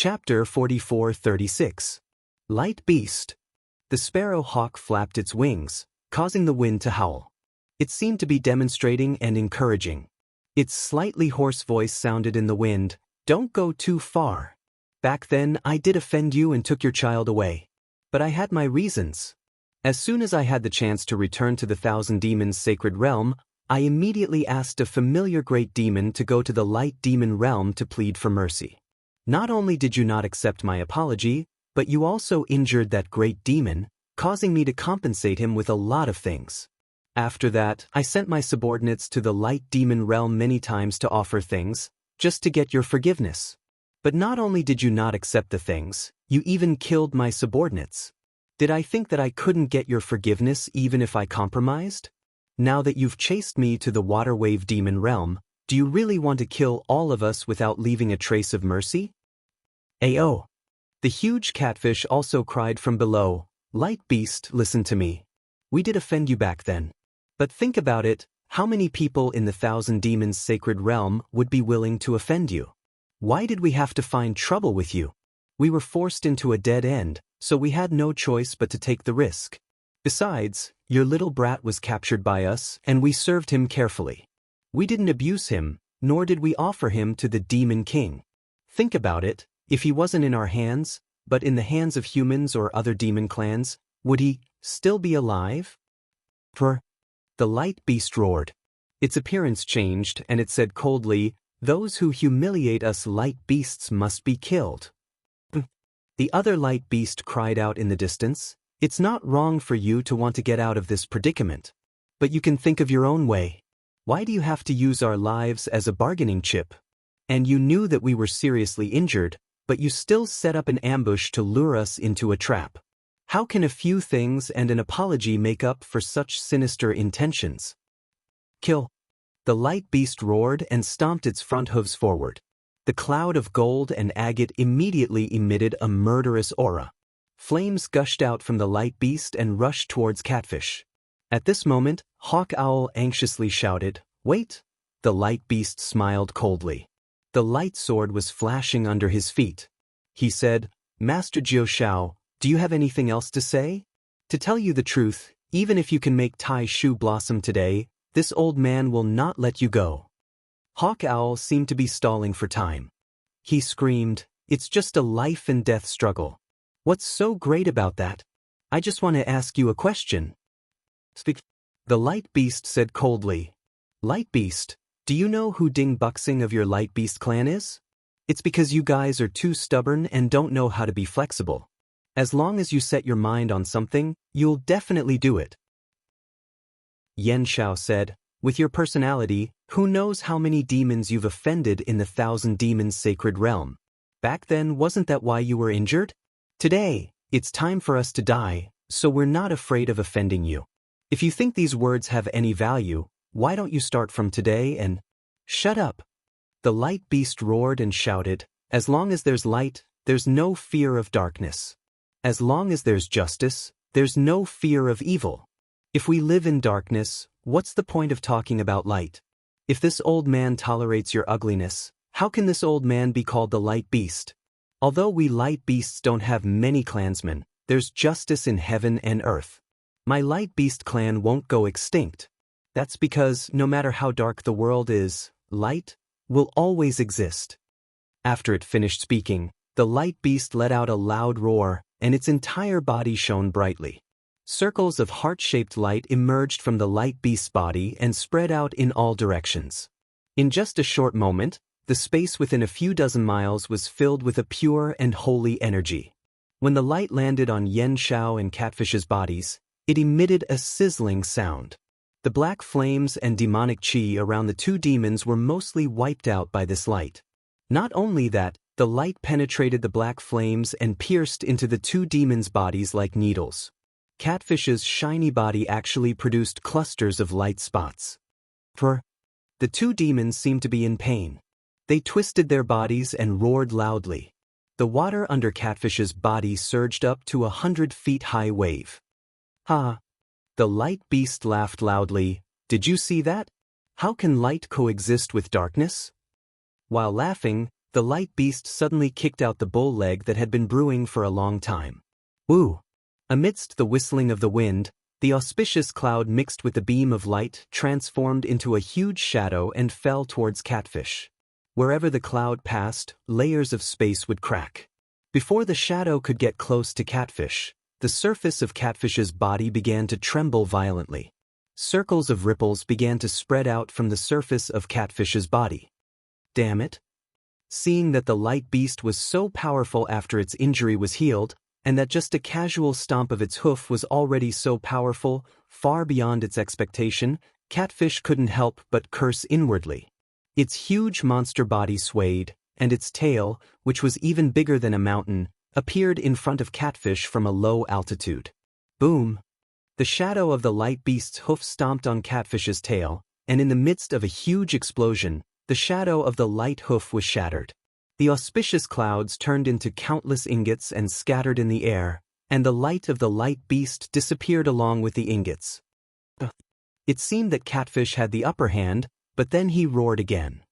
Chapter 44:36. Light Beast. The sparrow hawk flapped its wings, causing the wind to howl. It seemed to be demonstrating and encouraging. Its slightly hoarse voice sounded in the wind, "Don't go too far. Back then I did offend you and took your child away. But I had my reasons. As soon as I had the chance to return to the Thousand Demons' sacred realm, I immediately asked a familiar great demon to go to the light demon realm to plead for mercy. Not only did you not accept my apology, but you also injured that great demon, causing me to compensate him with a lot of things. After that, I sent my subordinates to the light demon realm many times to offer things, just to get your forgiveness. But not only did you not accept the things, you even killed my subordinates. Did I think that I couldn't get your forgiveness even if I compromised? Now that you've chased me to the water wave demon realm, do you really want to kill all of us without leaving a trace of mercy? Ayo. The huge catfish also cried from below, "Light beast, listen to me. We did offend you back then. But think about it, how many people in the Thousand Demons' sacred realm would be willing to offend you? Why did we have to find trouble with you? We were forced into a dead end, so we had no choice but to take the risk. Besides, your little brat was captured by us, and we served him carefully. We didn't abuse him, nor did we offer him to the Demon King. Think about it, if he wasn't in our hands, but in the hands of humans or other demon clans, would he still be alive?" The light beast roared. Its appearance changed, and it said coldly, "Those who humiliate us light beasts must be killed." The other light beast cried out in the distance, "It's not wrong for you to want to get out of this predicament. But you can think of your own way. Why do you have to use our lives as a bargaining chip? And you knew that we were seriously injured, but you still set up an ambush to lure us into a trap. How can a few things and an apology make up for such sinister intentions? Kill." The light beast roared and stomped its front hooves forward. The cloud of gold and agate immediately emitted a murderous aura. Flames gushed out from the light beast and rushed towards Catfish. At this moment, Hawk Owl anxiously shouted, "Wait!" The light beast smiled coldly. The light sword was flashing under his feet. He said, "Master Jiu Shao, do you have anything else to say? To tell you the truth, even if you can make Tai Shu blossom today, this old man will not let you go." Hawk Owl seemed to be stalling for time. He screamed, "It's just a life and death struggle. What's so great about that? I just want to ask you a question." "Speak." The light beast said coldly. "Light beast, do you know who Ding Buxing of your light beast clan is? It's because you guys are too stubborn and don't know how to be flexible. As long as you set your mind on something, you'll definitely do it." Yan Xiao said, "With your personality, who knows how many demons you've offended in the Thousand Demons' sacred realm? Back then, wasn't that why you were injured? Today, it's time for us to die, so we're not afraid of offending you. If you think these words have any value, why don't you start from today and—" "Shut up!" The light beast roared and shouted, "As long as there's light, there's no fear of darkness. As long as there's justice, there's no fear of evil. If we live in darkness, what's the point of talking about light? If this old man tolerates your ugliness, how can this old man be called the light beast? Although we light beasts don't have many clansmen, there's justice in heaven and earth. My light beast clan won't go extinct. That's because, no matter how dark the world is, light will always exist." After it finished speaking, the light beast let out a loud roar, and its entire body shone brightly. Circles of heart-shaped light emerged from the light beast's body and spread out in all directions. In just a short moment, the space within a few dozen miles was filled with a pure and holy energy. When the light landed on Yan Xiao and Catfish's bodies, it emitted a sizzling sound. The black flames and demonic chi around the two demons were mostly wiped out by this light. Not only that, the light penetrated the black flames and pierced into the two demons' bodies like needles. Catfish's shiny body actually produced clusters of light spots. The two demons seemed to be in pain. They twisted their bodies and roared loudly. The water under Catfish's body surged up to 100 feet high wave. "Ha!" The light beast laughed loudly. "Did you see that? How can light coexist with darkness?" While laughing, the light beast suddenly kicked out the bull leg that had been brewing for a long time. Woo! Amidst the whistling of the wind, the auspicious cloud mixed with the beam of light transformed into a huge shadow and fell towards Catfish. Wherever the cloud passed, layers of space would crack. Before the shadow could get close to Catfish, the surface of Catfish's body began to tremble violently. Circles of ripples began to spread out from the surface of Catfish's body. Damn it! Seeing that the light beast was so powerful after its injury was healed, and that just a casual stomp of its hoof was already so powerful, far beyond its expectation, Catfish couldn't help but curse inwardly. Its huge monster body swayed, and its tail, which was even bigger than a mountain, appeared in front of Catfish from a low altitude. Boom! The shadow of the light beast's hoof stomped on Catfish's tail, and in the midst of a huge explosion, the shadow of the light hoof was shattered. The auspicious clouds turned into countless ingots and scattered in the air, and the light of the light beast disappeared along with the ingots. It seemed that Catfish had the upper hand, but then he roared again.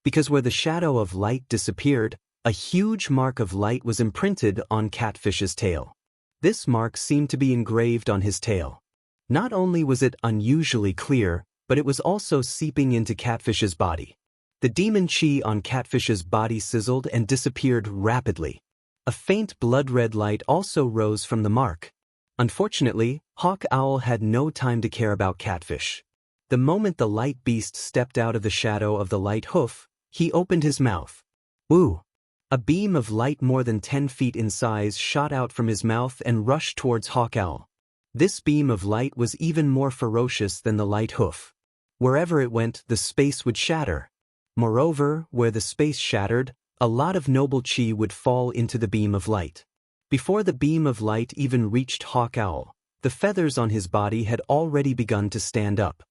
Because where the shadow of light disappeared, a huge mark of light was imprinted on Catfish's tail. This mark seemed to be engraved on his tail. Not only was it unusually clear, but it was also seeping into Catfish's body. The demon chi on Catfish's body sizzled and disappeared rapidly. A faint blood-red light also rose from the mark. Unfortunately, Hawk Owl had no time to care about Catfish. The moment the light beast stepped out of the shadow of the light hoof, he opened his mouth. Woo! A beam of light more than 10 feet in size shot out from his mouth and rushed towards Hawk Owl. This beam of light was even more ferocious than the light hoof. Wherever it went, the space would shatter. Moreover, where the space shattered, a lot of noble chi would fall into the beam of light. Before the beam of light even reached Hawk Owl, the feathers on his body had already begun to stand up.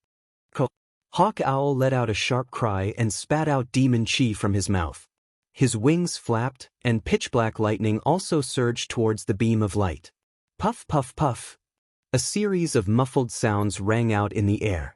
Hawk Owl let out a sharp cry and spat out demon chi from his mouth. His wings flapped, and pitch-black lightning also surged towards the beam of light. Puff, puff, puff. A series of muffled sounds rang out in the air.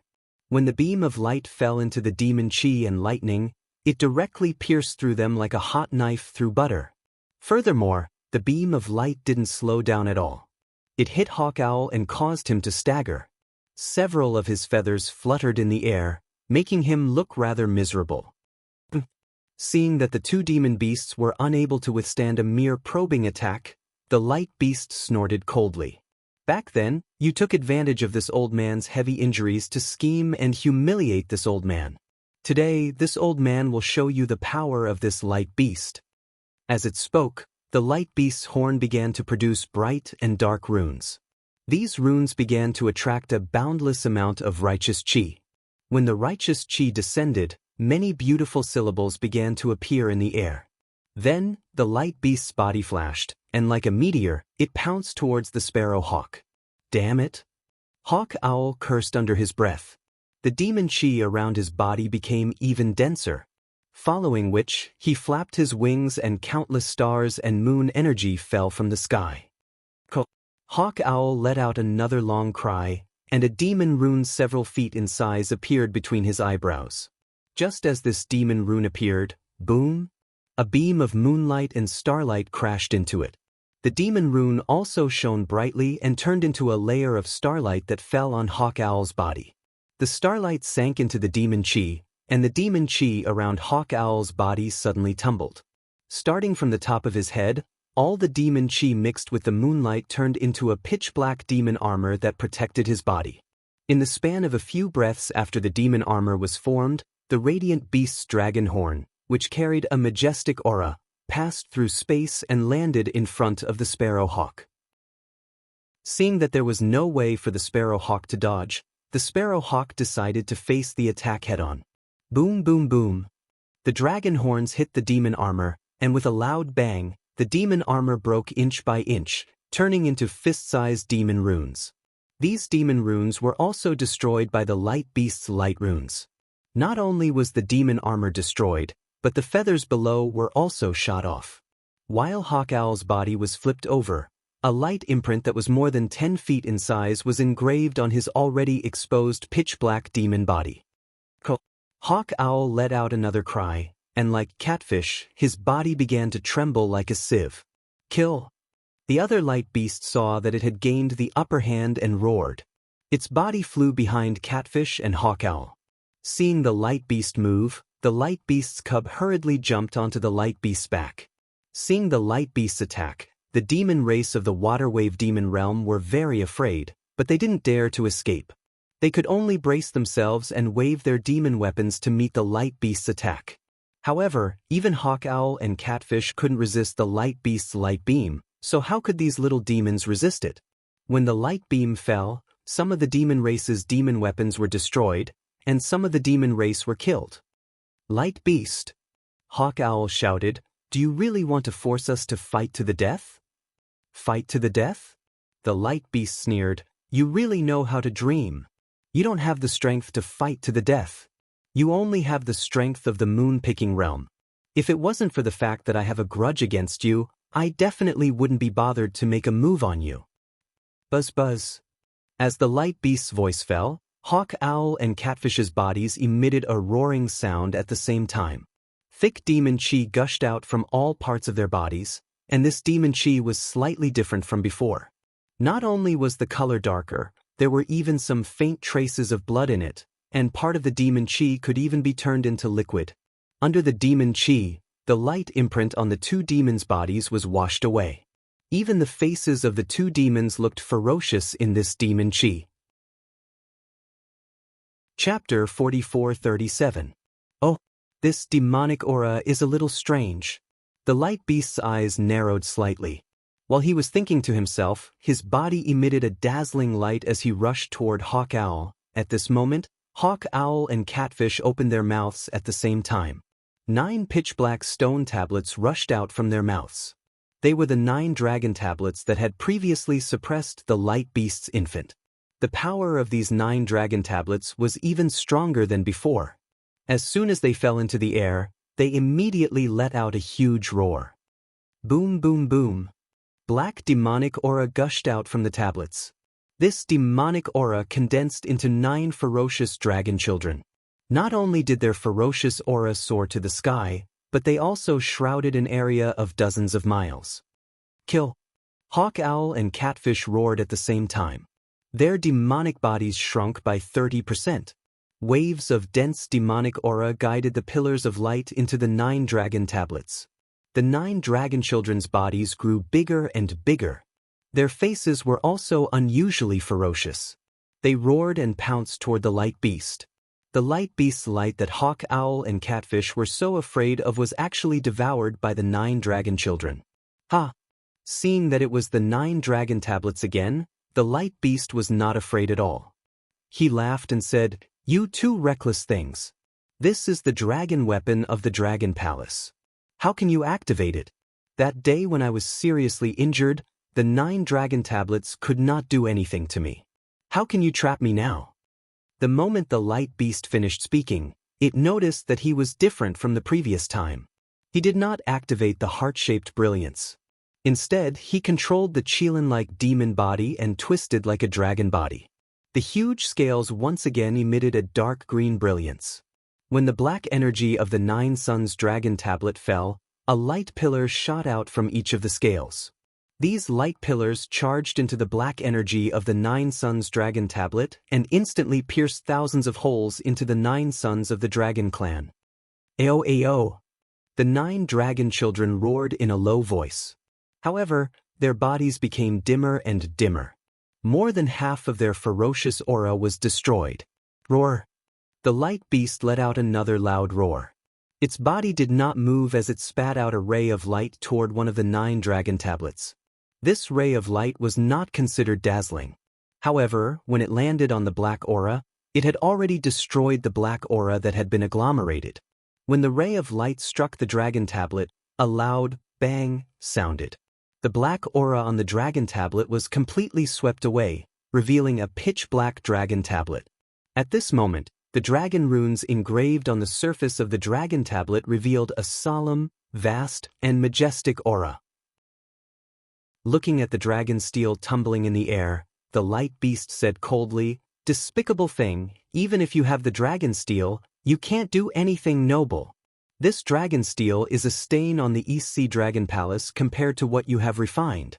When the beam of light fell into the demon chi and lightning, it directly pierced through them like a hot knife through butter. Furthermore, the beam of light didn't slow down at all. It hit Hawk Owl and caused him to stagger. Several of his feathers fluttered in the air, making him look rather miserable. Seeing that the two demon beasts were unable to withstand a mere probing attack, the light beast snorted coldly. Back then, you took advantage of this old man's heavy injuries to scheme and humiliate this old man. Today, this old man will show you the power of this light beast. As it spoke, the light beast's horn began to produce bright and dark runes. These runes began to attract a boundless amount of righteous chi. When the righteous chi descended, many beautiful syllables began to appear in the air. Then, the light beast's body flashed, and like a meteor, it pounced towards the sparrow hawk. Damn it! Hawk Owl cursed under his breath. The demon chi around his body became even denser. Following which, he flapped his wings and countless stars and moon energy fell from the sky. Hawk Owl let out another long cry, and a demon rune several feet in size appeared between his eyebrows. Just as this demon rune appeared, boom! A beam of moonlight and starlight crashed into it. The demon rune also shone brightly and turned into a layer of starlight that fell on Hawk Owl's body. The starlight sank into the demon chi, and the demon chi around Hawk Owl's body suddenly tumbled. Starting from the top of his head, all the demon chi mixed with the moonlight turned into a pitch-black demon armor that protected his body. In the span of a few breaths after the demon armor was formed, the radiant beast's dragon horn, which carried a majestic aura, passed through space and landed in front of the sparrow hawk. Seeing that there was no way for the sparrow hawk to dodge, the sparrow hawk decided to face the attack head-on. Boom, boom, boom. The dragon horns hit the demon armor, and with a loud bang, the demon armor broke inch by inch, turning into fist-sized demon runes. These demon runes were also destroyed by the light beast's light runes. Not only was the demon armor destroyed, but the feathers below were also shot off. While Hawk Owl's body was flipped over, a light imprint that was more than 10 feet in size was engraved on his already exposed pitch-black demon body. Hawk Owl let out another cry, and like catfish, his body began to tremble like a sieve. Kill! The other light beast saw that it had gained the upper hand and roared. Its body flew behind catfish and hawk owl. Seeing the light beast move, the light beast's cub hurriedly jumped onto the light beast's back. Seeing the light beast's attack, the demon race of the water wave demon realm were very afraid, but they didn't dare to escape. They could only brace themselves and wave their demon weapons to meet the light beast's attack. However, even hawk owl and catfish couldn't resist the light beast's light beam, so how could these little demons resist it? When the light beam fell, some of the demon race's demon weapons were destroyed, and some of the demon race were killed. Light beast! Hawk owl shouted, "Do you really want to force us to fight to the death?" Fight to the death? The light beast sneered, "You really know how to dream. You don't have the strength to fight to the death. You only have the strength of the moon-picking realm. If it wasn't for the fact that I have a grudge against you, I definitely wouldn't be bothered to make a move on you." Buzz buzz. As the light beast's voice fell, hawk owl and catfish's bodies emitted a roaring sound at the same time. Thick demon chi gushed out from all parts of their bodies, and this demon chi was slightly different from before. Not only was the color darker, there were even some faint traces of blood in it, and part of the demon chi could even be turned into liquid. Under the demon chi, the light imprint on the two demons' bodies was washed away. Even the faces of the two demons looked ferocious in this demon chi. Chapter 4437. Oh, this demonic aura is a little strange. The light beast's eyes narrowed slightly. While he was thinking to himself, his body emitted a dazzling light as he rushed toward hawk owl. At this moment, hawk owl and catfish opened their mouths at the same time. 9 pitch-black stone tablets rushed out from their mouths. They were the 9 dragon tablets that had previously suppressed the light beast's infant. The power of these 9 dragon tablets was even stronger than before. As soon as they fell into the air, they immediately let out a huge roar. Boom boom boom. Black demonic aura gushed out from the tablets. This demonic aura condensed into 9 ferocious dragon children. Not only did their ferocious aura soar to the sky, but they also shrouded an area of dozens of miles. Kill! Hawk owl and catfish roared at the same time. Their demonic bodies shrunk by 30%. Waves of dense demonic aura guided the pillars of light into the 9 dragon tablets. The 9 dragon children's bodies grew bigger and bigger. Their faces were also unusually ferocious. They roared and pounced toward the light beast. The light beast's light that hawk owl and catfish were so afraid of was actually devoured by the 9 dragon children. Ha! Seeing that it was the 9 dragon tablets again, the light beast was not afraid at all. He laughed and said, "You two reckless things. This is the dragon weapon of the Dragon Palace. How can you activate it? That day when I was seriously injured, the 9 dragon tablets could not do anything to me. How can you trap me now?" The moment the light beast finished speaking, it noticed that he was different from the previous time. He did not activate the heart-shaped brilliance. Instead, he controlled the Qilin-like demon body and twisted like a dragon body. The huge scales once again emitted a dark green brilliance. When the black energy of the 9 suns dragon tablet fell, a light pillar shot out from each of the scales. These light pillars charged into the black energy of the 9 suns dragon tablet and instantly pierced thousands of holes into the 9 sons of the dragon clan. Ayo ayo! The 9 dragon children roared in a low voice. However, their bodies became dimmer and dimmer. More than half of their ferocious aura was destroyed. Roar! The light beast let out another loud roar. Its body did not move as it spat out a ray of light toward one of the 9 dragon tablets. This ray of light was not considered dazzling. However, when it landed on the black aura, it had already destroyed the black aura that had been agglomerated. When the ray of light struck the dragon tablet, a loud bang sounded. The black aura on the dragon tablet was completely swept away, revealing a pitch-black dragon tablet. At this moment, the dragon runes engraved on the surface of the dragon tablet revealed a solemn, vast, and majestic aura. Looking at the dragon steel tumbling in the air, the light beast said coldly, "Despicable thing, even if you have the dragon steel, you can't do anything noble. This dragon steel is a stain on the East Sea Dragon Palace compared to what you have refined.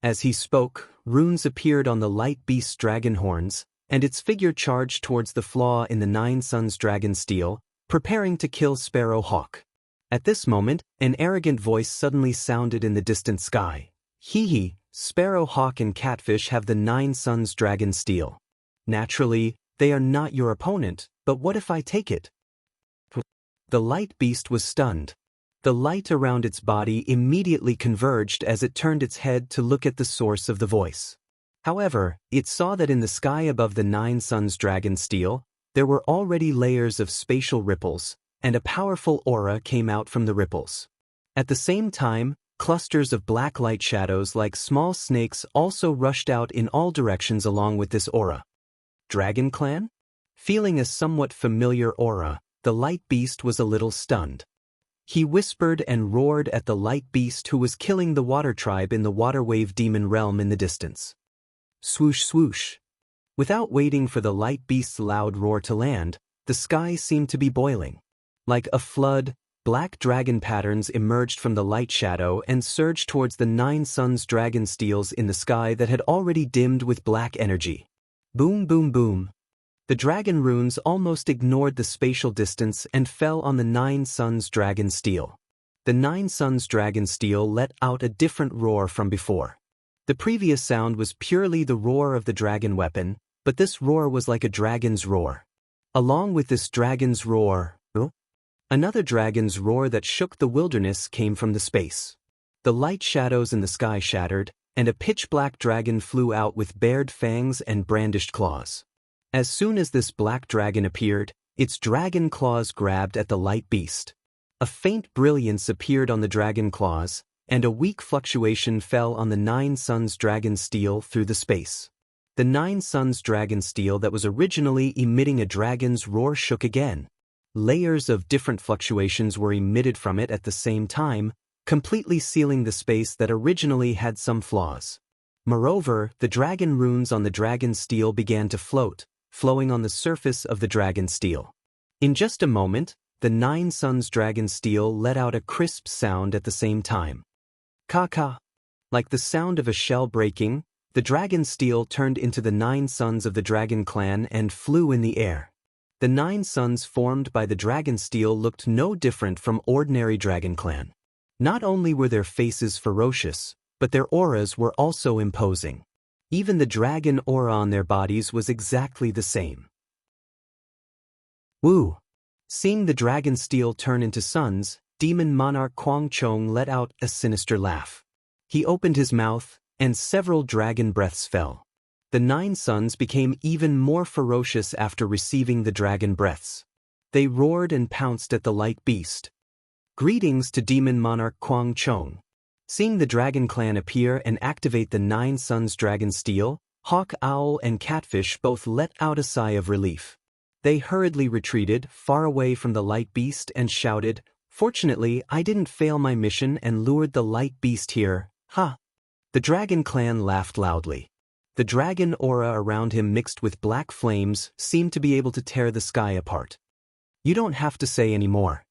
As he spoke, runes appeared on the light beast's dragon horns, and its figure charged towards the flaw in the Nine Suns dragon steel, preparing to kill Sparrow Hawk. At this moment, an arrogant voice suddenly sounded in the distant sky. Hee hee, Sparrow Hawk and Catfish have the Nine Suns dragon steel. Naturally, they are not your opponent, but what if I take it? The light beast was stunned. The light around its body immediately converged as it turned its head to look at the source of the voice. However, it saw that in the sky above the Nine Suns dragon steel, there were already layers of spatial ripples, and a powerful aura came out from the ripples. At the same time, clusters of black light shadows like small snakes also rushed out in all directions along with this aura. Dragon Clan? Feeling a somewhat familiar aura, the light beast was a little stunned. He whispered and roared at the light beast who was killing the water tribe in the water wave demon realm in the distance. Swoosh swoosh. Without waiting for the light beast's loud roar to land, the sky seemed to be boiling. Like a flood, black dragon patterns emerged from the light shadow and surged towards the Nine Suns dragon steels in the sky that had already dimmed with black energy. Boom boom boom. The dragon runes almost ignored the spatial distance and fell on the Nine Suns dragon steel. The Nine Suns dragon steel let out a different roar from before. The previous sound was purely the roar of the dragon weapon, but this roar was like a dragon's roar. Along with this dragon's roar, another dragon's roar that shook the wilderness came from the space. The light shadows in the sky shattered, and a pitch-black dragon flew out with bared fangs and brandished claws. As soon as this black dragon appeared, its dragon claws grabbed at the light beast. A faint brilliance appeared on the dragon claws, and a weak fluctuation fell on the Nine Suns dragon steel through the space. The Nine Suns dragon steel that was originally emitting a dragon's roar shook again. Layers of different fluctuations were emitted from it at the same time, completely sealing the space that originally had some flaws. Moreover, the dragon runes on the dragon steel began to float, flowing on the surface of the dragon steel. In just a moment, the Nine Suns dragon steel let out a crisp sound at the same time. Ka-ka. Like the sound of a shell breaking, the dragon steel turned into the Nine Suns of the Dragon Clan and flew in the air. The Nine Suns formed by the dragon steel looked no different from ordinary Dragon Clan. Not only were their faces ferocious, but their auras were also imposing. Even the dragon aura on their bodies was exactly the same. Woo! Seeing the dragon steel turn into suns, demon monarch Kwang Chong let out a sinister laugh. He opened his mouth, and several dragon breaths fell. The Nine Suns became even more ferocious after receiving the dragon breaths. They roared and pounced at the light beast. Greetings to demon monarch Kwang Chong. Seeing the Dragon Clan appear and activate the Nine Suns dragon steel, Hawk Owl and Catfish both let out a sigh of relief. They hurriedly retreated far away from the light beast and shouted, "Fortunately, I didn't fail my mission and lured the light beast here, ha!" The Dragon Clan laughed loudly. The dragon aura around him mixed with black flames seemed to be able to tear the sky apart. You don't have to say any more.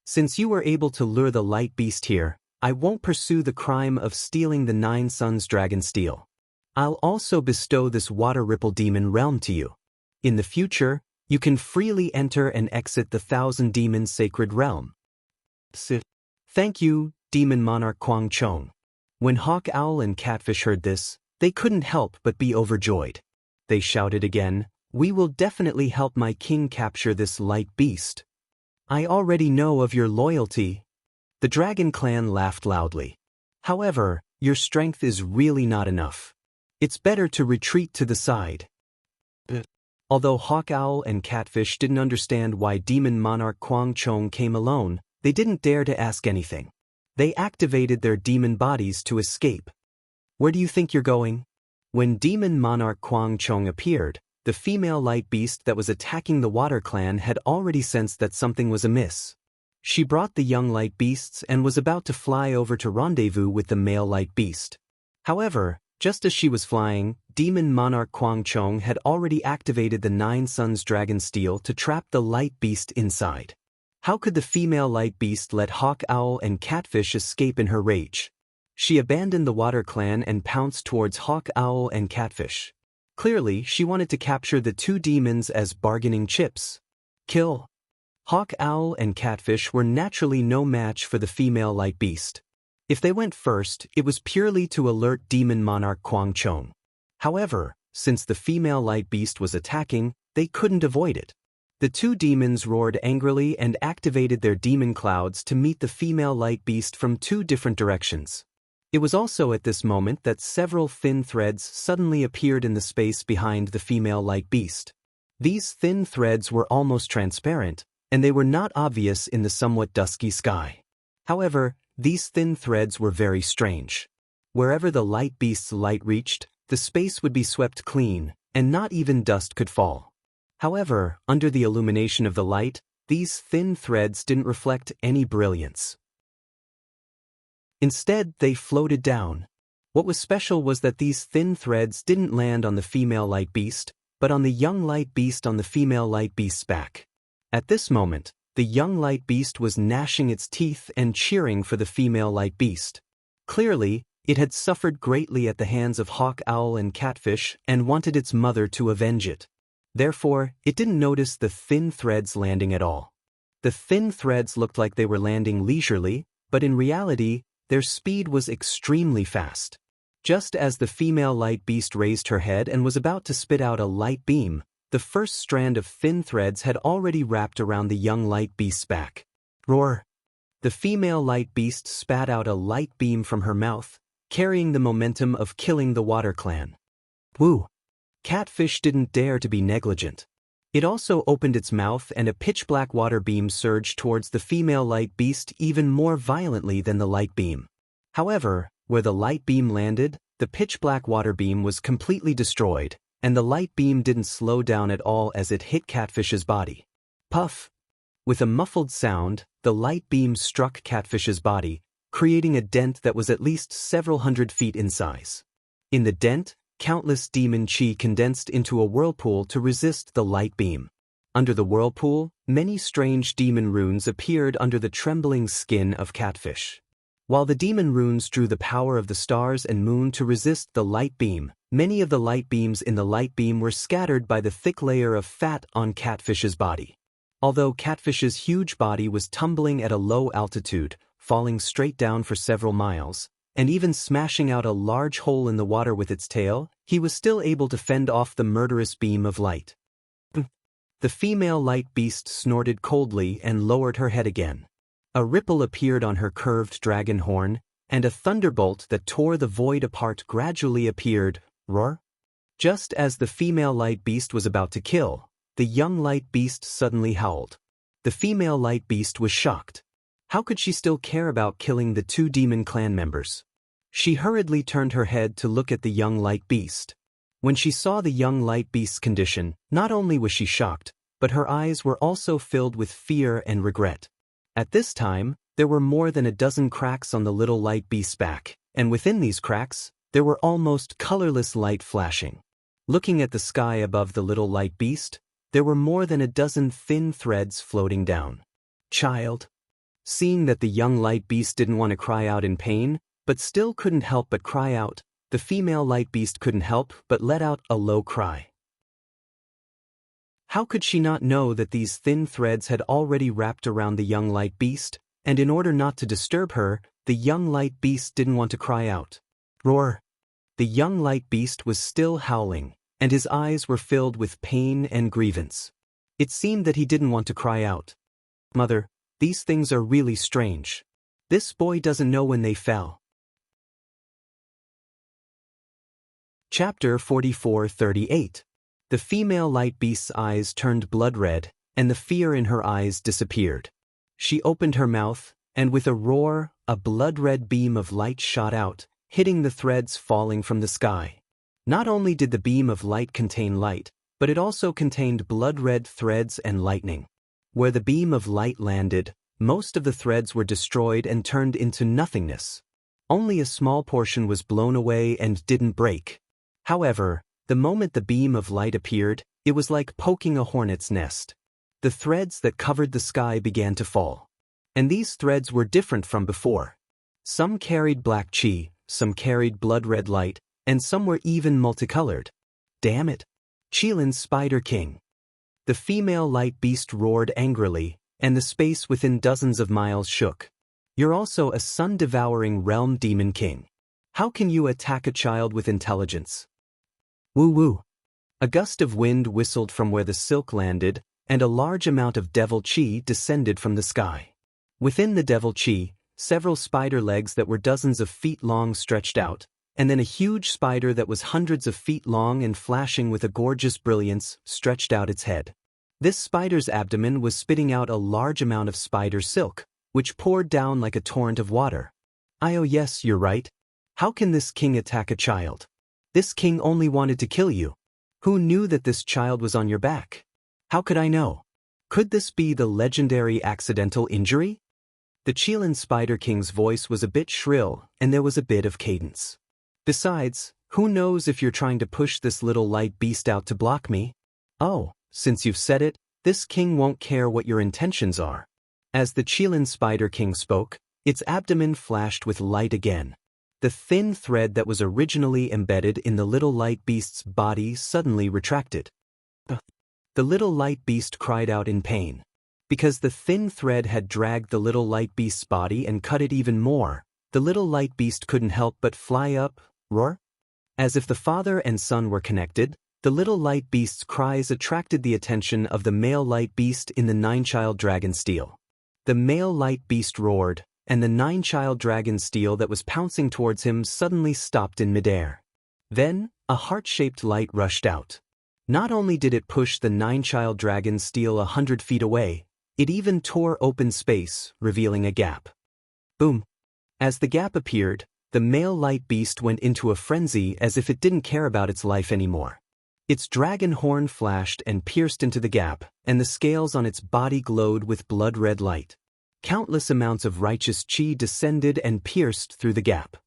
Since you were able to lure the light beast here, I won't pursue the crime of stealing the Nine Suns dragon steel. I'll also bestow this water ripple demon realm to you. In the future, you can freely enter and exit the Thousand Demons sacred realm. Thank you, demon monarch Kwang Chong. When Hawk Owl and Catfish heard this, they couldn't help but be overjoyed. They shouted again, "We will definitely help my king capture this light beast. I already know of your loyalty." The Dragon Clan laughed loudly. However, your strength is really not enough. It's better to retreat to the side. Although Hawk Owl and Catfish didn't understand why Demon Monarch Kwang Chong came alone, they didn't dare to ask anything. They activated their demon bodies to escape. Where do you think you're going? When Demon Monarch Kwang Chong appeared, the female light beast that was attacking the Water Clan had already sensed that something was amiss. She brought the young light beasts and was about to fly over to rendezvous with the male light beast. However, just as she was flying, Demon Monarch Kwang Chong had already activated the Nine Suns Dragon Steel to trap the light beast inside. How could the female light beast let hawk owl and catfish escape in her rage? She abandoned the water clan and pounced towards hawk owl and catfish. Clearly, she wanted to capture the two demons as bargaining chips. Kill. Hawk owl and catfish were naturally no match for the female light beast. If they went first, it was purely to alert demon monarch Quang Chong. However, since the female light beast was attacking, they couldn't avoid it. The two demons roared angrily and activated their demon clouds to meet the female light beast from two different directions. It was also at this moment that several thin threads suddenly appeared in the space behind the female light beast. These thin threads were almost transparent, and they were not obvious in the somewhat dusky sky. However, these thin threads were very strange. Wherever the light beast's light reached, the space would be swept clean, and not even dust could fall. However, under the illumination of the light, these thin threads didn't reflect any brilliance. Instead, they floated down. What was special was that these thin threads didn't land on the female light beast, but on the young light beast on the female light beast's back. At this moment, the young light beast was gnashing its teeth and cheering for the female light beast. Clearly, it had suffered greatly at the hands of hawk owl and catfish and wanted its mother to avenge it. Therefore, it didn't notice the thin threads landing at all. The thin threads looked like they were landing leisurely, but in reality, their speed was extremely fast. Just as the female light beast raised her head and was about to spit out a light beam, the first strand of thin threads had already wrapped around the young light beast's back. Roar! The female light beast spat out a light beam from her mouth, carrying the momentum of killing the water clan. Woo! Catfish didn't dare to be negligent. It also opened its mouth and a pitch-black water beam surged towards the female light beast even more violently than the light beam. However, where the light beam landed, the pitch-black water beam was completely destroyed, and the light beam didn't slow down at all as it hit Catfish's body. Puff! With a muffled sound, the light beam struck Catfish's body, creating a dent that was at least several hundred feet in size. In the dent, countless demon chi condensed into a whirlpool to resist the light beam. Under the whirlpool, many strange demon runes appeared under the trembling skin of Catfish. While the demon runes drew the power of the stars and moon to resist the light beam, many of the light beams in the light beam were scattered by the thick layer of fat on Catfish's body. Although Catfish's huge body was tumbling at a low altitude, falling straight down for several miles, and even smashing out a large hole in the water with its tail, he was still able to fend off the murderous beam of light. The female light beast snorted coldly and lowered her head again. A ripple appeared on her curved dragon horn, and a thunderbolt that tore the void apart gradually appeared. Roar! Just as the female light beast was about to kill, the young light beast suddenly howled. The female light beast was shocked. How could she still care about killing the two demon clan members? She hurriedly turned her head to look at the young light beast. When she saw the young light beast's condition, not only was she shocked, but her eyes were also filled with fear and regret. At this time, there were more than a dozen cracks on the little light beast's back, and within these cracks, there were almost colorless light flashing. Looking at the sky above the little light beast, there were more than a dozen thin threads floating down. Child. Seeing that the young light beast didn't want to cry out in pain, but still couldn't help but cry out, the female light beast couldn't help but let out a low cry. How could she not know that these thin threads had already wrapped around the young light beast, and in order not to disturb her, the young light beast didn't want to cry out. Roar! The young light beast was still howling, and his eyes were filled with pain and grievance. It seemed that he didn't want to cry out. Mother, these things are really strange. This boy doesn't know when they fell. Chapter 44:38. The female light beast's eyes turned blood red, and the fear in her eyes disappeared. She opened her mouth, and with a roar, a blood-red beam of light shot out, hitting the threads falling from the sky. Not only did the beam of light contain light, but it also contained blood-red threads and lightning. Where the beam of light landed, most of the threads were destroyed and turned into nothingness. Only a small portion was blown away and didn't break. However, the moment the beam of light appeared, it was like poking a hornet's nest. The threads that covered the sky began to fall. And these threads were different from before. Some carried black chi, some carried blood-red light, and some were even multicolored. Damn it! Qilin's Spider King. The female light beast roared angrily, and the space within dozens of miles shook. You're also a sun-devouring realm demon king. How can you attack a child with intelligence? Woo-woo. A gust of wind whistled from where the silk landed, and a large amount of devil chi descended from the sky. Within the devil chi, several spider legs that were dozens of feet long stretched out, and then a huge spider that was hundreds of feet long and flashing with a gorgeous brilliance stretched out its head. This spider's abdomen was spitting out a large amount of spider silk, which poured down like a torrent of water. Oh yes, you're right. How can this king attack a child? This king only wanted to kill you. Who knew that this child was on your back? How could I know? Could this be the legendary accidental injury? The Qilin Spider King's voice was a bit shrill, and there was a bit of cadence. Besides, who knows if you're trying to push this little light beast out to block me? Oh, since you've said it, this king won't care what your intentions are. As the Qilin Spider King spoke, its abdomen flashed with light again. The thin thread that was originally embedded in the little light beast's body suddenly retracted. The little light beast cried out in pain. Because the thin thread had dragged the little light beast's body and cut it even more, the little light beast couldn't help but fly up, roar. As if the father and son were connected, the little light beast's cries attracted the attention of the male light beast in the nine-child dragon steel. The male light beast roared, and the nine-child dragon steel that was pouncing towards him suddenly stopped in midair. Then, a heart-shaped light rushed out. Not only did it push the nine-child dragon steel 100 feet away, it even tore open space, revealing a gap. Boom! As the gap appeared, the male light beast went into a frenzy as if it didn't care about its life anymore. Its dragon horn flashed and pierced into the gap, and the scales on its body glowed with blood-red light. Countless amounts of righteous chi descended and pierced through the gap.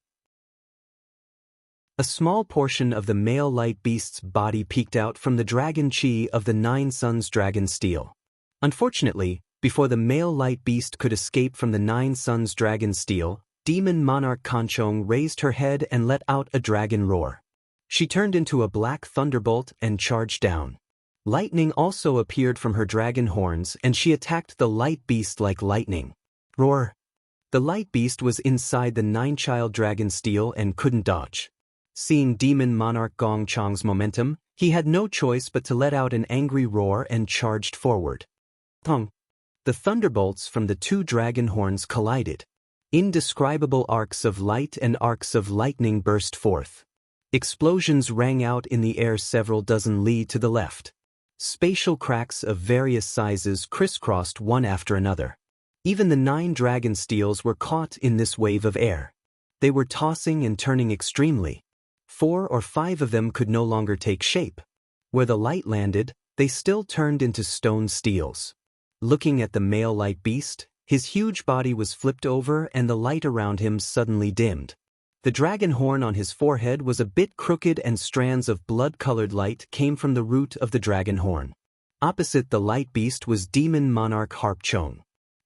A small portion of the male light beast's body peeked out from the dragon chi of the Nine Suns dragon steel. Unfortunately, before the male light beast could escape from the Nine Suns dragon steel, demon monarch Kanchong raised her head and let out a dragon roar. She turned into a black thunderbolt and charged down. Lightning also appeared from her dragon horns and she attacked the light beast like lightning. Roar! The light beast was inside the nine-child dragon steel and couldn't dodge. Seeing demon monarch Gong Chang's momentum, he had no choice but to let out an angry roar and charged forward. Thong! The thunderbolts from the two dragon horns collided. Indescribable arcs of light and arcs of lightning burst forth. Explosions rang out in the air several dozen li to the left. Spatial cracks of various sizes crisscrossed one after another. Even the 9 dragon steels were caught in this wave of air. They were tossing and turning extremely. 4 or 5 of them could no longer take shape. Where the light landed, they still turned into stone steels. Looking at the male light beast, his huge body was flipped over and the light around him suddenly dimmed. The dragon horn on his forehead was a bit crooked and strands of blood-colored light came from the root of the dragon horn. Opposite the light beast was demon monarch Harpchong.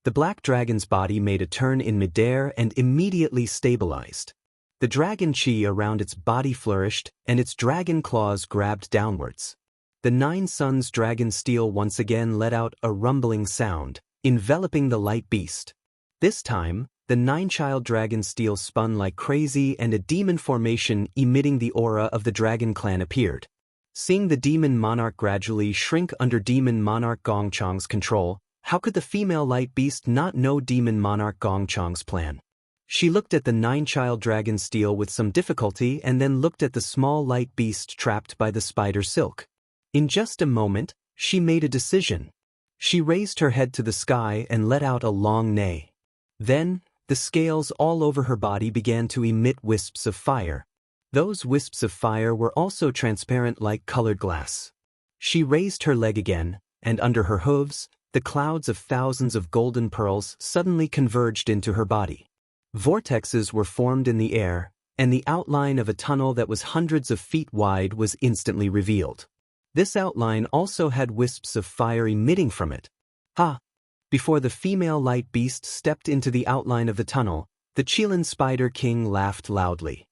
The black dragon's body made a turn in midair and immediately stabilized. The dragon chi around its body flourished and its dragon claws grabbed downwards. The 9 Suns dragon steel once again let out a rumbling sound, enveloping the light beast. This time, the 9-child dragon steel spun like crazy and a demon formation emitting the aura of the dragon clan appeared. Seeing the demon monarch gradually shrink under demon monarch Gong Chang's control, how could the female light beast not know demon monarch Gong Chang's plan? She looked at the 9-child dragon steel with some difficulty and then looked at the small light beast trapped by the spider silk. In just a moment, she made a decision. She raised her head to the sky and let out a long neigh. Then, the scales all over her body began to emit wisps of fire. Those wisps of fire were also transparent like colored glass. She raised her leg again, and under her hooves, the clouds of thousands of golden pearls suddenly converged into her body. Vortexes were formed in the air, and the outline of a tunnel that was hundreds of feet wide was instantly revealed. This outline also had wisps of fire emitting from it, Ha! Before the female light beast stepped into the outline of the tunnel, the Qilin Spider King laughed loudly.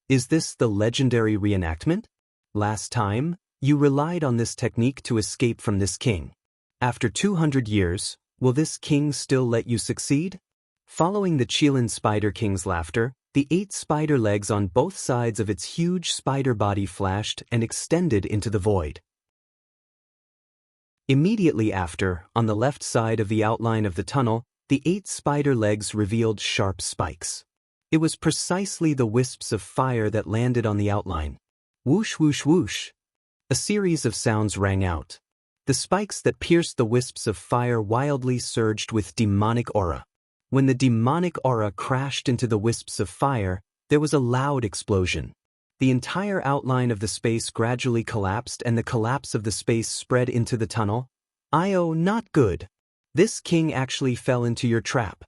Is this the legendary reenactment? Last time, you relied on this technique to escape from this king. After 200 years, will this king still let you succeed? Following the Qilin Spider King's laughter, the 8 spider legs on both sides of its huge spider body flashed and extended into the void. Immediately after, on the left side of the outline of the tunnel, the 8 spider legs revealed sharp spikes. It was precisely the wisps of fire that landed on the outline. Whoosh, whoosh, whoosh. A series of sounds rang out. The spikes that pierced the wisps of fire wildly surged with demonic aura. When the demonic aura crashed into the wisps of fire, there was a loud explosion. The entire outline of the space gradually collapsed, and the collapse of the space spread into the tunnel. "Oh, not good. This king actually fell into your trap."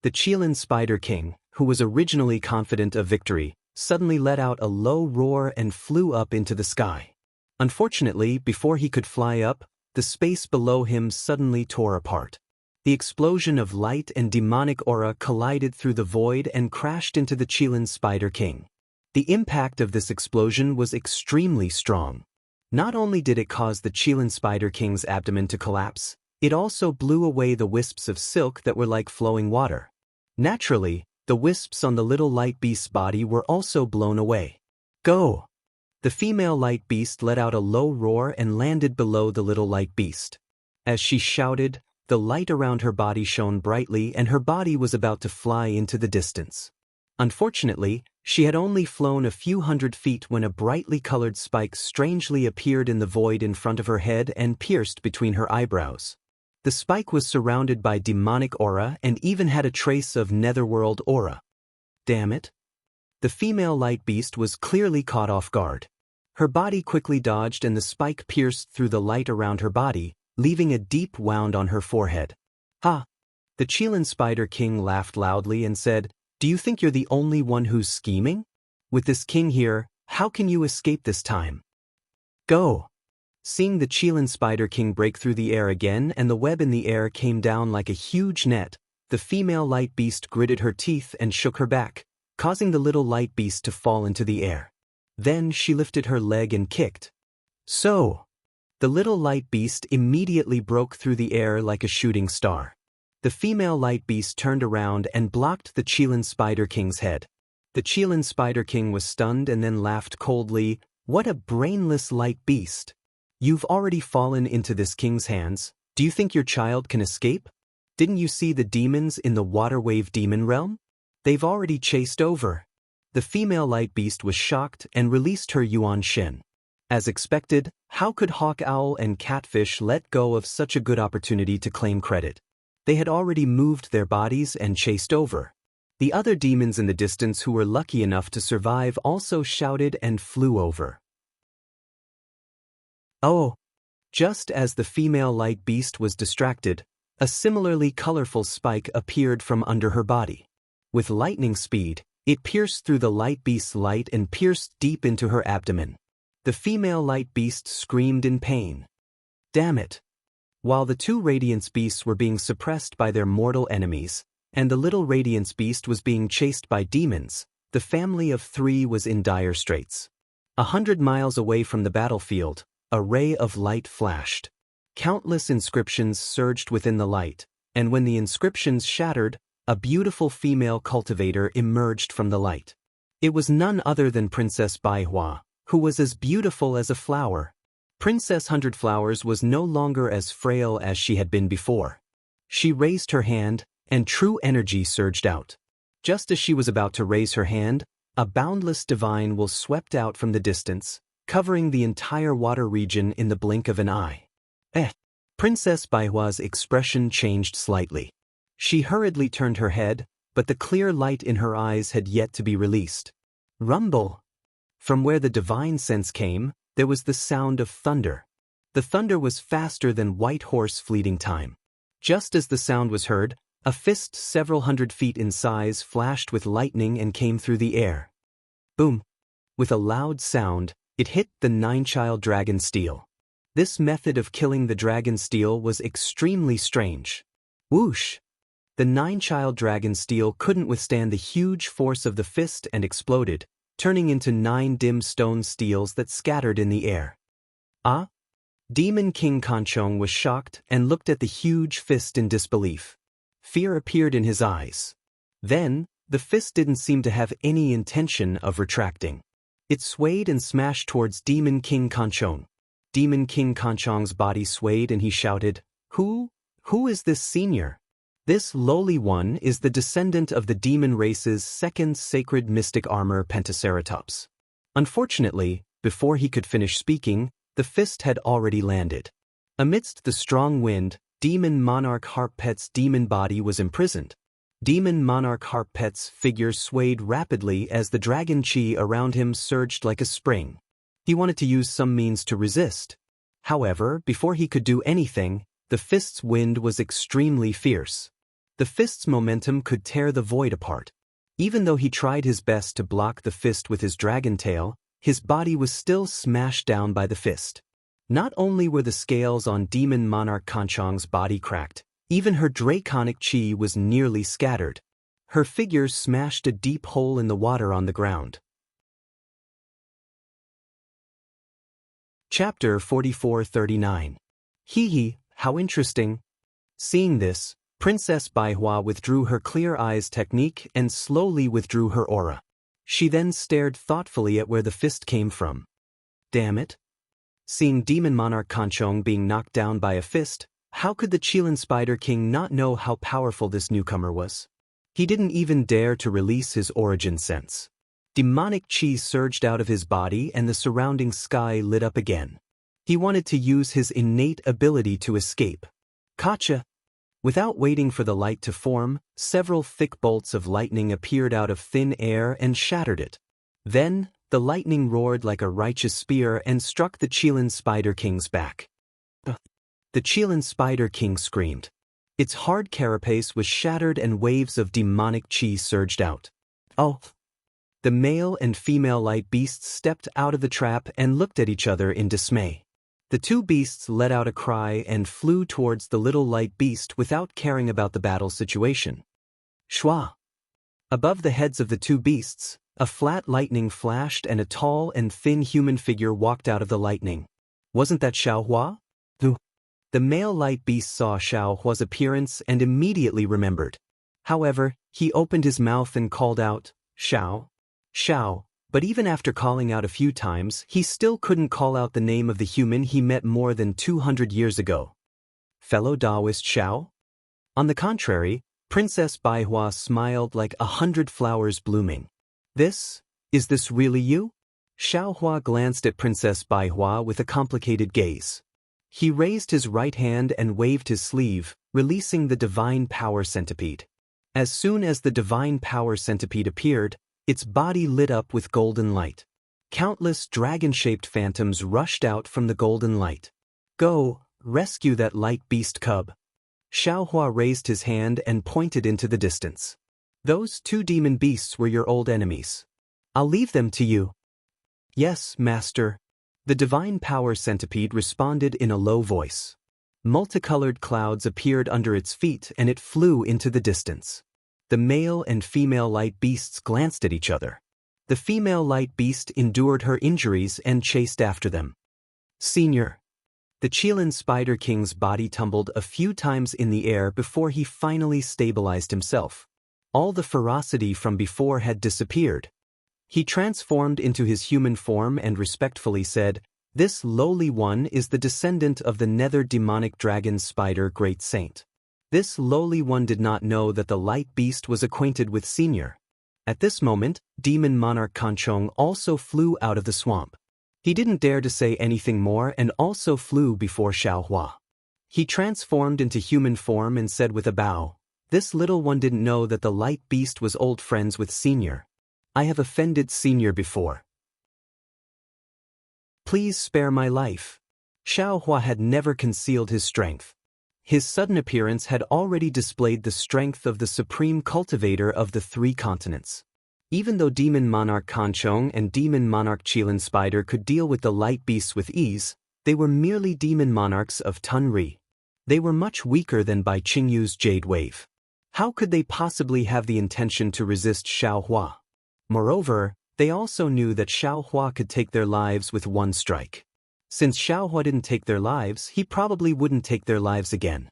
The Qilin Spider King, who was originally confident of victory, suddenly let out a low roar and flew up into the sky. Unfortunately, before he could fly up, the space below him suddenly tore apart. The explosion of light and demonic aura collided through the void and crashed into the Qilin Spider King. The impact of this explosion was extremely strong. Not only did it cause the Qilin Spider King's abdomen to collapse, it also blew away the wisps of silk that were like flowing water. Naturally, the wisps on the little light beast's body were also blown away. "Go!" The female light beast let out a low roar and landed below the little light beast. As she shouted, the light around her body shone brightly and her body was about to fly into the distance. Unfortunately, she had only flown a few hundred feet when a brightly colored spike strangely appeared in the void in front of her head and pierced between her eyebrows. The spike was surrounded by demonic aura and even had a trace of netherworld aura. Damn it! The female light beast was clearly caught off guard. Her body quickly dodged and the spike pierced through the light around her body, leaving a deep wound on her forehead. "Ha!" The Qilin Spider King laughed loudly and said, "Do you think you're the only one who's scheming? With this king here, how can you escape this time? Go!" Seeing the Qilin Spider King break through the air again and the web in the air came down like a huge net, the female light beast gritted her teeth and shook her back, causing the little light beast to fall into the air. Then she lifted her leg and kicked. So! The little light beast immediately broke through the air like a shooting star. The female light beast turned around and blocked the Qilin Spider King's head. The Qilin Spider King was stunned and then laughed coldly. "What a brainless light beast! You've already fallen into this king's hands. Do you think your child can escape? Didn't you see the demons in the water wave demon realm? They've already chased over." The female light beast was shocked and released her Yuan Shen. As expected, how could Hawk Owl and Catfish let go of such a good opportunity to claim credit? They had already moved their bodies and chased over. The other demons in the distance who were lucky enough to survive also shouted and flew over. Oh! Just as the female light beast was distracted, a similarly colorful spike appeared from under her body. With lightning speed, it pierced through the light beast's light and pierced deep into her abdomen. The female light beast screamed in pain. Damn it! While the 2 Radiance beasts were being suppressed by their mortal enemies, and the little Radiance beast was being chased by demons, the family of 3 was in dire straits. 100 miles away from the battlefield, a ray of light flashed. Countless inscriptions surged within the light, and when the inscriptions shattered, a beautiful female cultivator emerged from the light. It was none other than Princess Baihua, who was as beautiful as a flower. Princess Hundred Flowers was no longer as frail as she had been before. She raised her hand, and true energy surged out. Just as she was about to raise her hand, a boundless divine will swept out from the distance, covering the entire water region in the blink of an eye. Princess Baihua's expression changed slightly. She hurriedly turned her head, but the clear light in her eyes had yet to be released. Rumble! From where the divine sense came, there was the sound of thunder. The thunder was faster than white horse fleeting time. Just as the sound was heard, a fist several hundred feet in size flashed with lightning and came through the air. Boom! With a loud sound, it hit the 9-child dragon steel. This method of killing the dragon steel was extremely strange. Whoosh! The 9-child dragon steel couldn't withstand the huge force of the fist and exploded, turning into 9 dim stone steels that scattered in the air. Ah? Demon King Kanchong was shocked and looked at the huge fist in disbelief. Fear appeared in his eyes. Then, the fist didn't seem to have any intention of retracting. It swayed and smashed towards Demon King Kanchong. Demon King Kanchong's body swayed and he shouted, Who is this senior? This lowly one is the descendant of the demon race's second sacred mystic armor Pentaceratops. Unfortunately, before he could finish speaking, the fist had already landed. Amidst the strong wind, Demon Monarch Harpet's demon body was imprisoned. Demon Monarch Harpet's figure swayed rapidly as the dragon chi around him surged like a spring. He wanted to use some means to resist. However, before he could do anything, the fist's wind was extremely fierce. The fist's momentum could tear the void apart. Even though he tried his best to block the fist with his dragon tail, his body was still smashed down by the fist. Not only were the scales on Demon Monarch Kanchong's body cracked, even her draconic chi was nearly scattered. Her figure smashed a deep hole in the water on the ground. Chapter 4439. Hee, how interesting. Seeing this, Princess Baihua withdrew her clear eyes technique and slowly withdrew her aura. She then stared thoughtfully at where the fist came from. Damn it. Seeing Demon Monarch Kanchong being knocked down by a fist, how could the Qilin Spider King not know how powerful this newcomer was? He didn't even dare to release his origin sense. Demonic chi surged out of his body and the surrounding sky lit up again. He wanted to use his innate ability to escape. Gotcha! Without waiting for the light to form, several thick bolts of lightning appeared out of thin air and shattered it. Then, the lightning roared like a righteous spear and struck the Qilin Spider King's back. The Qilin Spider King screamed. Its hard carapace was shattered and waves of demonic chi surged out. Oh! The male and female light beasts stepped out of the trap and looked at each other in dismay. The two beasts let out a cry and flew towards the little light beast without caring about the battle situation. Shua! Above the heads of the two beasts, a flat lightning flashed and a tall and thin human figure walked out of the lightning. Wasn't that Xiaohua? The male light beast saw Xiaohua's appearance and immediately remembered. However, he opened his mouth and called out, Xiao, Xiao, but even after calling out a few times, he still couldn't call out the name of the human he met more than 200 years ago. Fellow Daoist Xiao? On the contrary, Princess Baihua smiled like 100 flowers blooming. Is this really you? Xiaohua glanced at Princess Baihua with a complicated gaze. He raised his right hand and waved his sleeve, releasing the Divine Power Centipede. As soon as the Divine Power Centipede appeared, its body lit up with golden light. Countless dragon-shaped phantoms rushed out from the golden light. Go, rescue that light beast cub. Xiaohua raised his hand and pointed into the distance. Those two demon beasts were your old enemies. I'll leave them to you. Yes, Master. The Divine Power Centipede responded in a low voice. Multicolored clouds appeared under its feet and it flew into the distance. The male and female light beasts glanced at each other. The female light beast endured her injuries and chased after them. Senior. The Qilin Spider King's body tumbled a few times in the air before he finally stabilized himself. All the ferocity from before had disappeared. He transformed into his human form and respectfully said, This lowly one is the descendant of the nether demonic dragon spider great saint. This lowly one did not know that the light beast was acquainted with Senior. At this moment, Demon Monarch Kanchong also flew out of the swamp. He didn't dare to say anything more and also flew before Xiaohua. He transformed into human form and said with a bow, This little one didn't know that the light beast was old friends with Senior. I have offended Senior before. Please spare my life. Xiaohua had never concealed his strength. His sudden appearance had already displayed the strength of the supreme cultivator of the 3 continents. Even though Demon Monarch Kanchong and Demon Monarch Qilin Spider could deal with the light beasts with ease, They were merely demon monarchs of Tunri. They were much weaker than Bai Qingyu's Jade Wave. How could they possibly have the intention to resist Xiaohua? Moreover, they also knew that Xiaohua could take their lives with one strike. Since Xiaohua didn't take their lives, he probably wouldn't take their lives again.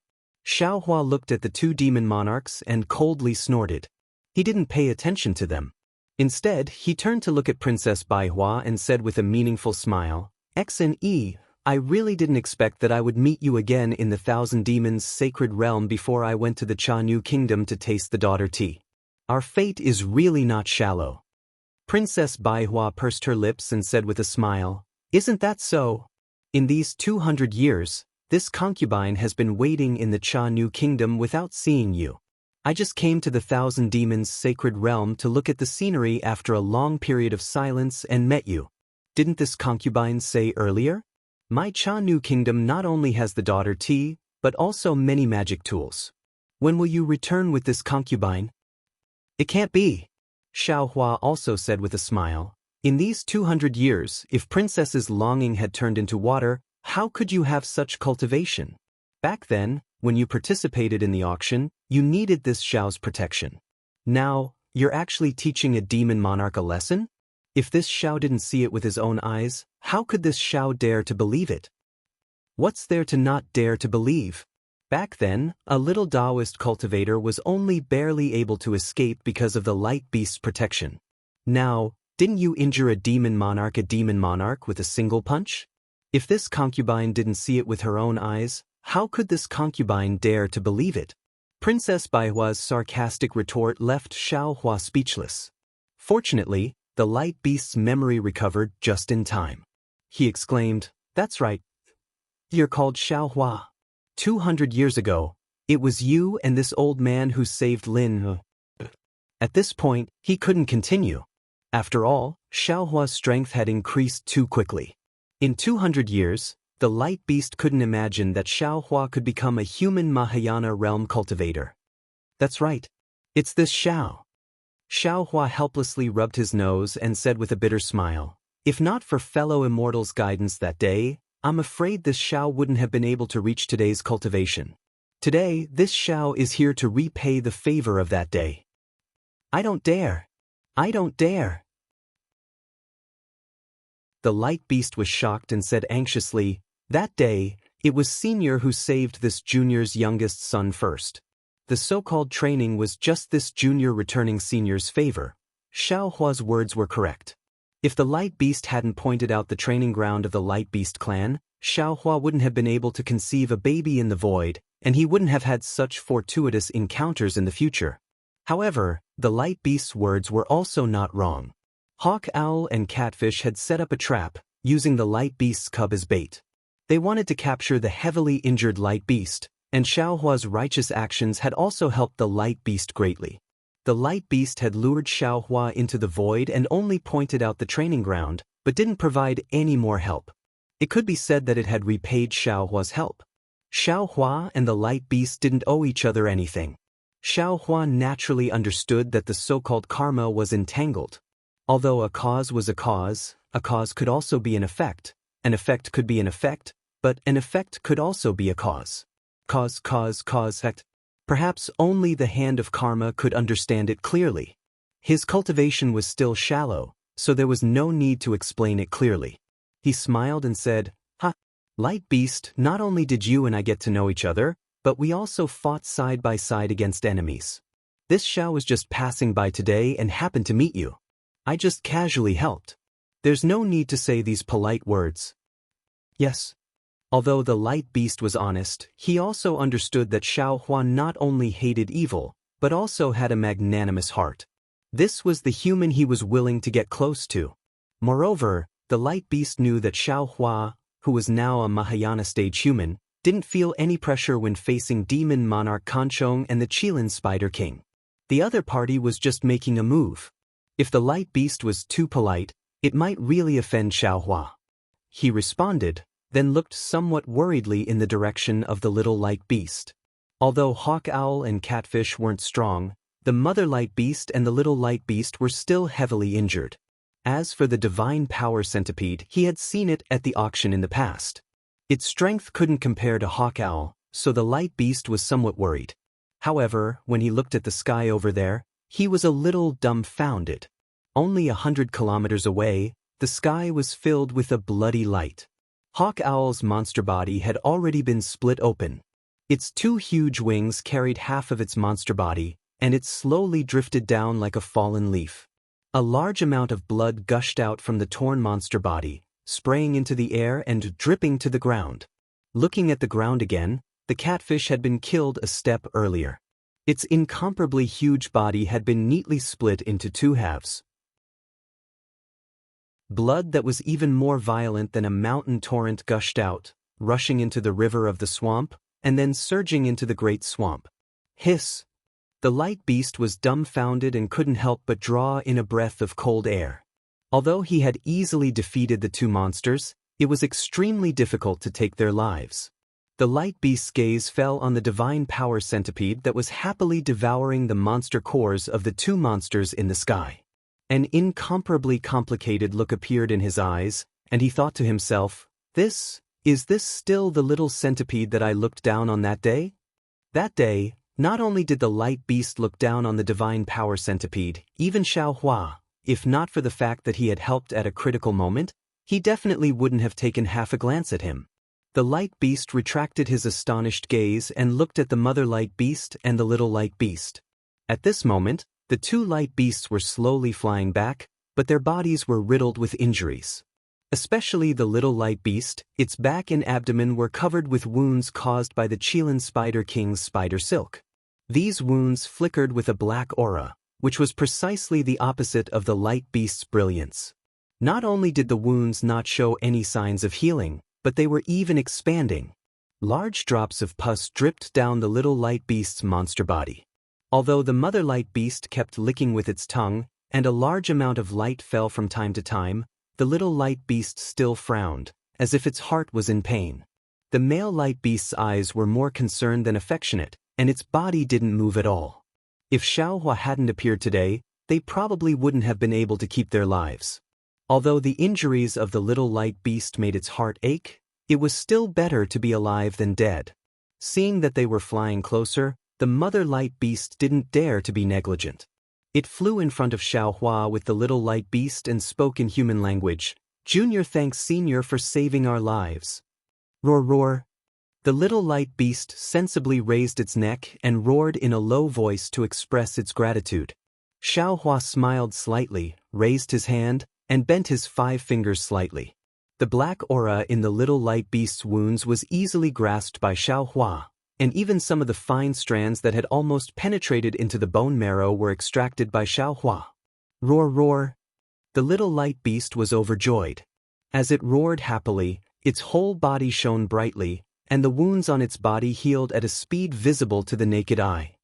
Xiaohua looked at the two demon monarchs and coldly snorted. He didn't pay attention to them. Instead, he turned to look at Princess Baihua and said with a meaningful smile, "XNE, I really didn't expect that I would meet you again in the Thousand Demons' sacred realm before I went to the Cha-Nu kingdom to taste the daughter tea. Our fate is really not shallow." Princess Baihua pursed her lips and said with a smile, "Isn't that so? In these 200 years, this concubine has been waiting in the Cha-Nu kingdom without seeing you. I just came to the Thousand Demons' sacred realm to look at the scenery after a long period of silence and met you. Didn't this concubine say earlier? My Cha-Nu kingdom not only has the daughter tea, but also many magic tools. When will you return with this concubine?" "It can't be," Xiaohua also said with a smile. "In these 200 years, if Princess's longing had turned into water, how could you have such cultivation? Back then, when you participated in the auction, you needed this Xiao's protection. Now, you're actually teaching a demon monarch a lesson? If this Xiao didn't see it with his own eyes, how could this Xiao dare to believe it? What's there to not dare to believe? Back then, a little Daoist cultivator was only barely able to escape because of the light beast's protection. Now, didn't you injure a demon monarch with a single punch? If this concubine didn't see it with her own eyes, how could this concubine dare to believe it?" Princess Baihua's sarcastic retort left Xiaohua speechless. Fortunately, the light beast's memory recovered just in time. He exclaimed, "That's right. You're called Xiaohua. 200 years ago, it was you and this old man who saved Lin." At this point, he couldn't continue. After all, Xiaohua's strength had increased too quickly. In 200 years, the light beast couldn't imagine that Xiaohua could become a human Mahayana realm cultivator. "That's right. It's this Xiao." Xiaohua helplessly rubbed his nose and said with a bitter smile, "If not for fellow immortals' guidance that day, I'm afraid this Xiao wouldn't have been able to reach today's cultivation. Today, this Xiao is here to repay the favor of that day." "I don't dare. I don't dare." The light beast was shocked and said anxiously, "That day, it was Senior who saved this junior's youngest son first. The so-called training was just this junior returning Senior's favor." Xiaohua's words were correct. If the light beast hadn't pointed out the training ground of the light beast clan, Xiaohua wouldn't have been able to conceive a baby in the void, and he wouldn't have had such fortuitous encounters in the future. However, the light beast's words were also not wrong. Hawk Owl and Catfish had set up a trap, using the light beast's cub as bait. They wanted to capture the heavily injured light beast, and Xiaohua's righteous actions had also helped the light beast greatly. The light beast had lured Xiaohua into the void and only pointed out the training ground, but didn't provide any more help. It could be said that it had repaid Xiaohua's help. Xiaohua and the light beast didn't owe each other anything. Xiaohua naturally understood that the so-called karma was entangled. Although a cause was a cause could also be an effect could be an effect, but an effect could also be a cause. Cause, effect. Perhaps only the hand of karma could understand it clearly. His cultivation was still shallow, so there was no need to explain it clearly. He smiled and said, "Ha, light beast, not only did you and I get to know each other, but we also fought side by side against enemies. This Xiao was just passing by today and happened to meet you. I just casually helped. There's no need to say these polite words." Yes. Although the light beast was honest, he also understood that Xiaohua not only hated evil, but also had a magnanimous heart. This was the human he was willing to get close to. Moreover, the light beast knew that Xiaohua, who was now a Mahayana stage human, didn't feel any pressure when facing demon monarch Kanchong and the Qilin Spider King. The other party was just making a move. If the light beast was too polite, it might really offend Xiaohua. He responded, then looked somewhat worriedly in the direction of the little light beast. Although Hawk Owl and Catfish weren't strong, the mother light beast and the little light beast were still heavily injured. As for the divine power centipede, he had seen it at the auction in the past. Its strength couldn't compare to Hawk Owl, so the light beast was somewhat worried. However, when he looked at the sky over there, he was a little dumbfounded. Only 100 kilometers away, the sky was filled with a bloody light. Hawk Owl's monster body had already been split open. Its two huge wings carried half of its monster body, and it slowly drifted down like a fallen leaf. A large amount of blood gushed out from the torn monster body, spraying into the air and dripping to the ground. Looking at the ground again, the catfish had been killed a step earlier. Its incomparably huge body had been neatly split into two halves. Blood that was even more violent than a mountain torrent gushed out, rushing into the river of the swamp, and then surging into the great swamp. Hiss! The light beast was dumbfounded and couldn't help but draw in a breath of cold air. Although he had easily defeated the two monsters, it was extremely difficult to take their lives. The light beast's gaze fell on the divine power centipede that was happily devouring the monster cores of the two monsters in the sky. An incomparably complicated look appeared in his eyes, and he thought to himself, is this still the little centipede that I looked down on that day? That day, not only did the light beast look down on the divine power centipede, even Xiao Hua, if not for the fact that he had helped at a critical moment, he definitely wouldn't have taken half a glance at him. The light beast retracted his astonished gaze and looked at the mother light beast and the little light beast. At this moment, the two light beasts were slowly flying back, but their bodies were riddled with injuries. Especially the little light beast, its back and abdomen were covered with wounds caused by the Chilan Spider King's spider silk. These wounds flickered with a black aura, which was precisely the opposite of the light beast's brilliance. Not only did the wounds not show any signs of healing, but they were even expanding. Large drops of pus dripped down the little light beast's monster body. Although the mother light beast kept licking with its tongue, and a large amount of light fell from time to time, the little light beast still frowned, as if its heart was in pain. The male light beast's eyes were more concerned than affectionate, and its body didn't move at all. If Xiaohua hadn't appeared today, they probably wouldn't have been able to keep their lives. Although the injuries of the little light beast made its heart ache, it was still better to be alive than dead. Seeing that they were flying closer, the mother light beast didn't dare to be negligent. It flew in front of Xiaohua with the little light beast and spoke in human language. "Junior thanks Senior for saving our lives." Roar roar. The little light beast sensibly raised its neck and roared in a low voice to express its gratitude. Xiaohua smiled slightly, raised his hand, and bent his 5 fingers slightly. The black aura in the little light beast's wounds was easily grasped by Xiaohua, and even some of the fine strands that had almost penetrated into the bone marrow were extracted by Xiaohua. Roar roar. The little light beast was overjoyed. As it roared happily, its whole body shone brightly, and the wounds on its body healed at a speed visible to the naked eye.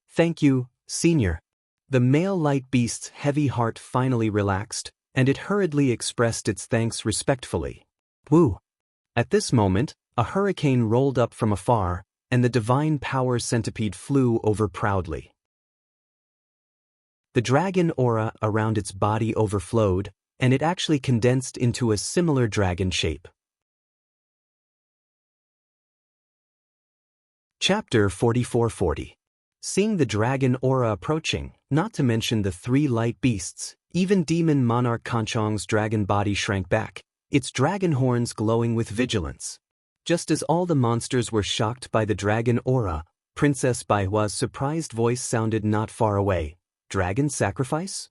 "Thank you, Senior." The male light beast's heavy heart finally relaxed, and it hurriedly expressed its thanks respectfully. Woo! At this moment, a hurricane rolled up from afar, and the divine power centipede flew over proudly. The dragon aura around its body overflowed, and it actually condensed into a similar dragon shape. Chapter 4440. Seeing the dragon aura approaching, not to mention the 3 light beasts, even demon monarch Kanchong's dragon body shrank back, its dragon horns glowing with vigilance. Just as all the monsters were shocked by the dragon aura, Princess Baihua's surprised voice sounded not far away. "Dragon sacrifice?"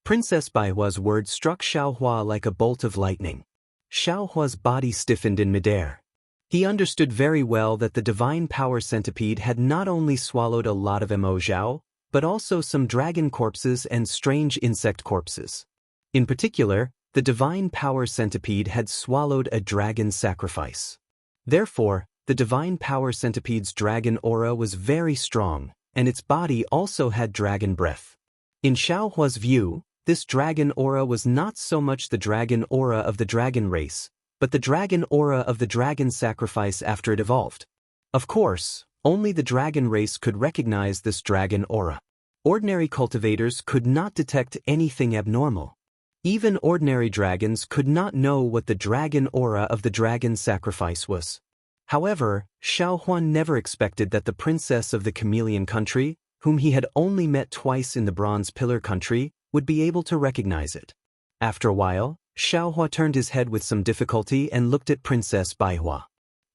Princess Baihua's words struck Xiaohua like a bolt of lightning. Xiaohua's body stiffened in midair. He understood very well that the divine power centipede had not only swallowed a lot of Mo Zhao, but also some dragon corpses and strange insect corpses. In particular, the divine power centipede had swallowed a dragon sacrifice. Therefore, the divine power centipede's dragon aura was very strong, and its body also had dragon breath. In Xiaohua's view, this dragon aura was not so much the dragon aura of the dragon race, but the dragon aura of the dragon sacrifice after it evolved. Of course, only the dragon race could recognize this dragon aura. Ordinary cultivators could not detect anything abnormal. Even ordinary dragons could not know what the dragon aura of the dragon sacrifice was. However, Xiao Huan never expected that the princess of the chameleon country, whom he had only met twice in the bronze pillar country, would be able to recognize it. After a while, Xiao Hua turned his head with some difficulty and looked at Princess Baihua.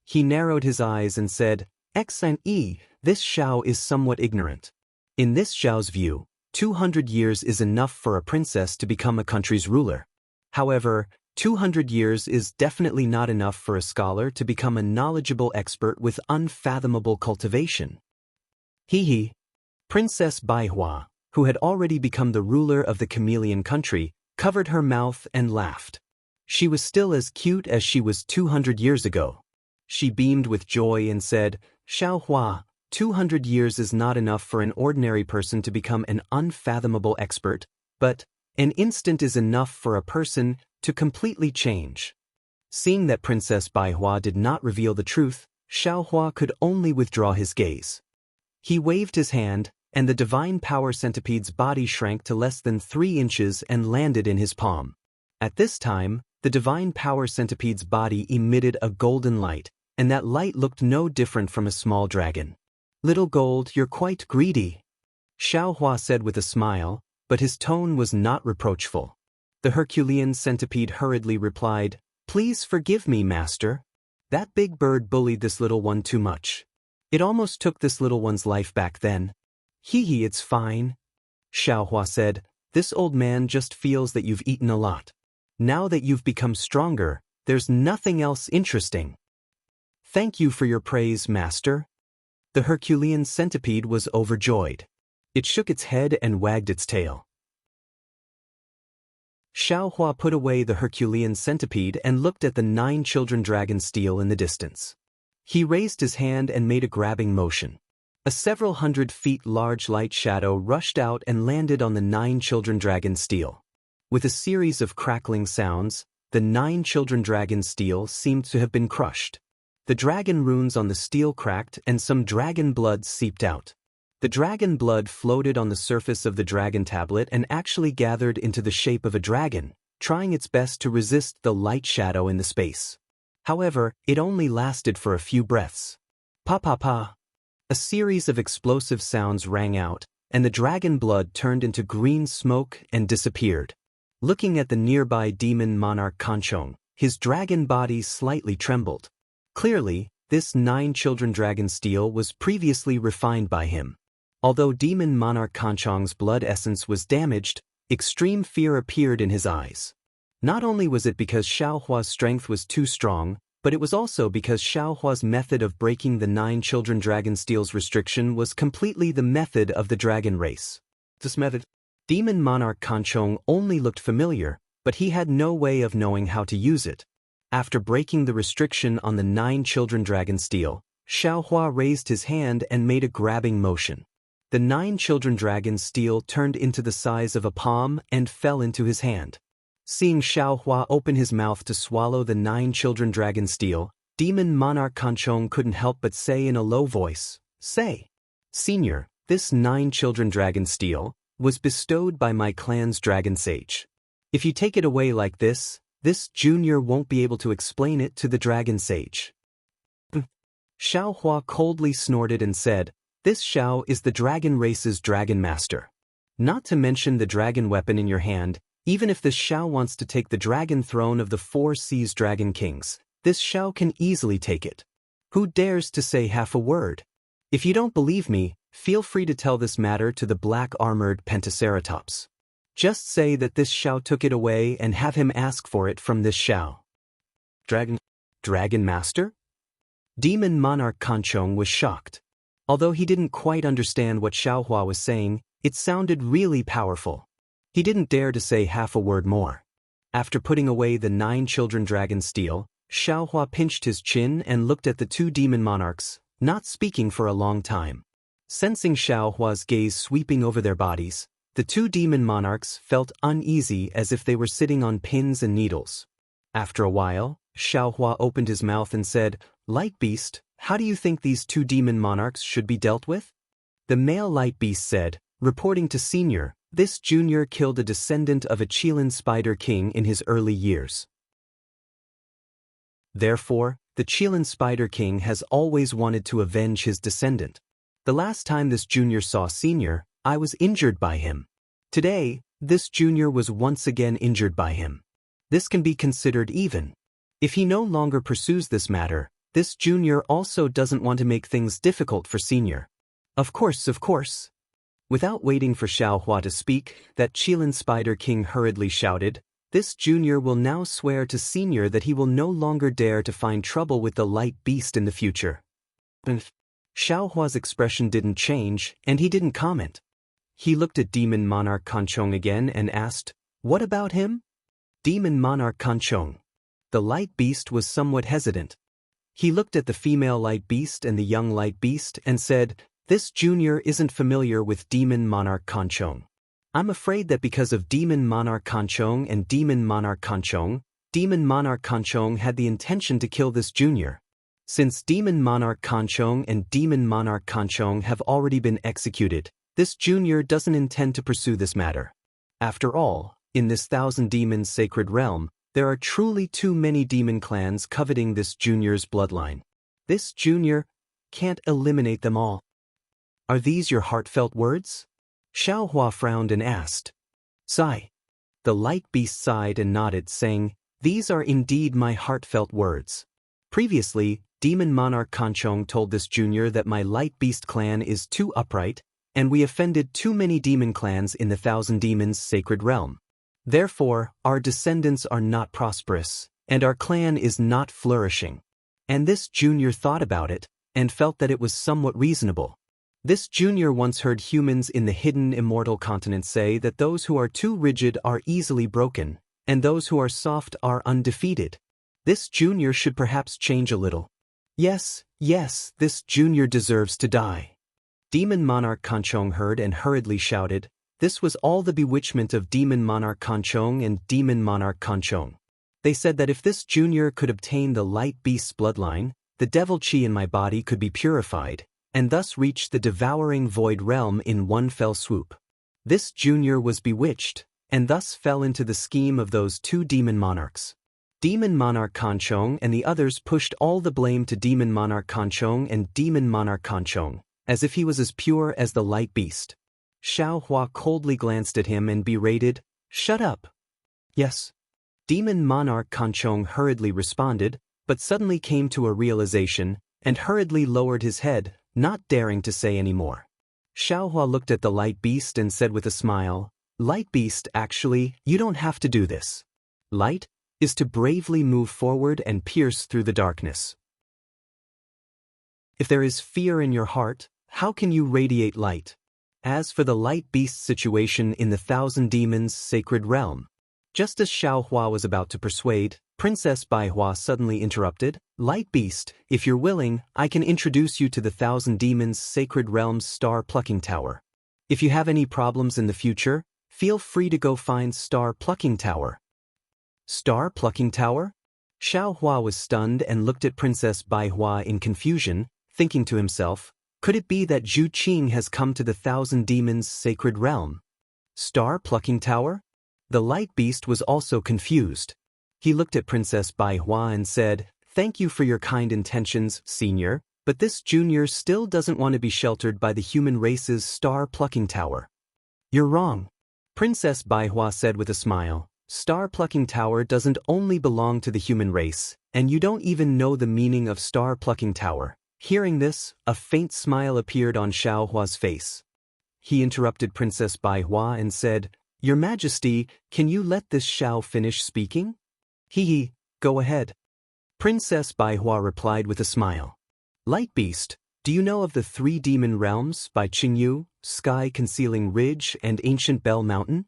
He narrowed his eyes and said, "Xie, this Xiao is somewhat ignorant. In this Xiao's view, 200 years is enough for a princess to become a country's ruler. However, 200 years is definitely not enough for a scholar to become a knowledgeable expert with unfathomable cultivation." He. Princess Baihua, who had already become the ruler of the chameleon country, covered her mouth and laughed. She was still as cute as she was 200 years ago. She beamed with joy and said, "Xiao Hua, 200 years is not enough for an ordinary person to become an unfathomable expert, but an instant is enough for a person to completely change." Seeing that Princess Baihua did not reveal the truth, Xiao Hua could only withdraw his gaze. He waved his hand, and the divine power centipede's body shrank to less than 3 inches and landed in his palm. At this time, the divine power centipede's body emitted a golden light, and that light looked no different from a small dragon. "Little gold, you're quite greedy," Xiao Hua said with a smile, but his tone was not reproachful. The Herculean centipede hurriedly replied, "Please forgive me, master. That big bird bullied this little one too much. It almost took this little one's life back then." It's fine," Xiao Hua said. "This old man just feels that you've eaten a lot. Now that you've become stronger, there's nothing else interesting." "Thank you for your praise, master." The Herculean centipede was overjoyed. It shook its head and wagged its tail. Xiao Hua put away the Herculean centipede and looked at the 9 children dragon steel in the distance. He raised his hand and made a grabbing motion. A several hundred feet large light shadow rushed out and landed on the 9 children dragon steel. With a series of crackling sounds, the 9 children dragon steel seemed to have been crushed. The dragon runes on the steel cracked and some dragon blood seeped out. The dragon blood floated on the surface of the dragon tablet and actually gathered into the shape of a dragon, trying its best to resist the light shadow in the space. However, it only lasted for a few breaths. Pa pa pa. A series of explosive sounds rang out, and the dragon blood turned into green smoke and disappeared. Looking at the nearby demon monarch Kanchong, his dragon body slightly trembled. Clearly, this 9 children dragon steel was previously refined by him. Although demon monarch Kanchong's blood essence was damaged, extreme fear appeared in his eyes. Not only was it because Xiao Hua's strength was too strong, but it was also because Xiao Hua's method of breaking the 9 children dragon steel's restriction was completely the method of the dragon race. This method, demon monarch Kanchong only looked familiar, but he had no way of knowing how to use it. After breaking the restriction on the 9 children dragon steel, Xiao Hua raised his hand and made a grabbing motion. The 9 children dragon steel turned into the size of a palm and fell into his hand. Seeing Xiao Hua open his mouth to swallow the 9 children dragon steel, demon monarch Kanchong couldn't help but say in a low voice, "Say, Senior, this 9 children dragon steel was bestowed by my clan's dragon sage. If you take it away like this junior won't be able to explain it to the dragon sage." Xiao Hua coldly snorted and said, "This Xiao is the dragon race's dragon master. Not to mention the dragon weapon in your hand. Even if this Xiao wants to take the dragon throne of the 4 seas dragon kings, this Xiao can easily take it. Who dares to say half a word? If you don't believe me, feel free to tell this matter to the black-armored Pentaceratops. Just say that this Xiao took it away and have him ask for it from this Xiao." Dragon master? Demon monarch Kanchong was shocked. Although he didn't quite understand what Xiao Hua was saying, it sounded really powerful. He didn't dare to say half a word more. After putting away the 9 children dragon steel, Xiao Hua pinched his chin and looked at the 2 demon monarchs, not speaking for a long time. Sensing Xiao Hua's gaze sweeping over their bodies, the 2 demon monarchs felt uneasy as if they were sitting on pins and needles. After a while, Xiao Hua opened his mouth and said, "Light beast, how do you think these 2 demon monarchs should be dealt with?" The male light beast said, "Reporting to Senior, This junior killed a descendant of a Qilin Spider King in his early years. Therefore, the Qilin Spider King has always wanted to avenge his descendant. The last time this junior saw senior, I was injured by him. Today, this junior was once again injured by him. This can be considered even. If he no longer pursues this matter, this junior also doesn't want to make things difficult for senior. Of course. Without waiting for Xiao Hua to speak, that Qilin Spider King hurriedly shouted, "This junior will now swear to senior that he will no longer dare to find trouble with the light beast in the future." Xiao Hua's expression didn't change, and he didn't comment. He looked at Demon Monarch Kanchong again and asked, "What about him?" Demon Monarch Kanchong. The light beast was somewhat hesitant. He looked at the female light beast and the young light beast and said, "This junior isn't familiar with Demon Monarch Kanchong. I'm afraid that because of Demon Monarch Kanchong and Demon Monarch Kanchong, Demon Monarch Kanchong had the intention to kill this junior. Since Demon Monarch Kanchong and Demon Monarch Kanchong have already been executed, this junior doesn't intend to pursue this matter. After all, in this 1,000 demons sacred realm, there are truly too many demon clans coveting this junior's bloodline. This junior can't eliminate them all." "Are these your heartfelt words?" Xiao Hua frowned and asked. "Sigh." The light beast sighed and nodded, saying, "These are indeed my heartfelt words. Previously, Demon Monarch Kanchong told this junior that my light beast clan is too upright, and we offended too many demon clans in the 1,000 demons sacred realm. Therefore, our descendants are not prosperous, and our clan is not flourishing." And this junior thought about it, and felt that it was somewhat reasonable. This junior once heard humans in the hidden immortal continent say that those who are too rigid are easily broken, and those who are soft are undefeated. This junior should perhaps change a little. Yes, this junior deserves to die. Demon Monarch Kanchong heard and hurriedly shouted. This was all the bewitchment of Demon Monarch Kanchong and Demon Monarch Kanchong. They said that if this junior could obtain the light beast's bloodline, the devil chi in my body could be purified, and thus reach the devouring void realm in one fell swoop. This junior was bewitched, and thus fell into the scheme of those two demon monarchs. Demon Monarch Kanchong and the others pushed all the blame to Demon Monarch Kanchong and Demon Monarch Kanchong, as if he was as pure as the light beast. Xiao Hua coldly glanced at him and berated, "Shut up." "Yes." Demon Monarch Kanchong hurriedly responded, but suddenly came to a realization, and hurriedly lowered his head, not daring to say any more. Xiao Hua looked at the light beast and said with a smile, "Light beast, actually, you don't have to do this. Light is to bravely move forward and pierce through the darkness. If there is fear in your heart, how can you radiate light? As for the light beast situation in the 1,000 demons sacred realm." Just as Xiao Hua was about to persuade, Princess Bai Hua suddenly interrupted, "Light beast, if you're willing, I can introduce you to the 1,000 demons sacred realm's star plucking tower. If you have any problems in the future, feel free to go find Star Plucking Tower." Star Plucking Tower? Xiao Hua was stunned and looked at Princess Bai Hua in confusion, thinking to himself, could it be that Zhu Qing has come to the 1,000 demons sacred realm? Star Plucking Tower? The light beast was also confused. He looked at Princess Bai Hua and said, "Thank you for your kind intentions, senior, but this junior still doesn't want to be sheltered by the human race's Star Plucking Tower." "You're wrong," Princess Bai Hua said with a smile. "Star Plucking Tower doesn't only belong to the human race, and you don't even know the meaning of Star Plucking Tower." Hearing this, a faint smile appeared on Xiao Hua's face. He interrupted Princess Bai Hua and said, "Your Majesty, can you let this Xiao finish speaking?" "Hee, go ahead." Princess Bai Hua replied with a smile. "Light Beast, do you know of the 3 demon realms by Qingyu, Sky Concealing Ridge and Ancient Bell Mountain?"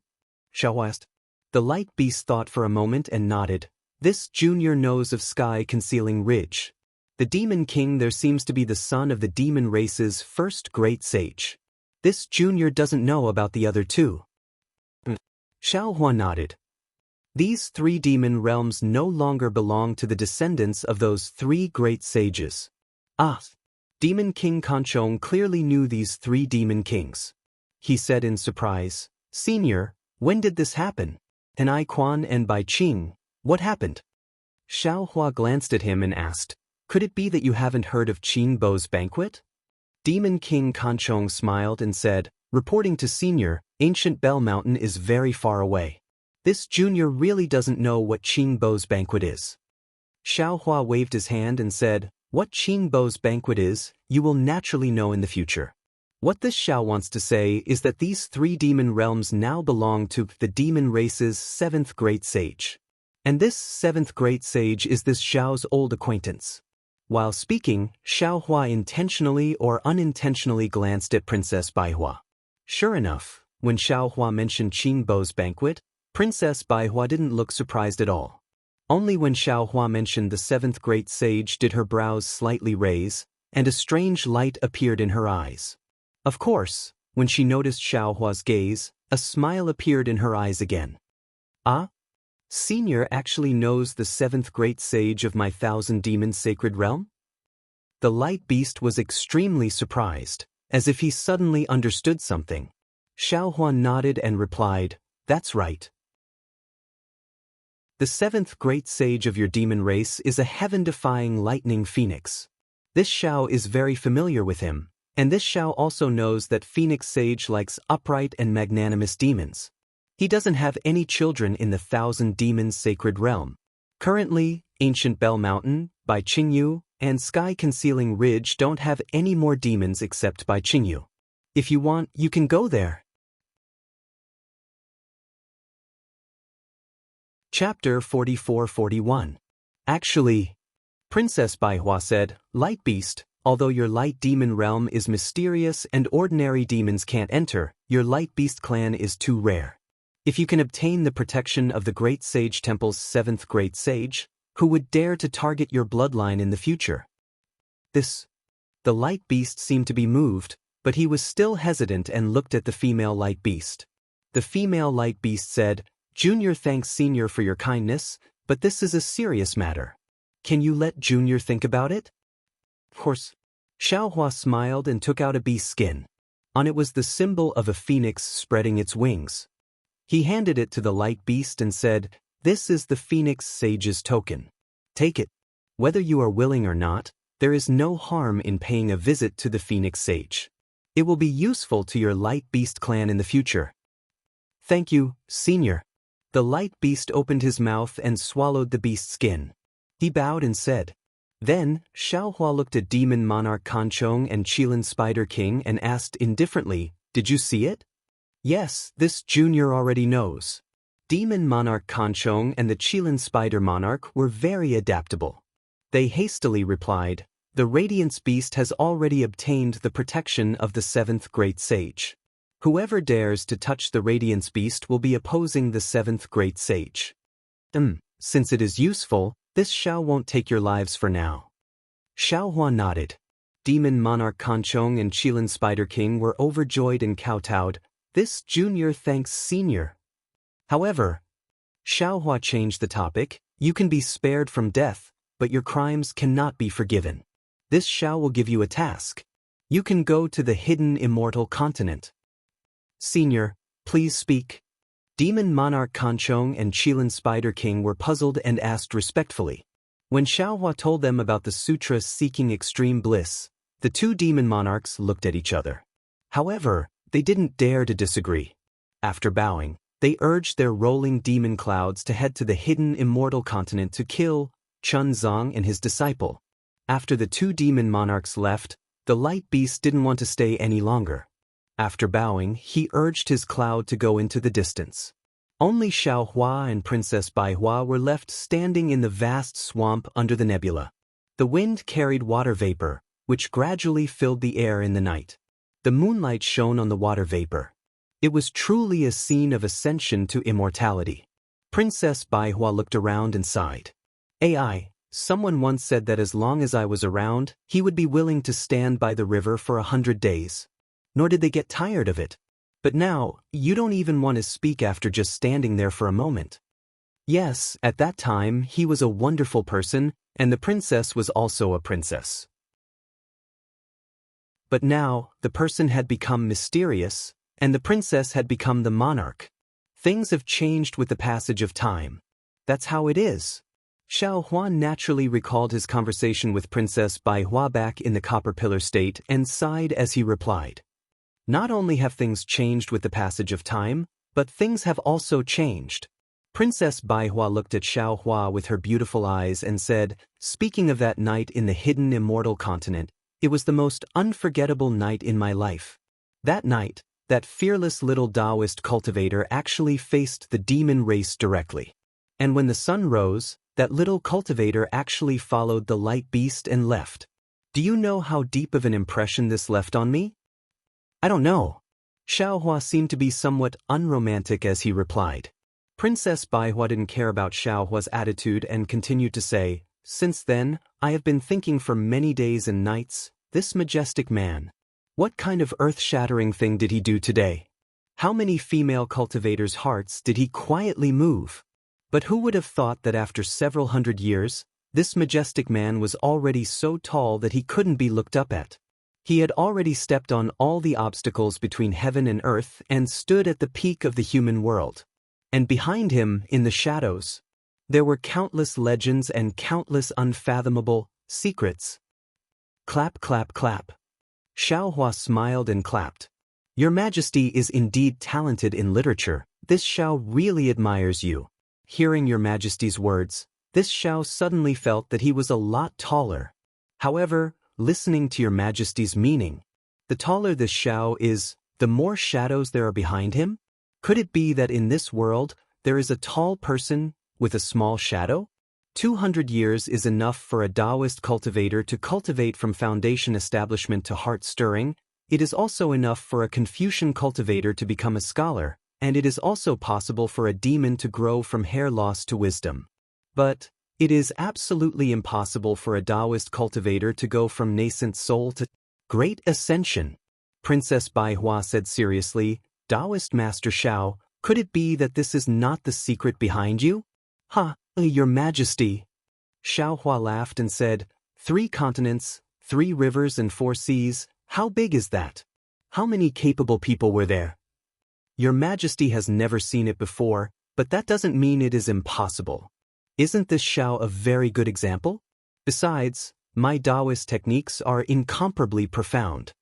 Xiao asked. The light beast thought for a moment and nodded. This junior knows of Sky Concealing Ridge. The demon king there seems to be the son of the demon race's first great sage. This junior doesn't know about the other 2. Xiao Hua nodded. These 3 demon realms no longer belong to the descendants of those 3 great sages. Ah! Demon King Kanchong clearly knew these 3 demon kings. He said in surprise, Senior, when did this happen? And I Quan and Bai Qing, what happened? Xiaohua glanced at him and asked, could it be that you haven't heard of Qin Bo's banquet? Demon King Kanchong smiled and said, reporting to Senior, ancient Bell Mountain is very far away. This junior really doesn't know what Qin Bo's banquet is. Xiaohua waved his hand and said, what Qin Bo's banquet is, you will naturally know in the future. What this Xiao wants to say is that these 3 demon realms now belong to the demon race's 7th great sage. And this 7th great sage is this Xiao's old acquaintance. While speaking, Xiaohua intentionally or unintentionally glanced at Princess Baihua. Sure enough, when Xiaohua mentioned Qin Bo's banquet, Princess Baihua didn't look surprised at all. Only when Xiaohua mentioned the 7th great sage did her brows slightly raise, and a strange light appeared in her eyes. Of course, when she noticed Xiaohua's gaze, a smile appeared in her eyes again. Ah? Senior actually knows the 7th great sage of my 1,000-demon sacred realm? The light beast was extremely surprised, as if he suddenly understood something. Xiaohua nodded and replied, that's right. The 7th great sage of your demon race is a heaven-defying lightning phoenix. This Xiao is very familiar with him. And this Xiao also knows that Phoenix Sage likes upright and magnanimous demons. He doesn't have any children in the 1,000-demon sacred realm. Currently, Ancient Bell Mountain, Bai Qingyu, and Sky Concealing Ridge don't have any more demons except Bai Qingyu. If you want, you can go there. Chapter 44-41. Actually, Princess Baihua said, Light Beast, although your light demon realm is mysterious and ordinary demons can't enter, your light beast clan is too rare. If you can obtain the protection of the Great Sage Temple's 7th Great Sage, who would dare to target your bloodline in the future? The light beast seemed to be moved, but he was still hesitant and looked at the female light beast. The female light beast said, Junior thanks Senior for your kindness, but this is a serious matter. Can you let Junior think about it? Of course. Xiaohua smiled and took out a beast skin. On it was the symbol of a phoenix spreading its wings. He handed it to the light beast and said, this is the Phoenix Sage's token. Take it. Whether you are willing or not, there is no harm in paying a visit to the Phoenix Sage. It will be useful to your light beast clan in the future. Thank you, Senior. The light beast opened his mouth and swallowed the beast skin. He bowed and said, Then, Xiaohua looked at Demon Monarch Kanchong and Qilin Spider King and asked indifferently, Did you see it? Yes, this junior already knows. Demon Monarch Kanchong and the Qilin Spider Monarch were very adaptable. They hastily replied, The Radiance Beast has already obtained the protection of the 7th Great Sage. Whoever dares to touch the Radiance Beast will be opposing the 7th Great Sage. Since it is useful, this Xiao won't take your lives for now. Xiaohua nodded. Demon Monarch Kanchong and Qilin Spider King were overjoyed and kowtowed. This junior thanks senior. However, Xiaohua changed the topic. You can be spared from death, but your crimes cannot be forgiven. This Xiao will give you a task. You can go to the hidden Immortal continent. Senior, please speak. Demon Monarch Kanchong and Qilin Spider King were puzzled and asked respectfully. When Xiaohua told them about the sutra seeking extreme bliss, the two demon monarchs looked at each other. However, they didn't dare to disagree. After bowing, they urged their rolling demon clouds to head to the hidden Immortal continent to kill Chun Zong and his disciple. After the two demon monarchs left, the light beast didn't want to stay any longer. After bowing, he urged his cloud to go into the distance. Only Xiaohua and Princess Baihua were left standing in the vast swamp under the nebula. The wind carried water vapor, which gradually filled the air in the night. The moonlight shone on the water vapor. It was truly a scene of ascension to immortality. Princess Baihua looked around and sighed. Someone once said that as long as I was around, he would be willing to stand by the river for 100 days. Nor did they get tired of it. But now, you don't even want to speak after just standing there for a moment. Yes, at that time, he was a wonderful person, and the princess was also a princess. But now, the person had become mysterious, and the princess had become the monarch. Things have changed with the passage of time. That's how it is. Xiao Huan naturally recalled his conversation with Princess Bai Hua back in the Copper Pillar state and sighed as he replied. Not only have things changed with the passage of time, but things have also changed. Princess Bai Hua looked at Xiao Hua with her beautiful eyes and said, speaking of that night in the hidden immortal continent, it was the most unforgettable night in my life. That night, that fearless little Daoist cultivator actually faced the demon race directly. And when the sun rose, that little cultivator actually followed the light beast and left. Do you know how deep of an impression this left on me? I don't know. Xiao Hua seemed to be somewhat unromantic as he replied. Princess Bai Hua didn't care about Xiao Hua's attitude and continued to say, since then, I have been thinking for many days and nights, this majestic man. What kind of earth-shattering thing did he do today? How many female cultivators' hearts did he quietly move? But who would have thought that after several hundred years, this majestic man was already so tall that he couldn't be looked up at? He had already stepped on all the obstacles between heaven and earth and stood at the peak of the human world. And behind him, in the shadows, there were countless legends and countless unfathomable secrets. Clap, clap, clap. Xiao Hua smiled and clapped. Your Majesty is indeed talented in literature. This Xiao really admires you. Hearing Your Majesty's words, this Xiao suddenly felt that he was a lot taller. However, listening to Your Majesty's meaning, the taller this Xiao is, the more shadows there are behind him? Could it be that in this world, there is a tall person with a small shadow? 200 years is enough for a Daoist cultivator to cultivate from foundation establishment to heart-stirring. It is also enough for a Confucian cultivator to become a scholar, and it is also possible for a demon to grow from hair loss to wisdom. But it is absolutely impossible for a Daoist cultivator to go from nascent soul to great ascension. Princess Bai Hua said seriously, Daoist Master Xiao, could it be that this is not the secret behind you? Your Majesty. Xiao Hua laughed and said, 3 continents, 3 rivers and 4 seas, how big is that? How many capable people were there? Your Majesty has never seen it before, but that doesn't mean it is impossible. Isn't this Xiao a very good example? Besides, my Daoist techniques are incomparably profound.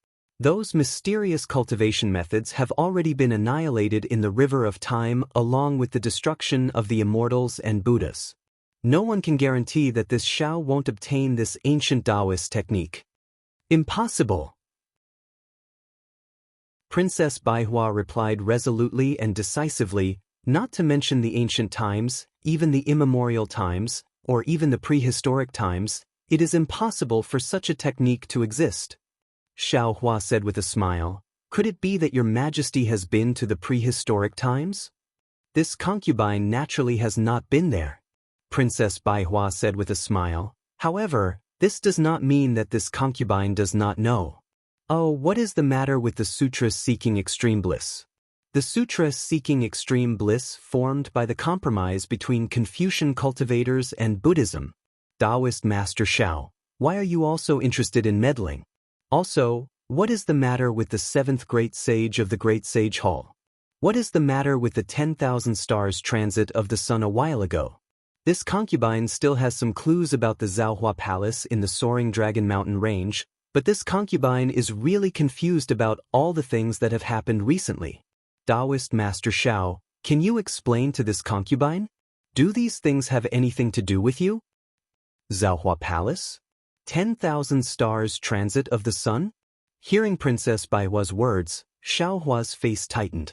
Those mysterious cultivation methods have already been annihilated in the river of time along with the destruction of the immortals and Buddhas. No one can guarantee that this Xiao won't obtain this ancient Daoist technique. Impossible. Princess Bai Hua replied resolutely and decisively, not to mention the ancient times, even the immemorial times, or even the prehistoric times, it is impossible for such a technique to exist. Xiao Hua said with a smile, could it be that Your Majesty has been to the prehistoric times? This concubine naturally has not been there. Princess Bai Hua said with a smile, however, this does not mean that this concubine does not know. Oh, what is the matter with the Sutra seeking extreme bliss? The Sutra seeking extreme bliss formed by the compromise between Confucian cultivators and Buddhism. Daoist Master Xiao, why are you also interested in meddling? Also, what is the matter with the 7th Great Sage of the Great Sage Hall? What is the matter with the 10,000 stars transit of the sun a while ago? This concubine still has some clues about the Zhaohua Palace in the Soaring Dragon Mountain Range, but this concubine is really confused about all the things that have happened recently. Daoist Master Xiao, can you explain to this concubine? Do these things have anything to do with you? Zhaohua Palace? 10,000 stars transit of the sun? Hearing Princess Bai Hua's words, Xiao Hua's face tightened.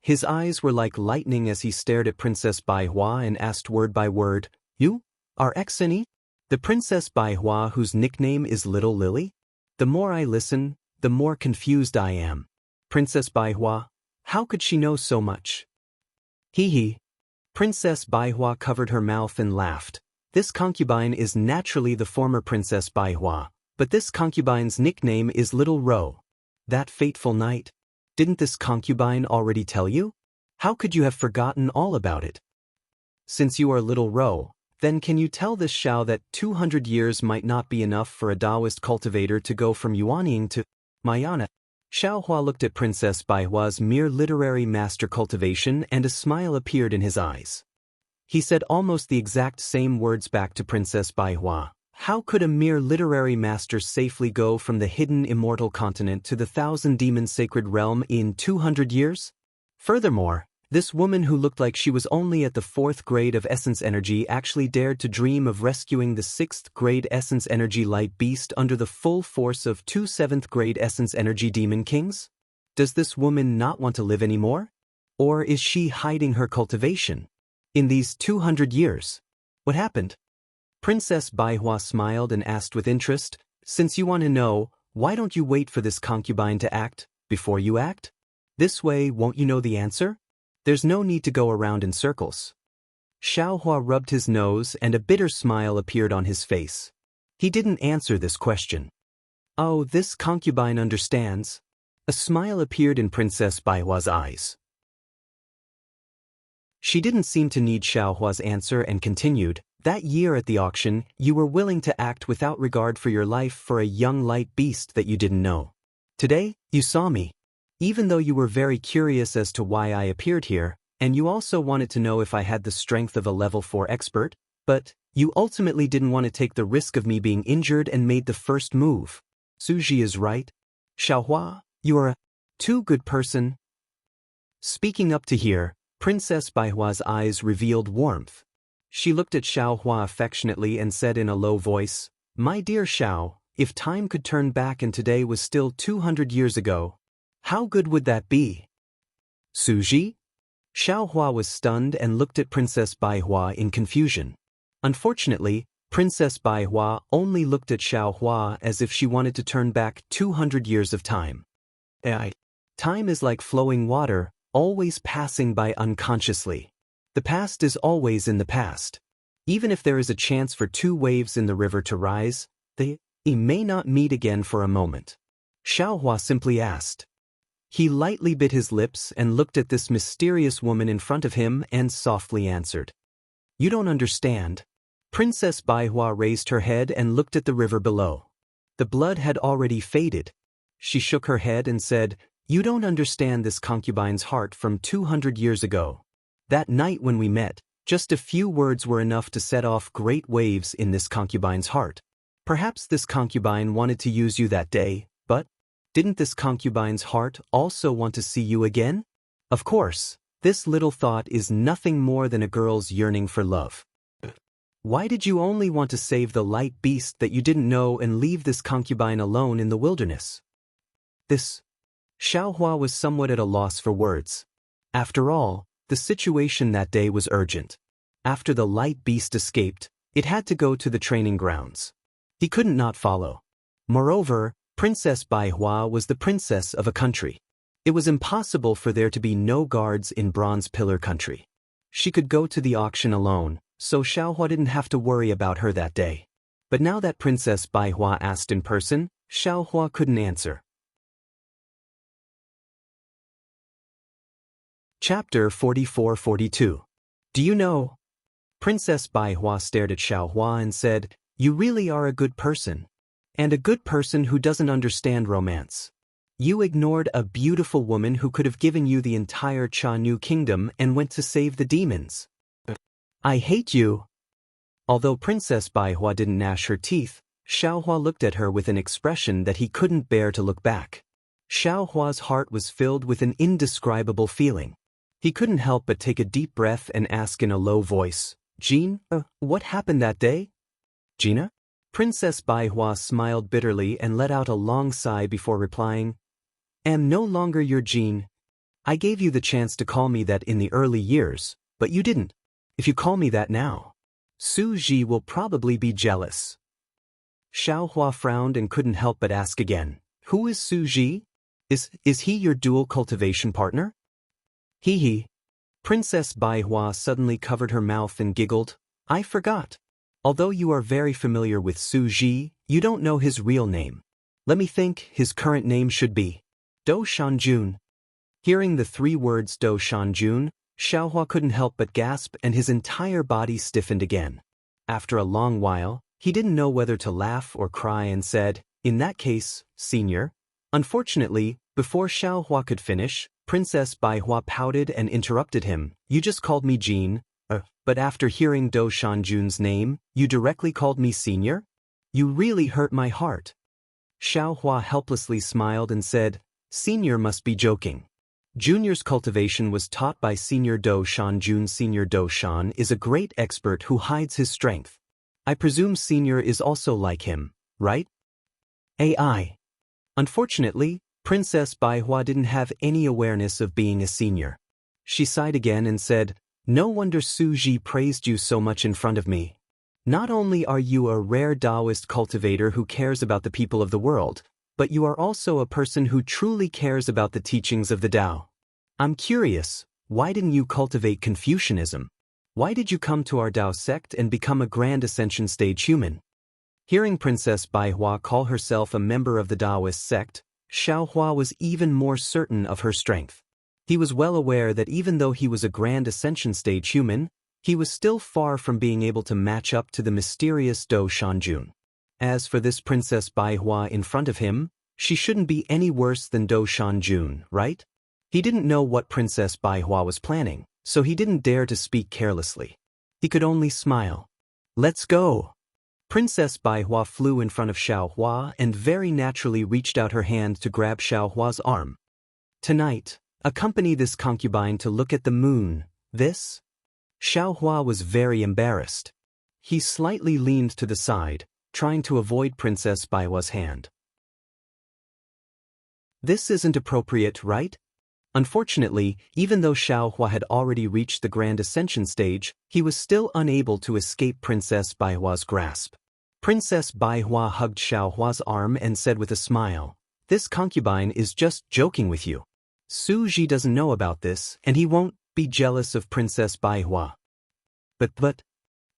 His eyes were like lightning as he stared at Princess Bai Hua and asked word by word, You are Xeni? The Princess Bai Hua whose nickname is Little Lily? The more I listen, the more confused I am. Princess Bai Hua, how could she know so much? Hee. Princess Bai Hua covered her mouth and laughed. This concubine is naturally the former Princess Bai Hua, but this concubine's nickname is Little Ro. That fateful night. Didn't this concubine already tell you? How could you have forgotten all about it? Since you are Little Ro, then can you tell this Xiao that 200 years might not be enough for a Daoist cultivator to go from Yuanying to Mayana? Xiaohua looked at Princess Baihua's mere literary master cultivation and a smile appeared in his eyes. He said almost the exact same words back to Princess Baihua. How could a mere literary master safely go from the hidden immortal continent to the thousand-demon sacred realm in 200 years? Furthermore, this woman who looked like she was only at the 4th grade of essence energy actually dared to dream of rescuing the 6th grade essence energy light beast under the full force of 2 7th grade essence energy demon kings? Does this woman not want to live anymore? Or is she hiding her cultivation? In these 200 years, what happened? Princess Baihua smiled and asked with interest, since you want to know, why don't you wait for this concubine to act, before you act? This way, won't you know the answer? There's no need to go around in circles. Xiaohua rubbed his nose and a bitter smile appeared on his face. He didn't answer this question. Oh, this concubine understands. A smile appeared in Princess Baihua's eyes. She didn't seem to need Xiaohua's answer and continued, that year at the auction, you were willing to act without regard for your life for a young light beast that you didn't know. Today, you saw me. Even though you were very curious as to why I appeared here, and you also wanted to know if I had the strength of a level 4 expert, but you ultimately didn't want to take the risk of me being injured and made the first move. Suji is right. Xiaohua, you are a too good person. Speaking up to here, Princess Baihua's eyes revealed warmth. She looked at Xiaohua affectionately and said in a low voice, My dear Xiao, if time could turn back and today was still 200 years ago, how good would that be? Suji? Xiaohua was stunned and looked at Princess Baihua in confusion. Unfortunately, Princess Baihua only looked at Xiaohua as if she wanted to turn back 200 years of time. Time is like flowing water, always passing by unconsciously. The past is always in the past. Even if there is a chance for 2 waves in the river to rise, they may not meet again for a moment. Xiaohua simply asked. He lightly bit his lips and looked at this mysterious woman in front of him and softly answered. You don't understand. Princess Baihua raised her head and looked at the river below. The blood had already faded. She shook her head and said, You don't understand this concubine's heart from 200 years ago. That night when we met, just a few words were enough to set off great waves in this concubine's heart. Perhaps this concubine wanted to use you that day, but didn't this concubine's heart also want to see you again? Of course, this little thought is nothing more than a girl's yearning for love. Why did you only want to save the light beast that you didn't know and leave this concubine alone in the wilderness? Xiaohua was somewhat at a loss for words. After all, the situation that day was urgent. After the light beast escaped, it had to go to the training grounds. He couldn't not follow. Moreover, Princess Baihua was the princess of a country. It was impossible for there to be no guards in Bronze Pillar country. She could go to the auction alone, so Xiaohua didn't have to worry about her that day. But now that Princess Baihua asked in person, Xiaohua couldn't answer. Chapter 44-42. Do you know? Princess Baihua stared at Xiaohua and said, You really are a good person. And a good person who doesn't understand romance. You ignored a beautiful woman who could have given you the entire Chanu kingdom and went to save the demons. I hate you. Although Princess Baihua didn't gnash her teeth, Xiaohua looked at her with an expression that he couldn't bear to look back. Xiaohua's heart was filled with an indescribable feeling. He couldn't help but take a deep breath and ask in a low voice, Jean, what happened that day? Gina? Princess Baihua smiled bitterly and let out a long sigh before replying, Am no longer your Jean. I gave you the chance to call me that in the early years, but you didn't. If you call me that now, Su Ji will probably be jealous. Xiaohua frowned and couldn't help but ask again, Who is Su Ji? Is he your dual cultivation partner? Hee. Princess Baihua suddenly covered her mouth and giggled, I forgot. Although you are very familiar with Su Ji, you don't know his real name. Let me think, his current name should be Do Shanjun. Hearing the 3 words Do Shanjun, Xiaohua couldn't help but gasp and his entire body stiffened again. After a long while, he didn't know whether to laugh or cry and said, In that case, senior, unfortunately, Before Xiao Hua could finish, Princess Bai Hua pouted and interrupted him. You just called me Jean, but after hearing Do Shanjun's name, you directly called me senior? You really hurt my heart. Xiao Hua helplessly smiled and said, Senior must be joking. Junior's cultivation was taught by Senior Do Shanjun. Senior Do Shan is a great expert who hides his strength. I presume Senior is also like him, right? AI. Unfortunately, Princess Bai Hua didn't have any awareness of being a senior. She sighed again and said, No wonder Su Ji praised you so much in front of me. Not only are you a rare Daoist cultivator who cares about the people of the world, but you are also a person who truly cares about the teachings of the Tao. I'm curious, why didn't you cultivate Confucianism? Why did you come to our Tao sect and become a Grand Ascension stage human? Hearing Princess Bai Hua call herself a member of the Daoist sect, Xiao Hua was even more certain of her strength. He was well aware that even though he was a Grand Ascension stage human, he was still far from being able to match up to the mysterious Do Shanjun. As for this Princess Bai Hua in front of him, she shouldn't be any worse than Do Shanjun, right? He didn't know what Princess Bai Hua was planning, so he didn't dare to speak carelessly. He could only smile. Let's go. Princess Bai Hua flew in front of Xiao Hua and very naturally reached out her hand to grab Xiao Hua's arm. Tonight, accompany this concubine to look at the moon. This? Xiao Hua was very embarrassed. He slightly leaned to the side, trying to avoid Princess Bai Hua's hand. This isn't appropriate, right? Unfortunately, even though Xiao Hua had already reached the Grand Ascension stage, he was still unable to escape Princess Bai Hua's grasp. Princess Bai Hua hugged Xiao Hua's arm and said with a smile, This concubine is just joking with you. Su Ji doesn't know about this, and he won't be jealous of Princess Bai Hua. But,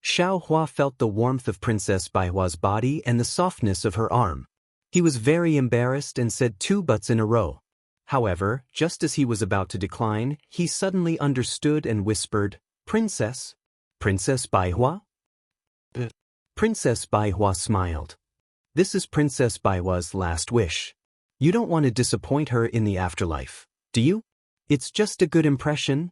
Xiao Hua felt the warmth of Princess Bai Hua's body and the softness of her arm. He was very embarrassed and said 2 buts in a row. However, just as he was about to decline, he suddenly understood and whispered, Princess? Princess Bai Hua? Princess Bai Hua smiled. This is Princess Bai Hua's last wish. You don't want to disappoint her in the afterlife, do you? It's just a good impression.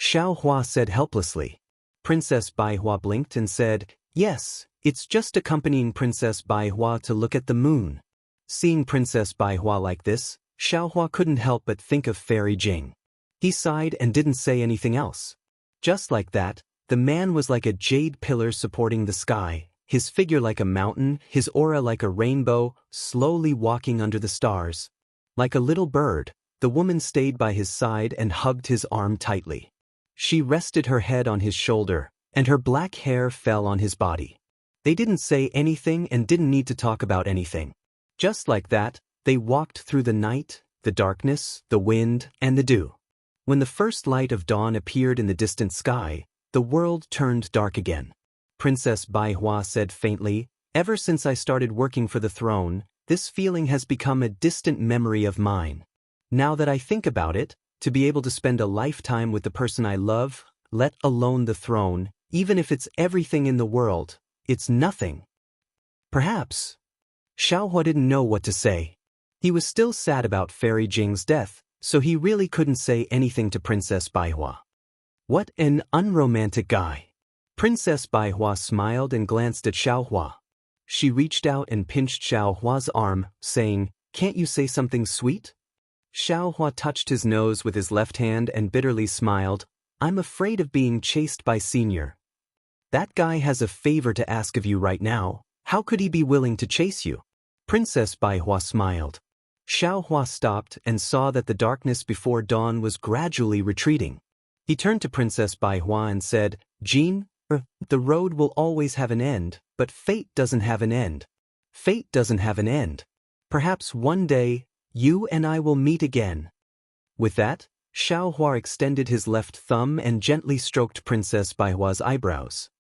Xiao Hua said helplessly. Princess Bai Hua blinked and said, Yes, it's just accompanying Princess Bai Hua to look at the moon. Seeing Princess Bai Hua like this, Xiao Hua couldn't help but think of Fairy Jing. He sighed and didn't say anything else. Just like that, the man was like a jade pillar supporting the sky, his figure like a mountain, his aura like a rainbow, slowly walking under the stars. Like a little bird, the woman stayed by his side and hugged his arm tightly. She rested her head on his shoulder, and her black hair fell on his body. They didn't say anything and didn't need to talk about anything. Just like that, they walked through the night, the darkness, the wind, and the dew. When the first light of dawn appeared in the distant sky, the world turned dark again. Princess Bai Hua said faintly, Ever since I started working for the throne, this feeling has become a distant memory of mine. Now that I think about it, to be able to spend a lifetime with the person I love, let alone the throne, even if it's everything in the world, it's nothing. Perhaps. Xiao Hua didn't know what to say. He was still sad about Fairy Jing's death, so he really couldn't say anything to Princess Bai Hua. What an unromantic guy. Princess Bai Hua smiled and glanced at Xiao Hua. She reached out and pinched Xiao Hua's arm, saying, Can't you say something sweet? Xiao Hua touched his nose with his left hand and bitterly smiled, I'm afraid of being chased by Senior. That guy has a favor to ask of you right now. How could he be willing to chase you? Princess Bai Hua smiled. Xiao Hua stopped and saw that the darkness before dawn was gradually retreating. He turned to Princess Bai Hua and said, Jean, the road will always have an end, but fate doesn't have an end. Fate doesn't have an end. Perhaps one day, you and I will meet again. With that, Xiao Hua extended his left thumb and gently stroked Princess Bai Hua's eyebrows.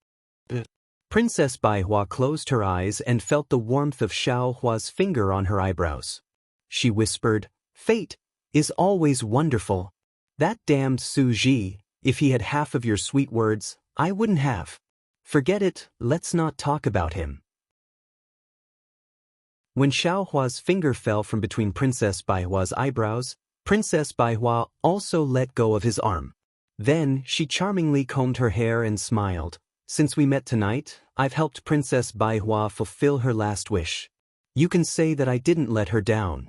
Princess Bai Hua closed her eyes and felt the warmth of Xiao Hua's finger on her eyebrows. She whispered, Fate is always wonderful. That damned Su Ji, if he had half of your sweet words, I wouldn't have. Forget it, let's not talk about him. When Xiaohua's finger fell from between Princess Baihua's eyebrows, Princess Baihua also let go of his arm. Then, she charmingly combed her hair and smiled. Since we met tonight, I've helped Princess Baihua fulfill her last wish. You can say that I didn't let her down.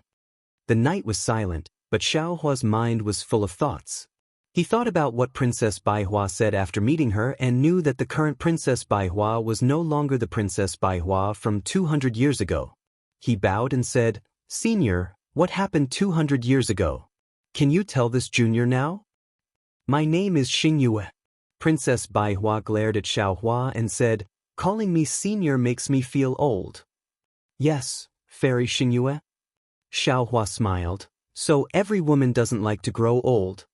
The night was silent, but Xiaohua's mind was full of thoughts. He thought about what Princess Baihua said after meeting her and knew that the current Princess Baihua was no longer the Princess Baihua from 200 years ago. He bowed and said, "Senior, what happened 200 years ago? Can you tell this junior now?" "My name is Xingyue." Princess Baihua glared at Xiaohua and said, "Calling me senior makes me feel old." "Yes, Fairy Xingyue." Xiaohua smiled. "So every woman doesn't like to grow old."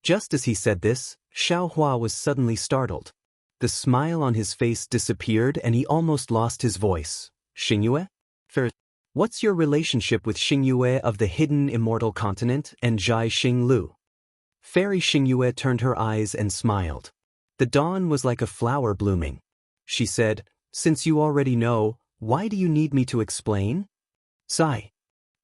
Just as he said this, Xiaohua was suddenly startled. The smile on his face disappeared and he almost lost his voice. "Xingyue? What's your relationship with Xingyue of the hidden immortal continent and Zhai Xinglu?" Fairy Xingyue turned her eyes and smiled. The dawn was like a flower blooming. She said, "Since you already know, why do you need me to explain?" Sigh.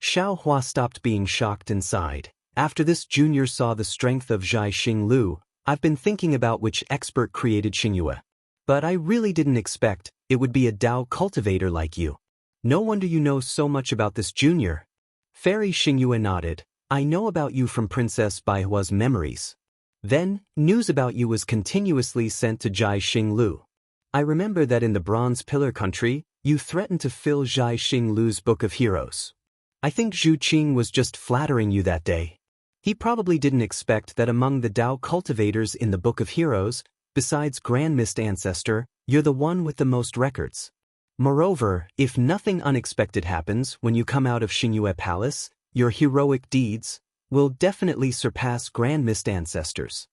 Xiaohua stopped being shocked and sighed. "After this junior saw the strength of Zhai Xinglu, I've been thinking about which expert created Xingyue. But I really didn't expect it would be a Dao cultivator like you. No wonder you know so much about this junior." Fairy Xingyue nodded. "I know about you from Princess Baihua's memories. Then, news about you was continuously sent to Zhai Xinglu. I remember that in the Bronze Pillar country, you threatened to fill Zhai Xinglu's Book of Heroes. I think Zhu Qing was just flattering you that day. He probably didn't expect that among the Dao cultivators in the Book of Heroes, besides Grand Mist Ancestor, you're the one with the most records. Moreover, if nothing unexpected happens when you come out of Xingyue Palace, your heroic deeds will definitely surpass Grand Mist Ancestors."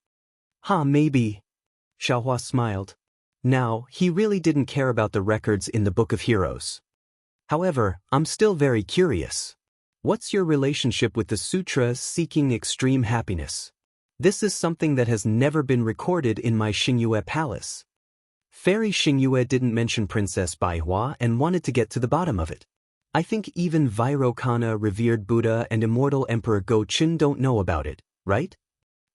Maybe." Xiaohua smiled. Now, he really didn't care about the records in the Book of Heroes. "However, I'm still very curious. What's your relationship with the sutra seeking extreme happiness? This is something that has never been recorded in my Xingyue Palace." Fairy Xingyue didn't mention Princess Baihua and wanted to get to the bottom of it. "I think even Vairocana, revered Buddha, and immortal Emperor Go-Chun don't know about it, right?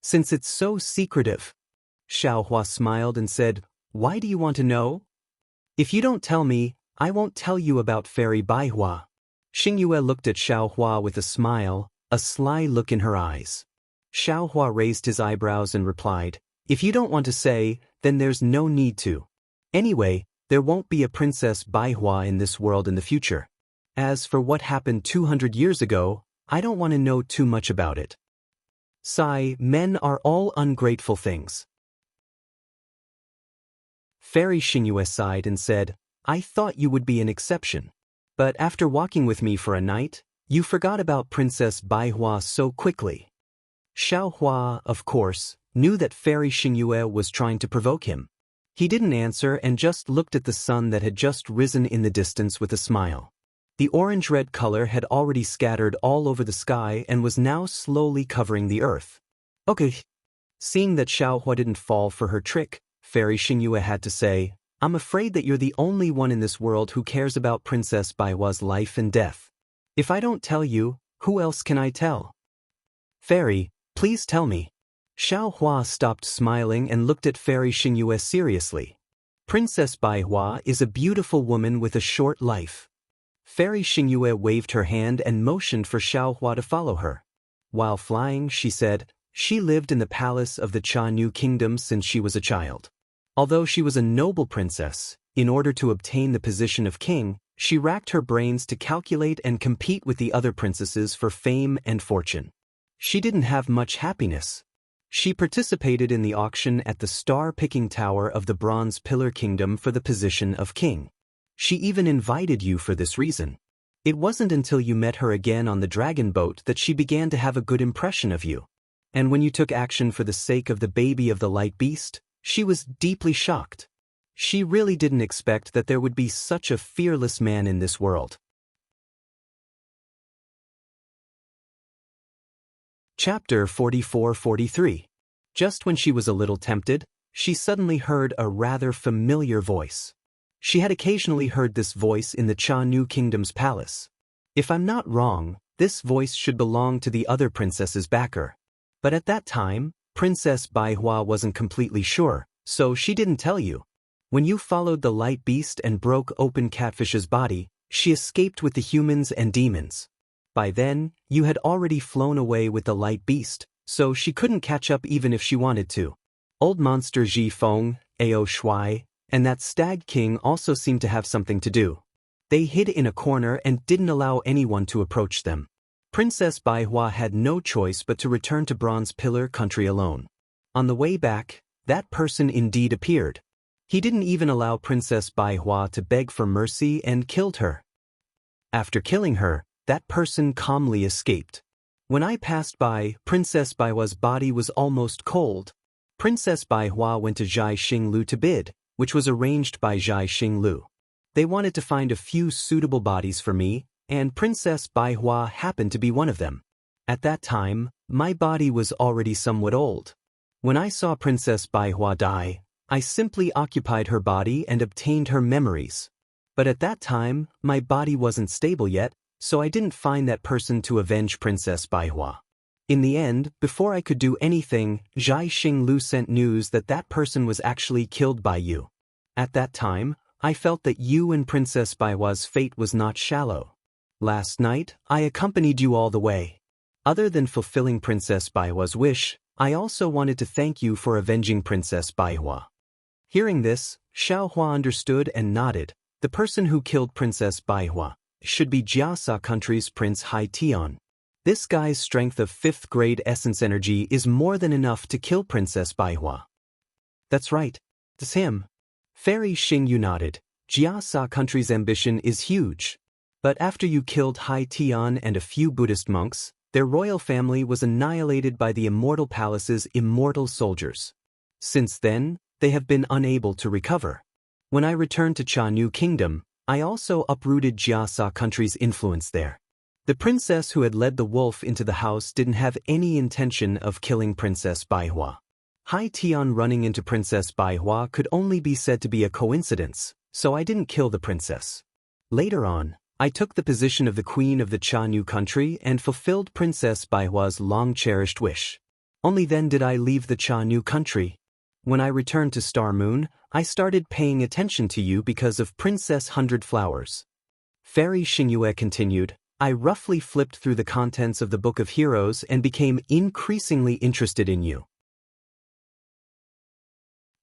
Since it's so secretive." Xiaohua smiled and said, "Why do you want to know? If you don't tell me, I won't tell you about Fairy Baihua." Xingyue looked at Xiaohua with a smile, a sly look in her eyes. Xiaohua raised his eyebrows and replied, "If you don't want to say, then there's no need to. Anyway, there won't be a Princess Baihua in this world in the future. As for what happened 200 years ago, I don't want to know too much about it. Sigh, men are all ungrateful things." Fairy Xingyue sighed and said, "I thought you would be an exception. But after walking with me for a night, you forgot about Princess Baihua so quickly." Xiaohua, of course, knew that Fairy Xingyue was trying to provoke him. He didn't answer and just looked at the sun that had just risen in the distance with a smile. The orange-red color had already scattered all over the sky and was now slowly covering the earth. "Okay." Seeing that Xiaohua didn't fall for her trick, Fairy Xingyue had to say, "I'm afraid that you're the only one in this world who cares about Princess Baihua's life and death. If I don't tell you, who else can I tell? Fairy, please tell me." Xiaohua stopped smiling and looked at Fairy Xingyue seriously. "Princess Baihua is a beautiful woman with a short life." Fairy Xingyue waved her hand and motioned for Xiaohua to follow her. While flying, she said, "She lived in the palace of the Cha-Nu kingdom since she was a child. Although she was a noble princess, in order to obtain the position of king, she racked her brains to calculate and compete with the other princesses for fame and fortune. She didn't have much happiness. She participated in the auction at the star-picking tower of the Bronze Pillar Kingdom for the position of king. She even invited you for this reason. It wasn't until you met her again on the dragon boat that she began to have a good impression of you. And when you took action for the sake of the baby of the light beast, she was deeply shocked. She really didn't expect that there would be such a fearless man in this world." Chapter 44-43. Just when she was a little tempted, she suddenly heard a rather familiar voice. She had occasionally heard this voice in the Cha-Nu Kingdom's palace. If I'm not wrong, this voice should belong to the other princess's backer. But at that time, Princess Baihua wasn't completely sure, so she didn't tell you. When you followed the light beast and broke open Catfish's body, she escaped with the humans and demons. By then, you had already flown away with the light beast, so she couldn't catch up even if she wanted to. Old monster Ji Feng, Ao Shui, and that stag king also seemed to have something to do. They hid in a corner and didn't allow anyone to approach them. Princess Baihua had no choice but to return to Bronze Pillar Country alone. On the way back, that person indeed appeared. He didn't even allow Princess Baihua to beg for mercy and killed her. After killing her, that person calmly escaped. When I passed by, Princess Baihua's body was almost cold. Princess Baihua went to Zhai Xinglu to bid, which was arranged by Zhai Xinglu. They wanted to find a few suitable bodies for me, and Princess Baihua happened to be one of them. At that time, my body was already somewhat old. When I saw Princess Baihua die, I simply occupied her body and obtained her memories. But at that time, my body wasn't stable yet, so I didn't find that person to avenge Princess Baihua. In the end, before I could do anything, Zhai Xinglu sent news that that person was actually killed by you. At that time, I felt that you and Princess Baihua's fate was not shallow. Last night, I accompanied you all the way. Other than fulfilling Princess Baihua's wish, I also wanted to thank you for avenging Princess Baihua. Hearing this, Xiaohua understood and nodded. The person who killed Princess Baihua should be Jiasa country's Prince Hai Tian. This guy's strength of 5th grade essence energy is more than enough to kill Princess Baihua. That's right. It's him. Fairy Xingyu nodded. Jiasa country's ambition is huge. But after you killed Hai Tian and a few Buddhist monks, their royal family was annihilated by the Immortal Palace's immortal soldiers. Since then, they have been unable to recover. When I returned to Chanyu Kingdom, I also uprooted Jiasa country's influence there. The princess who had led the wolf into the house didn't have any intention of killing Princess Baihua. Hai Tian running into Princess Baihua could only be said to be a coincidence, so I didn't kill the princess. Later on, I took the position of the queen of the Chanyu country and fulfilled Princess Baihua's long-cherished wish. Only then did I leave the Chanyu country. When I returned to Star Moon, I started paying attention to you because of Princess Hundred Flowers. Fairy Xingyue continued, I roughly flipped through the contents of the Book of Heroes and became increasingly interested in you.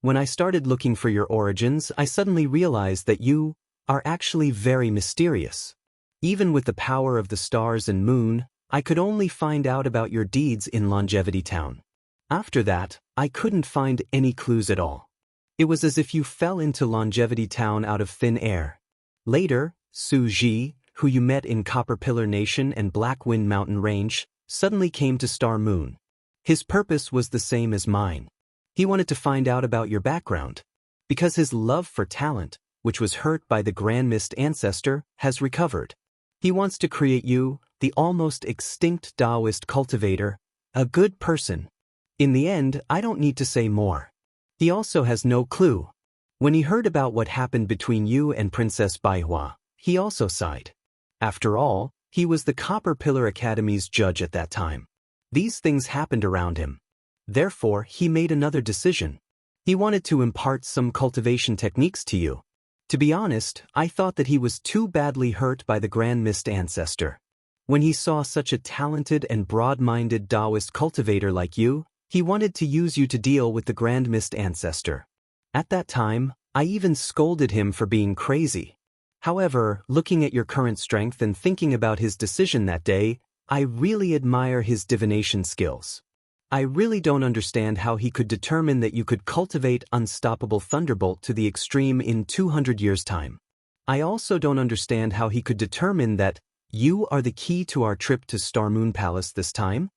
When I started looking for your origins, I suddenly realized that you are actually very mysterious. Even with the power of the stars and moon, I could only find out about your deeds in Longevity Town. After that, I couldn't find any clues at all. It was as if you fell into Longevity Town out of thin air. Later, Su Ji, who you met in Copper Pillar Nation and Black Wind Mountain Range, suddenly came to Star Moon. His purpose was the same as mine. He wanted to find out about your background. Because his love for talent, which was hurt by the Grand Mist ancestor, has recovered. He wants to create you, the almost extinct Daoist cultivator, a good person. In the end, I don't need to say more. He also has no clue. When he heard about what happened between you and Princess Baihua, he also sighed. After all, he was the Copper Pillar Academy's judge at that time. These things happened around him. Therefore, he made another decision. He wanted to impart some cultivation techniques to you. To be honest, I thought that he was too badly hurt by the Grand Mist ancestor. When he saw such a talented and broad-minded Daoist cultivator like you, he wanted to use you to deal with the Grand Mist ancestor. At that time, I even scolded him for being crazy. However, looking at your current strength and thinking about his decision that day, I really admire his divination skills. I really don't understand how he could determine that you could cultivate Unstoppable Thunderbolt to the extreme in 200 years' time. I also don't understand how he could determine that you are the key to our trip to Star Moon Palace this time.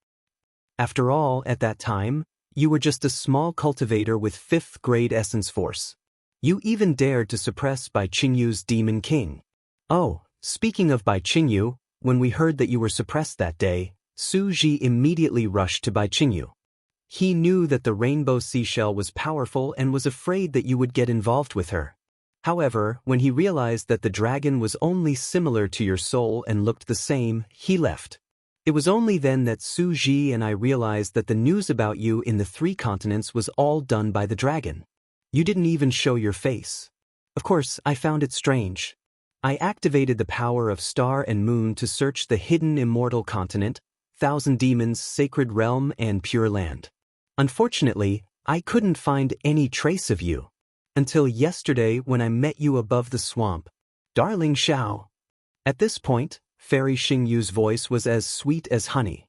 After all, at that time, you were just a small cultivator with 5th grade essence force. You even dared to suppress Bai Qingyu's Demon King. Oh, speaking of Bai Qingyu, when we heard that you were suppressed that day, Su Ji immediately rushed to Bai Qingyu. He knew that the rainbow seashell was powerful and was afraid that you would get involved with her. However, when he realized that the dragon was only similar to your soul and looked the same, he left. It was only then that Su Ji and I realized that the news about you in the 3 continents was all done by the dragon. You didn't even show your face. Of course, I found it strange. I activated the power of Star and Moon to search the hidden Immortal continent, Thousand Demons, Sacred Realm, and Pure Land. Unfortunately, I couldn't find any trace of you. Until yesterday when I met you above the swamp. Darling Xiao. At this point, Fairy Xingyu's voice was as sweet as honey.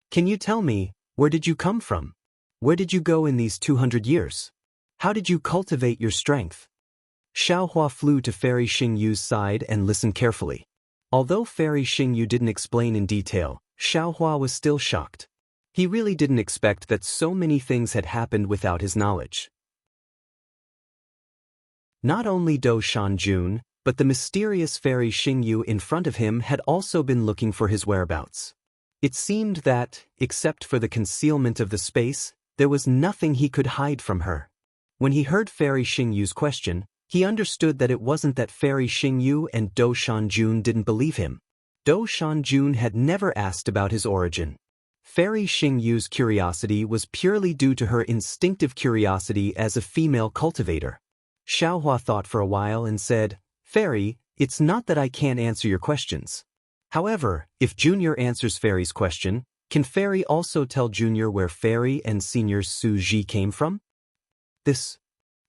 Can you tell me, where did you come from? Where did you go in these 200 years? How did you cultivate your strength? Xiaohua flew to Fairy Xingyu's side and listened carefully. Although Fairy Xingyu didn't explain in detail, Xiaohua was still shocked. He really didn't expect that so many things had happened without his knowledge. Not only Do Shanjun, but the mysterious Fairy Xingyu in front of him had also been looking for his whereabouts. It seemed that, except for the concealment of the space, there was nothing he could hide from her. When he heard Fairy Xingyu's question, he understood that it wasn't that Fairy Xingyu and Do Shanjun didn't believe him. Do Shanjun had never asked about his origin. Fairy Xingyu's curiosity was purely due to her instinctive curiosity as a female cultivator. Xiaohua thought for a while and said, Fairy, it's not that I can't answer your questions. However, if Junior answers Fairy's question, can Fairy also tell Junior where Fairy and Senior Su Ji came from? This.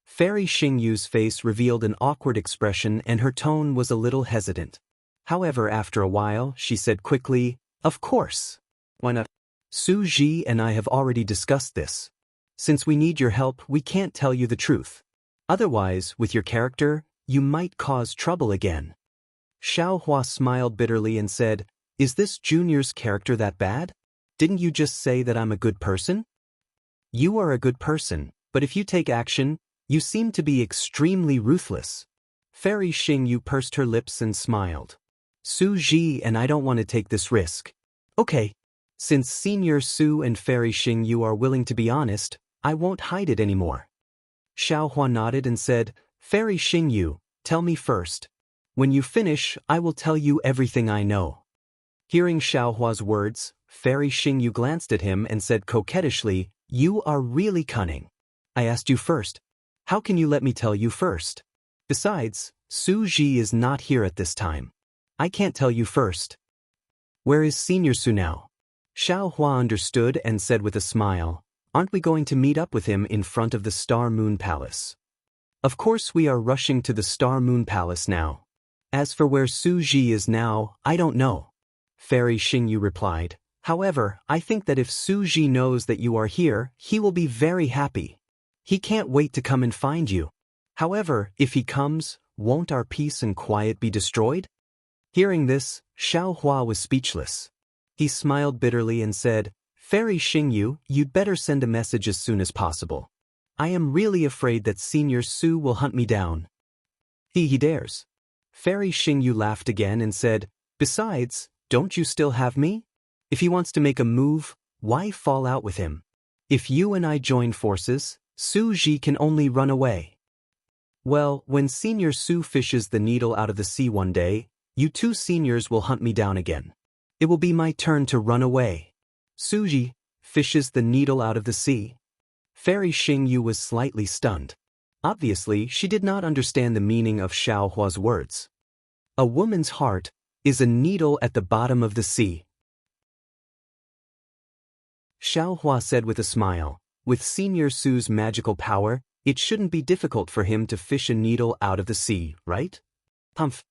Fairy Xingyu's face revealed an awkward expression and her tone was a little hesitant. However, after a while, she said quickly, Of course. Why not? Su Ji and I have already discussed this. Since we need your help, we can't tell you the truth. Otherwise, with your character, you might cause trouble again. Xiaohua smiled bitterly and said, Is this Junior's character that bad? Didn't you just say that I'm a good person? You are a good person, but if you take action, you seem to be extremely ruthless. Fairy Xingyu pursed her lips and smiled. Su Ji and I don't want to take this risk. Okay. Since Senior Su and Fairy Xingyu are willing to be honest, I won't hide it anymore. Xiaohua nodded and said, Fairy Xingyu, tell me first. When you finish, I will tell you everything I know. Hearing Xiaohua's words, Fairy Xingyu glanced at him and said coquettishly, You are really cunning. I asked you first. How can you let me tell you first? Besides, Su Ji is not here at this time. I can't tell you first. Where is Senior Su now? Xiaohua understood and said with a smile, Aren't we going to meet up with him in front of the Star Moon Palace? Of course we are rushing to the Star Moon Palace now. As for where Su Ji is now, I don't know. Fairy Xingyu replied. However, I think that if Su Ji knows that you are here, he will be very happy. He can't wait to come and find you. However, if he comes, won't our peace and quiet be destroyed? Hearing this, Xiaohua was speechless. He smiled bitterly and said, Fairy Xingyu, you'd better send a message as soon as possible. I am really afraid that Senior Su will hunt me down. He dares. Fairy Xingyu laughed again and said, Besides, don't you still have me? If he wants to make a move, why fall out with him? If you and I join forces, Su Ji can only run away. Well, when Senior Su fishes the needle out of the sea one day, you 2 seniors will hunt me down again. It will be my turn to run away. Su Ji fishes the needle out of the sea. Fairy Xingyu was slightly stunned. Obviously, she did not understand the meaning of Xiaohua's words. A woman's heart is a needle at the bottom of the sea. Xiaohua said with a smile, with Senior Su's magical power, it shouldn't be difficult for him to fish a needle out of the sea, right? Humph.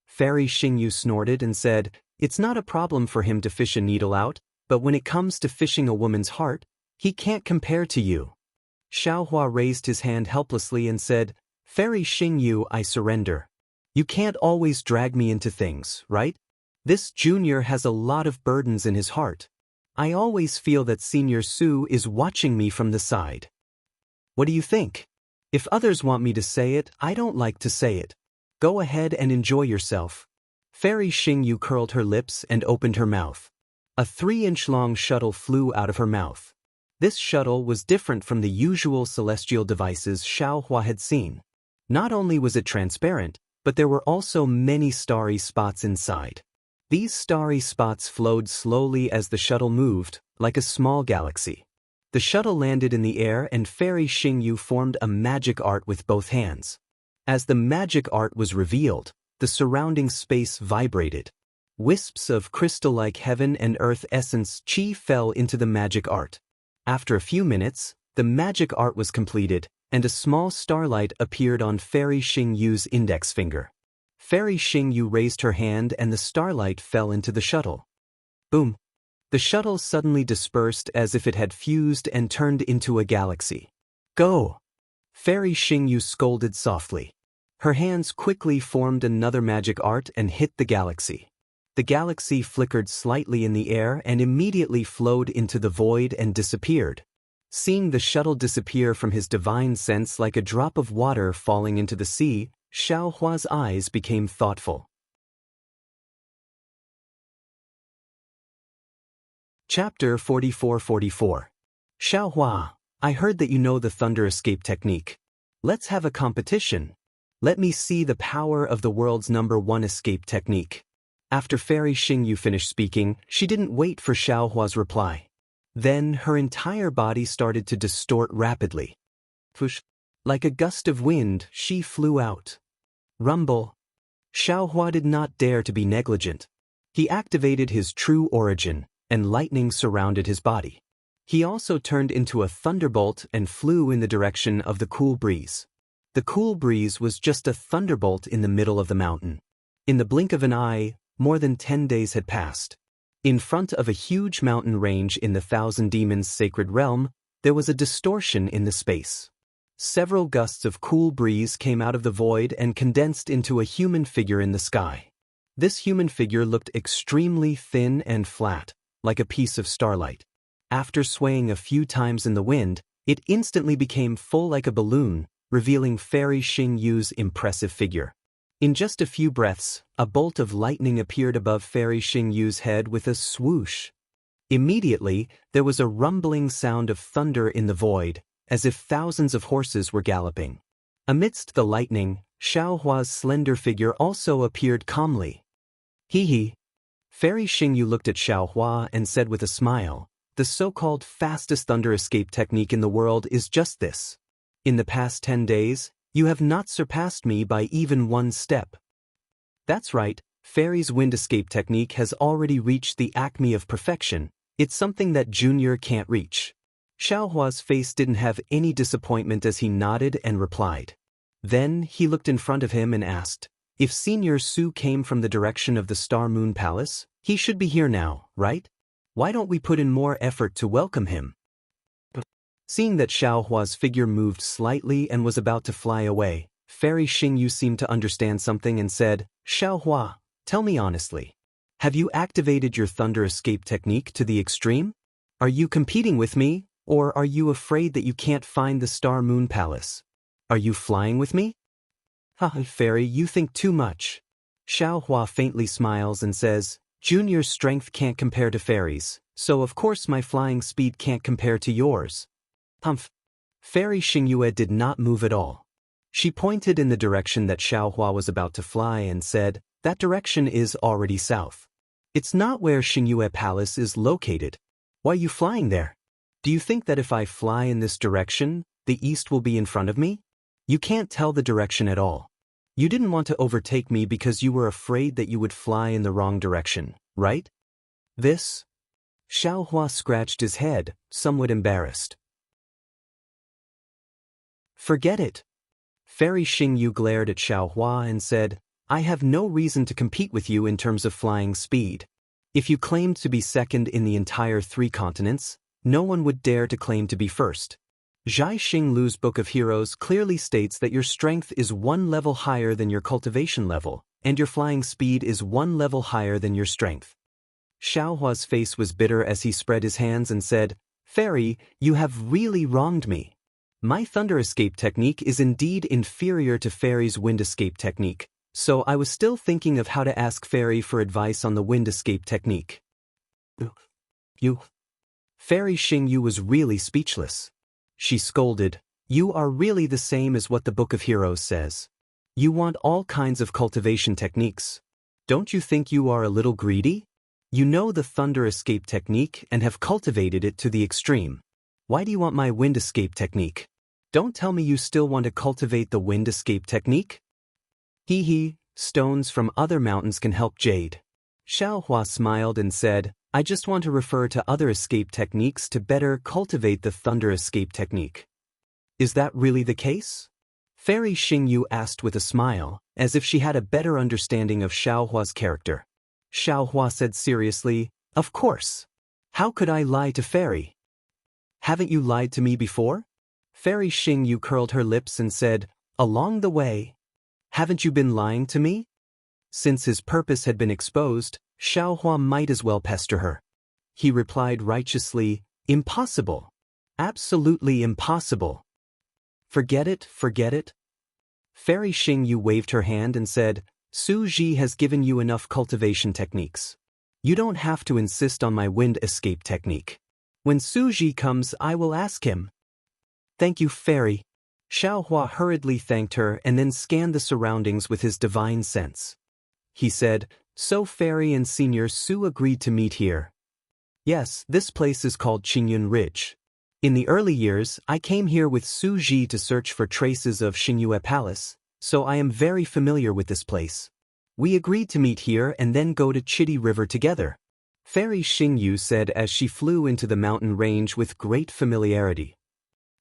Fairy Xingyu snorted and said, It's not a problem for him to fish a needle out, but when it comes to fishing a woman's heart, he can't compare to you. Xiaohua raised his hand helplessly and said, Fairy Xingyu, I surrender. You can't always drag me into things, right? This Junior has a lot of burdens in his heart. I always feel that Senior Su is watching me from the side. What do you think? If others want me to say it, I don't like to say it. Go ahead and enjoy yourself. Fairy Xingyu curled her lips and opened her mouth. A 3-inch-long shuttle flew out of her mouth. This shuttle was different from the usual celestial devices Xiaohua had seen. Not only was it transparent, but there were also many starry spots inside. These starry spots flowed slowly as the shuttle moved, like a small galaxy. The shuttle landed in the air and Fairy Xingyu formed a magic art with both hands. As the magic art was revealed, the surrounding space vibrated. Wisps of crystal-like heaven and earth essence chi fell into the magic art. After a few minutes, the magic art was completed, and a small starlight appeared on Fairy Xingyu's index finger. Fairy Xingyu raised her hand and the starlight fell into the shuttle. Boom! The shuttle suddenly dispersed as if it had fused and turned into a galaxy. Go! Fairy Xingyu scolded softly. Her hands quickly formed another magic art and hit the galaxy. The galaxy flickered slightly in the air and immediately flowed into the void and disappeared. Seeing the shuttle disappear from his divine sense like a drop of water falling into the sea, Xiaohua's eyes became thoughtful. Chapter 44-44. Xiaohua, I heard that you know the thunder escape technique. Let's have a competition. Let me see the power of the world's #1 escape technique. After Fairy Xingyu finished speaking, she didn't wait for Xiaohua's reply. Then her entire body started to distort rapidly. Whoosh! Like a gust of wind, she flew out. Rumble! Xiaohua did not dare to be negligent. He activated his true origin, and lightning surrounded his body. He also turned into a thunderbolt and flew in the direction of the cool breeze. The cool breeze was just a thunderbolt in the middle of the mountain. In the blink of an eye, more than 10 days had passed. In front of a huge mountain range in the Thousand Demons' sacred realm, there was a distortion in the space. Several gusts of cool breeze came out of the void and condensed into a human figure in the sky. This human figure looked extremely thin and flat, like a piece of starlight. After swaying a few times in the wind, it instantly became full like a balloon, revealing Fairy Xingyu's impressive figure. In just a few breaths, a bolt of lightning appeared above Fairy Xingyu's head with a swoosh. Immediately, there was a rumbling sound of thunder in the void, as if thousands of horses were galloping. Amidst the lightning, Xiaohua's slender figure also appeared calmly. Hee hee. Fairy Xingyu looked at Xiaohua and said with a smile, the so-called fastest thunder escape technique in the world is just this. In the past 10 days, you have not surpassed me by even 1 step. That's right, Fairy's wind escape technique has already reached the acme of perfection. It's something that Junior can't reach. Xiaohua's face didn't have any disappointment as he nodded and replied. Then he looked in front of him and asked, if Senior Su came from the direction of the Star Moon Palace, he should be here now, right? Why don't we put in more effort to welcome him? Seeing that Xiaohua's figure moved slightly and was about to fly away, Fairy Xingyu seemed to understand something and said, Xiaohua, tell me honestly. Have you activated your thunder escape technique to the extreme? Are you competing with me, or are you afraid that you can't find the Star Moon Palace? Are you flying with me? Fairy, you think too much. Xiaohua faintly smiles and says, Junior's strength can't compare to Fairy's, so of course my flying speed can't compare to yours. Humph. Fairy Xingyue did not move at all. She pointed in the direction that Xiaohua was about to fly and said, that direction is already south. It's not where Xingyue Palace is located. Why are you flying there? Do you think that if I fly in this direction, the east will be in front of me? You can't tell the direction at all. You didn't want to overtake me because you were afraid that you would fly in the wrong direction, right? This? Xiaohua scratched his head, somewhat embarrassed. Forget it. Fairy Xingyu glared at Xiaohua and said, I have no reason to compete with you in terms of flying speed. If you claimed to be second in the entire 3 continents, no one would dare to claim to be first. Zhai Xinglu's Book of Heroes clearly states that your strength is 1 level higher than your cultivation level, and your flying speed is 1 level higher than your strength. Xiaohua's face was bitter as he spread his hands and said, Fairy, you have really wronged me. My thunder escape technique is indeed inferior to Fairy's wind escape technique, so I was still thinking of how to ask Fairy for advice on the wind escape technique. You. Fairy Xingyu was really speechless. She scolded, You are really the same as what the Book of Heroes says. You want all kinds of cultivation techniques. Don't you think you are a little greedy? You know the thunder escape technique and have cultivated it to the extreme. Why do you want my wind escape technique? Don't tell me you still want to cultivate the wind escape technique? Hee, stones from other mountains can help Jade. Xiaohua smiled and said, I just want to refer to other escape techniques to better cultivate the thunder escape technique. Is that really the case? Fairy Xingyu asked with a smile, as if she had a better understanding of Xiaohua's character. Xiaohua said seriously, Of course. How could I lie to Fairy? Haven't you lied to me before? Fairy Xingyu curled her lips and said, Along the way. Haven't you been lying to me? Since his purpose had been exposed, Xiaohua might as well pester her. He replied righteously, Impossible. Absolutely impossible. Forget it, forget it. Fairy Xingyu waved her hand and said, Su Ji has given you enough cultivation techniques. You don't have to insist on my wind escape technique. When Su Ji comes, I will ask him. Thank you, Fairy. Xiaohua hurriedly thanked her and then scanned the surroundings with his divine sense. He said, So Fairy and Senior Su agreed to meet here. Yes, this place is called Qingyun Ridge. In the early years, I came here with Su Ji to search for traces of Xingyue Palace, so I am very familiar with this place. We agreed to meet here and then go to Chitty River together. Fairy Xingyu said as she flew into the mountain range with great familiarity.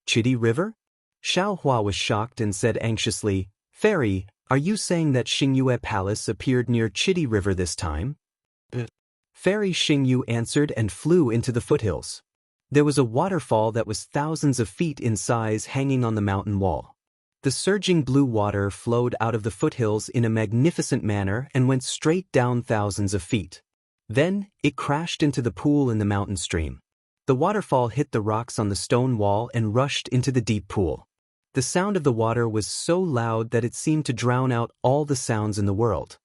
Chitty River? Xiaohua was shocked and said anxiously, Fairy, are you saying that Xingyue Palace appeared near Chitty River this time? Fairy Xingyu answered and flew into the foothills. There was a waterfall that was thousands of feet in size hanging on the mountain wall. The surging blue water flowed out of the foothills in a magnificent manner and went straight down thousands of feet. Then, it crashed into the pool in the mountain stream. The waterfall hit the rocks on the stone wall and rushed into the deep pool. The sound of the water was so loud that it seemed to drown out all the sounds in the world.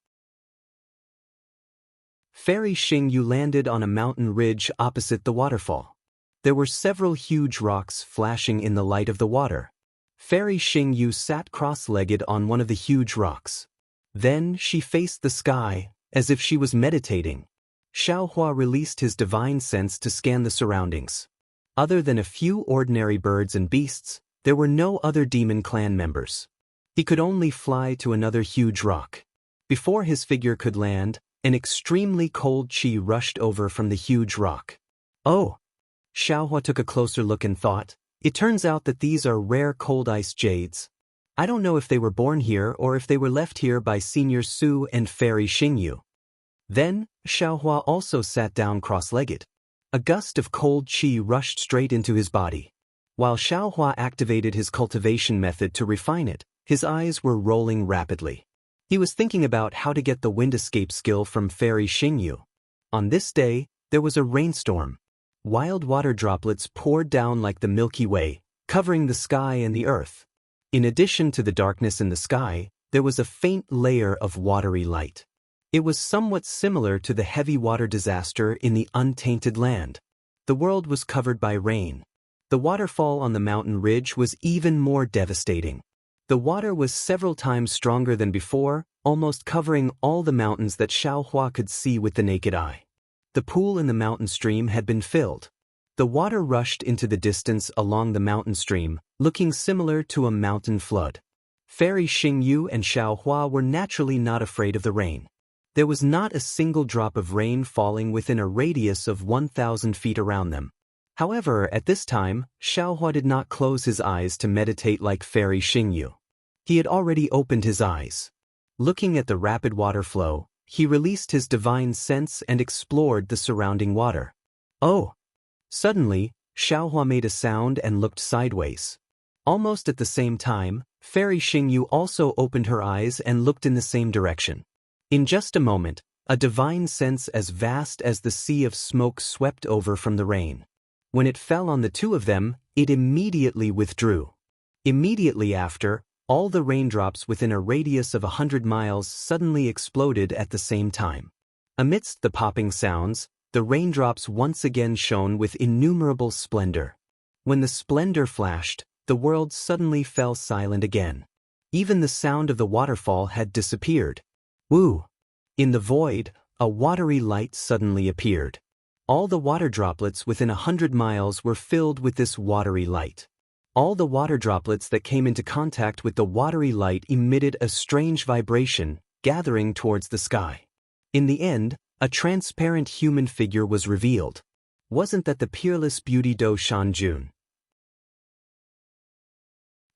Fairy Xingyu landed on a mountain ridge opposite the waterfall. There were several huge rocks flashing in the light of the water. Fairy Xingyu sat cross-legged on one of the huge rocks. Then she faced the sky, as if she was meditating. Xiaohua released his divine sense to scan the surroundings. Other than a few ordinary birds and beasts, there were no other demon clan members. He could only fly to another huge rock. Before his figure could land, an extremely cold chi rushed over from the huge rock. Oh! Xiaohua took a closer look and thought, it turns out that these are rare cold ice jades. I don't know if they were born here or if they were left here by Senior Su and Fairy Xingyu. Then, Xiaohua also sat down cross-legged. A gust of cold chi rushed straight into his body. While Xiaohua activated his cultivation method to refine it, his eyes were rolling rapidly. He was thinking about how to get the wind escape skill from Fairy Xingyu. On this day, there was a rainstorm. Wild water droplets poured down like the Milky Way, covering the sky and the earth. In addition to the darkness in the sky, there was a faint layer of watery light. It was somewhat similar to the heavy water disaster in the untainted land. The world was covered by rain. The waterfall on the mountain ridge was even more devastating. The water was several times stronger than before, almost covering all the mountains that Xiaohua could see with the naked eye. The pool in the mountain stream had been filled. The water rushed into the distance along the mountain stream, looking similar to a mountain flood. Fairy Xingyu and Xiaohua were naturally not afraid of the rain. There was not a single drop of rain falling within a radius of 1,000 feet around them. However, at this time, Xiaohua did not close his eyes to meditate like Fairy Xingyu. He had already opened his eyes. Looking at the rapid water flow, he released his divine sense and explored the surrounding water. Oh! Suddenly, Xiaohua made a sound and looked sideways. Almost at the same time, Fairy Xingyu also opened her eyes and looked in the same direction. In just a moment, a divine sense as vast as the sea of smoke swept over from the rain. When it fell on the two of them, it immediately withdrew. Immediately after, all the raindrops within a radius of 100 miles suddenly exploded at the same time. Amidst the popping sounds, the raindrops once again shone with innumerable splendor. When the splendor flashed, the world suddenly fell silent again. Even the sound of the waterfall had disappeared. Woo! In the void, a watery light suddenly appeared. All the water droplets within 100 miles were filled with this watery light. All the water droplets that came into contact with the watery light emitted a strange vibration, gathering towards the sky. In the end, a transparent human figure was revealed. Wasn't that the peerless beauty Dou Shanjun?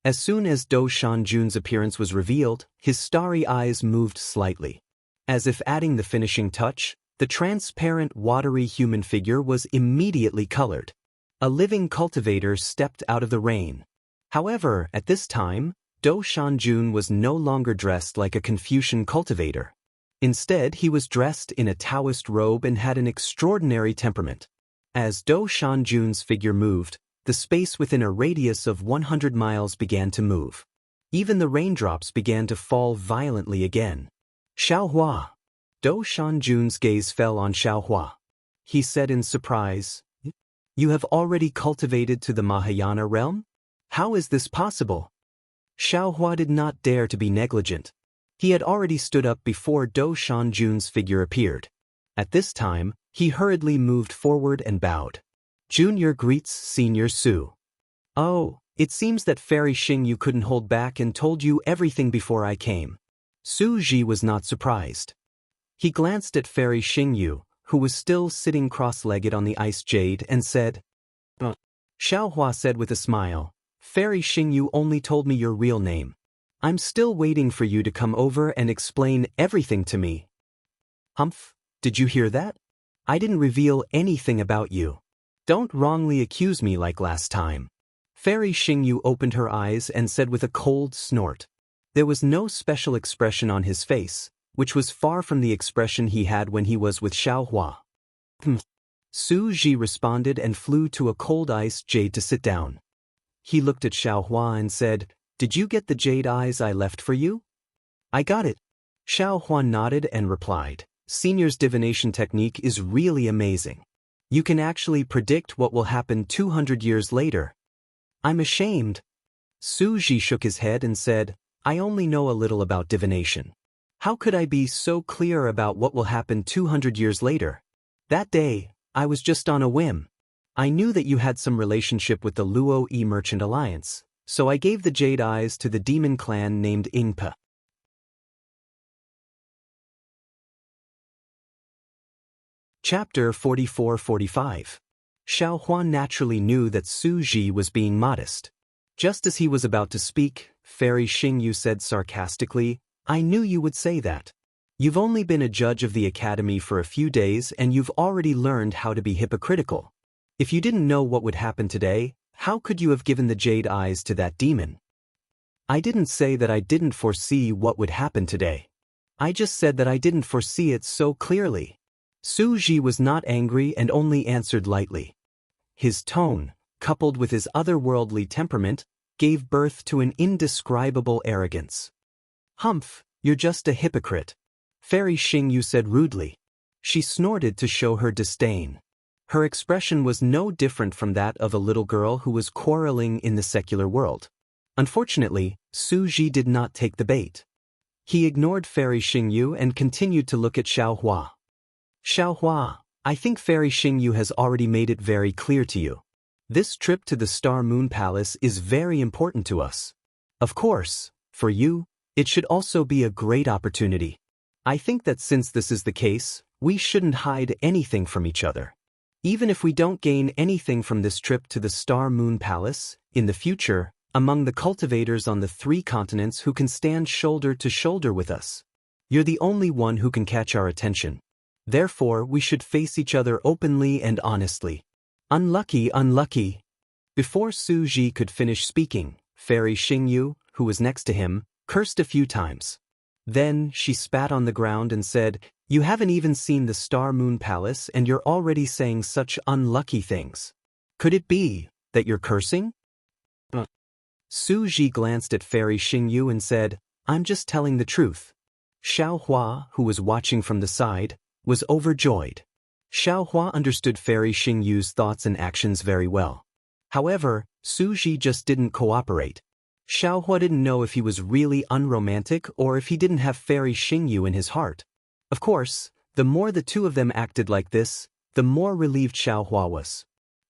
As soon as Dou Shanjun's appearance was revealed, his starry eyes moved slightly. As if adding the finishing touch, the transparent, watery human figure was immediately colored. A living cultivator stepped out of the rain. However, at this time, Dou Shanjun was no longer dressed like a Confucian cultivator. Instead, he was dressed in a Taoist robe and had an extraordinary temperament. As Dou Shanjun's figure moved, the space within a radius of 100 miles began to move. Even the raindrops began to fall violently again. Xiaohua. Dou Shanjun's gaze fell on Xiaohua. He said in surprise, "You have already cultivated to the Mahayana realm? How is this possible?" Xiaohua did not dare to be negligent. He had already stood up before Dou Shanjun's figure appeared. At this time, he hurriedly moved forward and bowed. Junior greets Senior Su. "Oh, it seems that Fairy Xingyu couldn't hold back and told you everything before I came." Su Ji was not surprised. He glanced at Fairy Xingyu, who was still sitting cross-legged on the ice jade, and said, Xiaohua said with a smile, "Fairy Xingyu only told me your real name. I'm still waiting for you to come over and explain everything to me." "Humph, did you hear that? I didn't reveal anything about you. Don't wrongly accuse me like last time." Fairy Xingyu opened her eyes and said with a cold snort. There was no special expression on his face, which was far from the expression he had when he was with Xiaohua. Su Ji responded and flew to a cold ice jade to sit down. He looked at Xiaohua and said, "Did you get the jade eyes I left for you?" "I got it." Xiaohua nodded and replied, "Senior's divination technique is really amazing. You can actually predict what will happen 200 years later." "I'm ashamed." Su Ji shook his head and said, "I only know a little about divination. How could I be so clear about what will happen 200 years later? That day, I was just on a whim. I knew that you had some relationship with the Luo Yi Merchant Alliance, so I gave the jade eyes to the demon clan named Ingpa." Chapter 44-45. Xiaohua naturally knew that Su Ji was being modest. Just as he was about to speak, Fairy Xingyu said sarcastically, "I knew you would say that. You've only been a judge of the academy for a few days and you've already learned how to be hypocritical. If you didn't know what would happen today, how could you have given the jade eyes to that demon?" "I didn't say that I didn't foresee what would happen today. I just said that I didn't foresee it so clearly." Su Ji was not angry and only answered lightly. His tone, coupled with his otherworldly temperament, gave birth to an indescribable arrogance. "Humph, you're just a hypocrite," Fairy Xingyu said rudely. She snorted to show her disdain. Her expression was no different from that of a little girl who was quarreling in the secular world. Unfortunately, Su Ji did not take the bait. He ignored Fairy Xingyu and continued to look at Xiaohua. "Xiaohua, I think Fairy Xingyu has already made it very clear to you. This trip to the Star Moon Palace is very important to us. Of course, for you, it should also be a great opportunity. I think that since this is the case, we shouldn't hide anything from each other. Even if we don't gain anything from this trip to the Star Moon Palace, in the future, among the cultivators on the 3 continents who can stand shoulder to shoulder with us, you're the only one who can catch our attention. Therefore, we should face each other openly and honestly." "Unlucky, unlucky." Before Su Ji could finish speaking, Fairy Xingyu, who was next to him, cursed a few times. Then she spat on the ground and said, "You haven't even seen the Star Moon Palace and you're already saying such unlucky things. Could it be that you're cursing?" Su Ji glanced at Fairy Xingyu and said, "I'm just telling the truth." Xiaohua, who was watching from the side, was overjoyed. Xiaohua understood Fairy Xingyu's thoughts and actions very well. However, Su Ji just didn't cooperate. Xiaohua didn't know if he was really unromantic or if he didn't have Fairy Xingyu in his heart. Of course, the more the two of them acted like this, the more relieved Xiaohua was.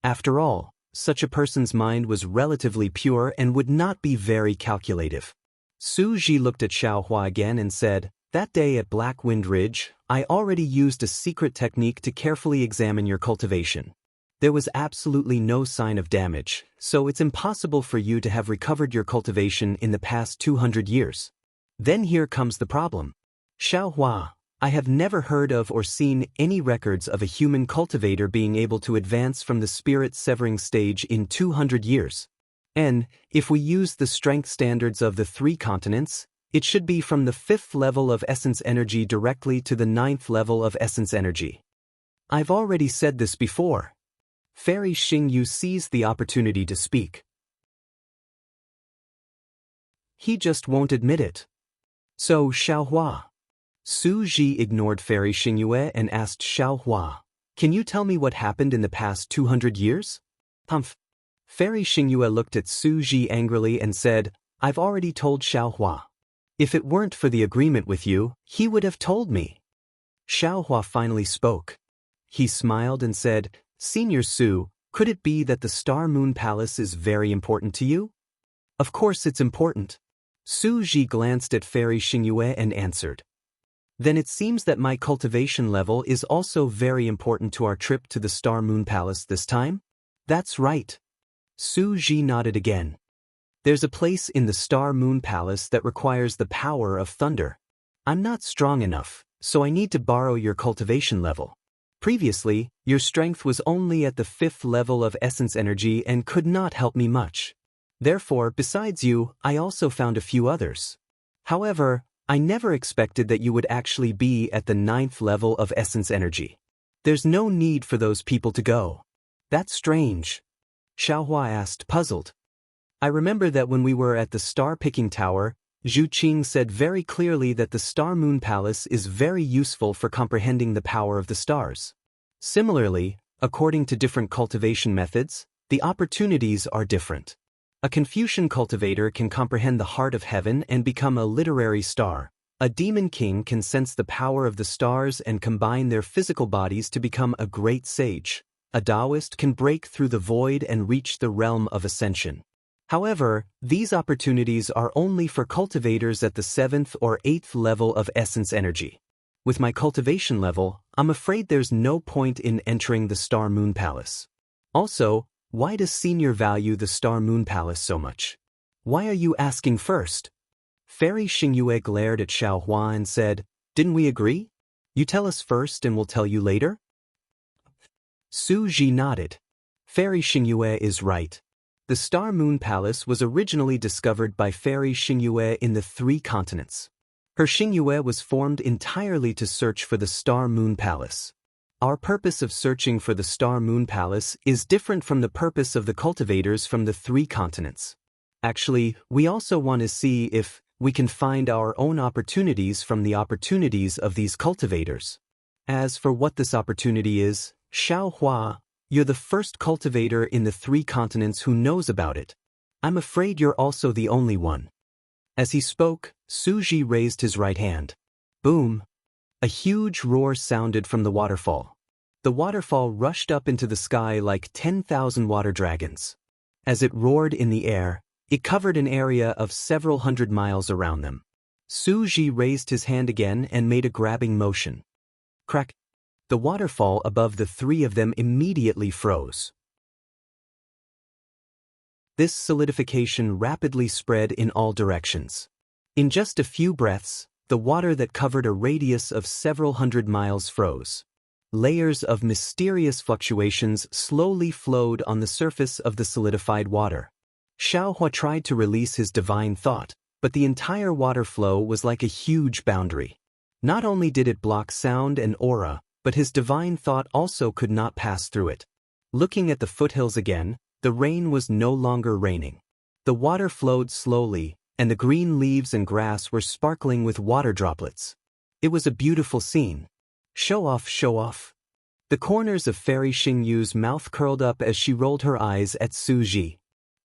After all, such a person's mind was relatively pure and would not be very calculative. Su Ji looked at Xiaohua again and said, "That day at Black Wind Ridge, I already used a secret technique to carefully examine your cultivation. There was absolutely no sign of damage, so it's impossible for you to have recovered your cultivation in the past 200 years. Then here comes the problem. Xiaohua, I have never heard of or seen any records of a human cultivator being able to advance from the spirit-severing stage in 200 years. And, if we use the strength standards of the 3 continents, it should be from the 5th level of essence energy directly to the 9th level of essence energy. I've already said this before." Fairy Xingyu seized the opportunity to speak. He just won't admit it. "So, Xiaohua." Su Ji ignored Fairy Xingyue and asked Xiaohua, "Can you tell me what happened in the past 200 years? Humph." Fairy Xingyue looked at Su Ji angrily and said, "I've already told Xiaohua. If it weren't for the agreement with you, he would have told me." Xiaohua finally spoke. He smiled and said, "Senior Su, could it be that the Star Moon Palace is very important to you?" "Of course it's important." Su Ji glanced at Fairy Xingyue and answered, "Then it seems that my cultivation level is also very important to our trip to the Star Moon Palace this time?" "That's right." Su Ji nodded again. "There's a place in the Star Moon Palace that requires the power of thunder. I'm not strong enough, so I need to borrow your cultivation level. Previously, your strength was only at the 5th level of essence energy and could not help me much. Therefore, besides you, I also found a few others. However, I never expected that you would actually be at the 9th level of essence energy. There's no need for those people to go." "That's strange," Xiaohua asked, puzzled. "I remember that when we were at the star-picking tower, Zhu Qing said very clearly that the Star Moon Palace is very useful for comprehending the power of the stars. Similarly, according to different cultivation methods, the opportunities are different. A Confucian cultivator can comprehend the heart of heaven and become a literary star. A demon king can sense the power of the stars and combine their physical bodies to become a great sage. A Daoist can break through the void and reach the realm of ascension. However, these opportunities are only for cultivators at the 7th or 8th level of essence energy. With my cultivation level, I'm afraid there's no point in entering the Star Moon Palace. Also, why does Senior value the Star Moon Palace so much? Why are you asking first?" Fairy Xingyue glared at Xiaohua and said, "Didn't we agree? You tell us first and we'll tell you later?" Su Ji nodded. Fairy Xingyue is right. The Star Moon Palace was originally discovered by Fairy Xingyue in the 3 continents. Her Xingyue was formed entirely to search for the Star Moon Palace. Our purpose of searching for the Star Moon Palace is different from the purpose of the cultivators from the 3 continents. Actually, we also want to see if we can find our own opportunities from the opportunities of these cultivators. As for what this opportunity is, Xiaohua, you're the first cultivator in the 3 continents who knows about it. I'm afraid you're also the only one." As he spoke, Su Ji raised his right hand. Boom! A huge roar sounded from the waterfall. The waterfall rushed up into the sky like 10,000 water dragons. As it roared in the air, it covered an area of several hundred miles around them. Su Ji raised his hand again and made a grabbing motion. Crack! The waterfall above the 3 of them immediately froze. This solidification rapidly spread in all directions. In just a few breaths, the water that covered a radius of several hundred miles froze. Layers of mysterious fluctuations slowly flowed on the surface of the solidified water. Xiaohua tried to release his divine thought, but the entire water flow was like a huge boundary. Not only did it block sound and aura, but his divine thought also could not pass through it. Looking at the foothills again, the rain was no longer raining. The water flowed slowly, and the green leaves and grass were sparkling with water droplets. It was a beautiful scene. Show off, show off. The corners of Fairy Xingyu's mouth curled up as she rolled her eyes at Su Ji.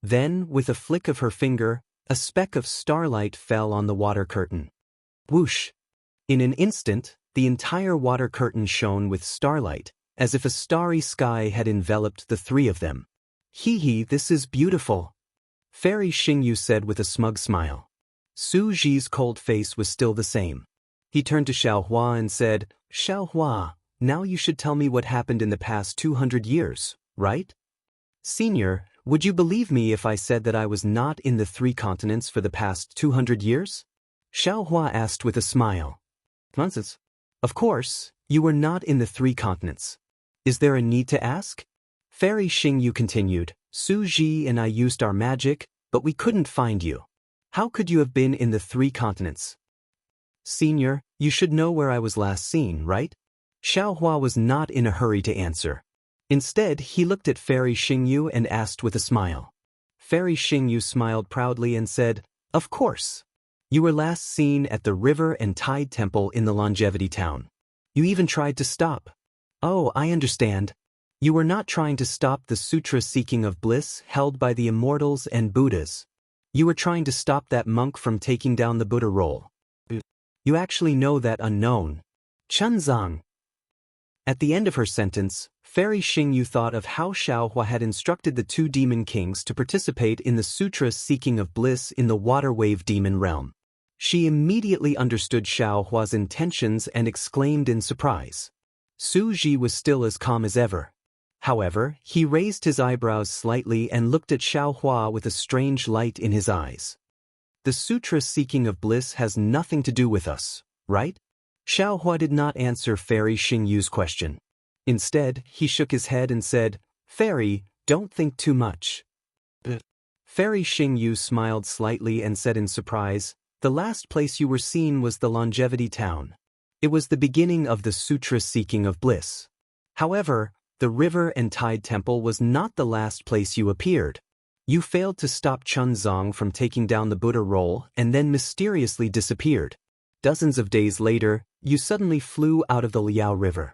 Then, with a flick of her finger, a speck of starlight fell on the water curtain. Whoosh! In an instant, the entire water curtain shone with starlight, as if a starry sky had enveloped the three of them. Hee hee, this is beautiful, Fairy Xingyu said with a smug smile. Su Ji's cold face was still the same. He turned to Xiaohua and said, Xiaohua, now you should tell me what happened in the past 200 years, right? Senior, would you believe me if I said that I was not in the 3 continents for the past 200 years? Xiaohua asked with a smile. Nonsense. Of course, you were not in the 3 continents. Is there a need to ask? Fairy Xingyu continued, Su Ji and I used our magic, but we couldn't find you. How could you have been in the 3 continents? Senior, you should know where I was last seen, right? Xiaohua was not in a hurry to answer. Instead, he looked at Fairy Xingyu and asked with a smile. Fairy Xingyu smiled proudly and said, Of course. You were last seen at the River and Tide Temple in the Longevity Town. You even tried to stop. Oh, I understand. You were not trying to stop the Sutra Seeking of Bliss held by the Immortals and Buddhas. You were trying to stop that monk from taking down the Buddha roll. You actually know that unknown. Chunzang. At the end of her sentence, Fairy Xingyu thought of how Xiaohua had instructed the 2 demon kings to participate in the Sutra Seeking of Bliss in the Water Wave Demon realm. She immediately understood Xiaohua's intentions and exclaimed in surprise. Su Ji was still as calm as ever. However, he raised his eyebrows slightly and looked at Xiaohua with a strange light in his eyes. The Sutra Seeking of Bliss has nothing to do with us, right? Xiaohua did not answer Fairy Xingyu's question. Instead, he shook his head and said, Fairy, don't think too much. Fairy Xingyu smiled slightly and said in surprise, The last place you were seen was the Longevity Town. It was the beginning of the Sutra Seeking of Bliss. However, the River and Tide Temple was not the last place you appeared. You failed to stop Chunzang from taking down the Buddha roll and then mysteriously disappeared. Dozens of days later, you suddenly flew out of the Liao River.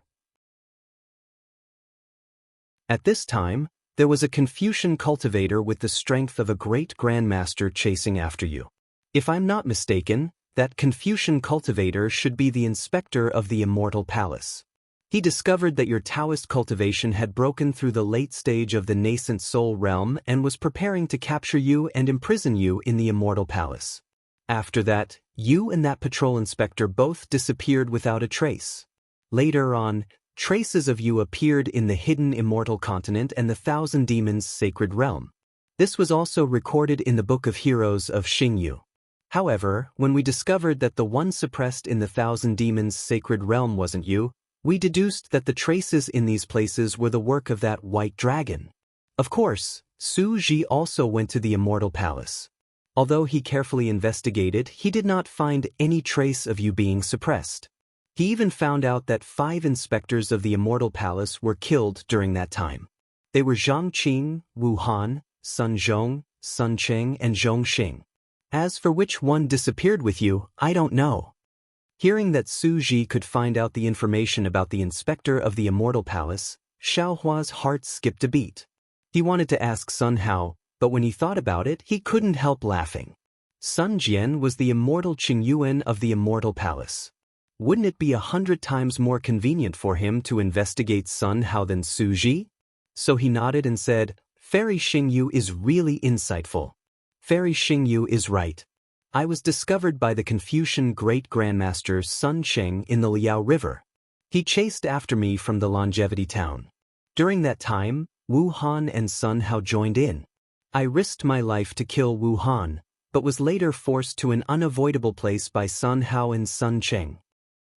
At this time, there was a Confucian cultivator with the strength of a great grandmaster chasing after you. If I'm not mistaken, that Confucian cultivator should be the inspector of the Immortal Palace. He discovered that your Daoist cultivation had broken through the late stage of the nascent soul realm and was preparing to capture you and imprison you in the Immortal Palace. After that, you and that patrol inspector both disappeared without a trace. Later on, traces of you appeared in the hidden Immortal Continent and the Thousand Demons' sacred realm. This was also recorded in the Book of Heroes of Xingyu. However, when we discovered that the one suppressed in the Thousand Demons' sacred realm wasn't you, we deduced that the traces in these places were the work of that white dragon. Of course, Su Ji also went to the Immortal Palace. Although he carefully investigated, he did not find any trace of you being suppressed. He even found out that 5 inspectors of the Immortal Palace were killed during that time. They were Zhang Qing, Wu Han, Sun Zhong, Sun Cheng, and Zhong Xing. As for which one disappeared with you, I don't know. Hearing that Su Ji could find out the information about the inspector of the Immortal Palace, Xiaohua's heart skipped a beat. He wanted to ask Sun Hao, but when he thought about it, he couldn't help laughing. Sun Jian was the immortal Qingyuan of the Immortal Palace. Wouldn't it be 100 times more convenient for him to investigate Sun Hao than Su Ji? So he nodded and said, Fairy Xingyu is really insightful. Fairy Xingyu is right. I was discovered by the Confucian Great Grandmaster Sun Cheng in the Liao River. He chased after me from the Longevity Town. During that time, Wu Han and Sun Hao joined in. I risked my life to kill Wu Han, but was later forced to an unavoidable place by Sun Hao and Sun Cheng.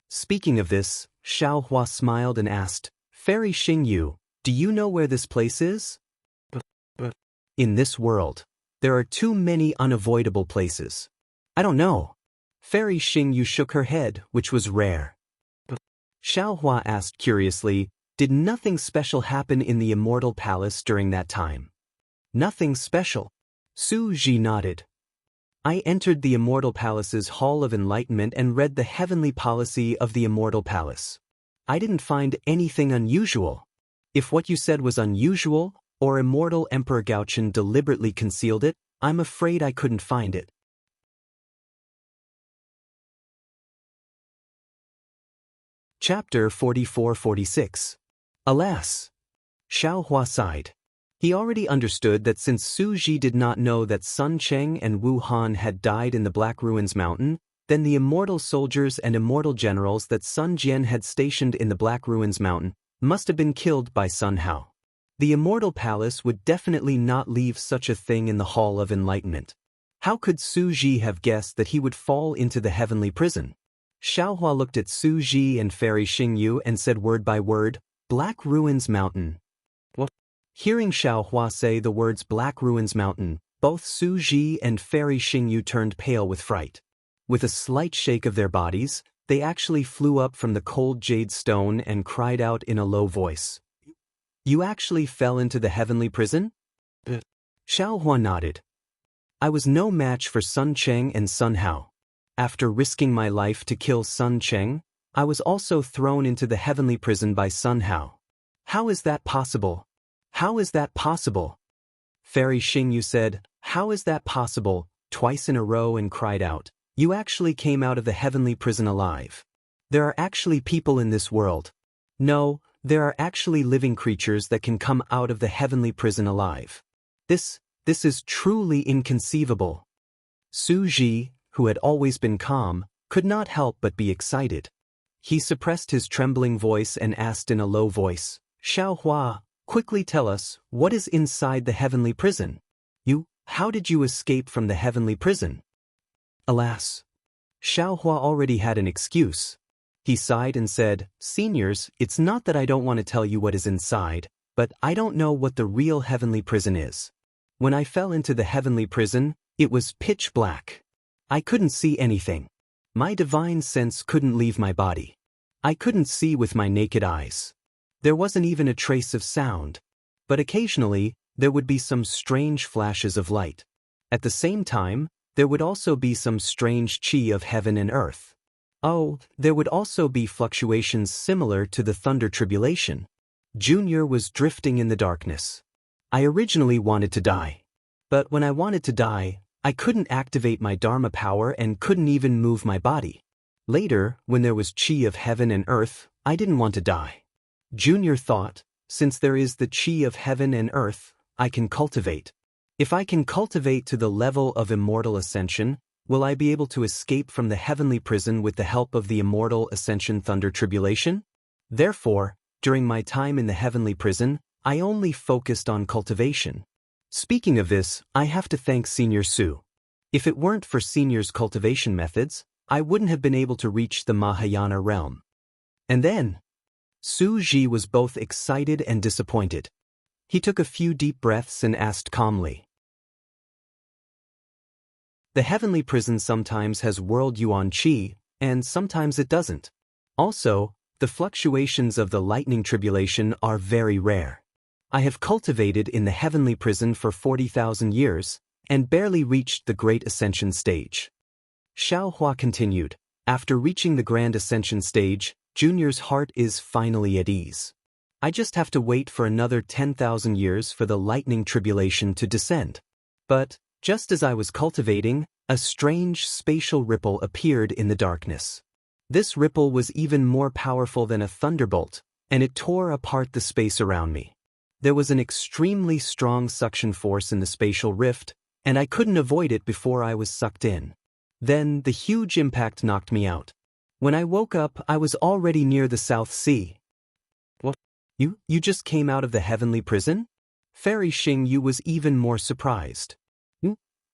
Speaking of this, Xiaohua smiled and asked, Fairy Xingyu, do you know where this place is? In this world, there are too many unavoidable places. I don't know. Fairy Xingyu shook her head, which was rare. Xiaohua asked curiously, did nothing special happen in the Immortal Palace during that time? Nothing special. Su Ji nodded. I entered the Immortal Palace's Hall of Enlightenment and read the heavenly policy of the Immortal Palace. I didn't find anything unusual. If what you said was unusual, Or Immortal Emperor Gaochen deliberately concealed it? I'm afraid I couldn't find it. Chapter 44-46. Alas! Xiaohua sighed. He already understood that since Su Ji did not know that Sun Cheng and Wu Han had died in the Black Ruins Mountain, then the immortal soldiers and immortal generals that Sun Jian had stationed in the Black Ruins Mountain must have been killed by Sun Hao. The Immortal Palace would definitely not leave such a thing in the Hall of Enlightenment. How could Su Ji have guessed that he would fall into the heavenly prison? Xiaohua looked at Su Ji and Fairy Xingyu and said word by word, Black Ruins Mountain. What? Hearing Xiaohua say the words Black Ruins Mountain, both Su Ji and Fairy Xingyu turned pale with fright. With a slight shake of their bodies, they actually flew up from the cold jade stone and cried out in a low voice. You actually fell into the heavenly prison? Xiaohua nodded. I was no match for Sun Cheng and Sun Hao. After risking my life to kill Sun Cheng, I was also thrown into the heavenly prison by Sun Hao. How is that possible? How is that possible? Fairy Xingyu said, How is that possible, twice in a row and cried out, You actually came out of the heavenly prison alive. There are actually people in this world. No, there are actually living creatures that can come out of the heavenly prison alive. This is truly inconceivable. Su Ji, who had always been calm, could not help but be excited. He suppressed his trembling voice and asked in a low voice, Xiaohua, quickly tell us, what is inside the heavenly prison? How did you escape from the heavenly prison? Alas! Xiaohua already had an excuse. He sighed and said, Seniors, it's not that I don't want to tell you what is inside, but I don't know what the real heavenly prison is. When I fell into the heavenly prison, it was pitch black. I couldn't see anything. My divine sense couldn't leave my body. I couldn't see with my naked eyes. There wasn't even a trace of sound. But occasionally, there would be some strange flashes of light. At the same time, there would also be some strange chi of heaven and earth. Oh, there would also be fluctuations similar to the thunder tribulation. Junior was drifting in the darkness. I originally wanted to die. But when I wanted to die, I couldn't activate my Dharma power and couldn't even move my body. Later, when there was chi of heaven and earth, I didn't want to die. Junior thought, since there is the chi of heaven and earth, I can cultivate. If I can cultivate to the level of immortal ascension, will I be able to escape from the heavenly prison with the help of the immortal ascension thunder tribulation? Therefore, during my time in the heavenly prison, I only focused on cultivation. Speaking of this, I have to thank Senior Su. If it weren't for Senior's cultivation methods, I wouldn't have been able to reach the Mahayana realm. And then, Su Ji was both excited and disappointed. He took a few deep breaths and asked calmly. The heavenly prison sometimes has world yuan chi, and sometimes it doesn't. Also, the fluctuations of the lightning tribulation are very rare. I have cultivated in the heavenly prison for 40,000 years, and barely reached the Great Ascension stage. Xiaohua continued, after reaching the Grand Ascension stage, Junior's heart is finally at ease. I just have to wait for another 10,000 years for the lightning tribulation to descend. But, just as I was cultivating, a strange spatial ripple appeared in the darkness. This ripple was even more powerful than a thunderbolt, and it tore apart the space around me. There was an extremely strong suction force in the spatial rift, and I couldn't avoid it before I was sucked in. Then, the huge impact knocked me out. When I woke up, I was already near the South Sea. What? You just came out of the heavenly prison? Fairy Xingyu was even more surprised.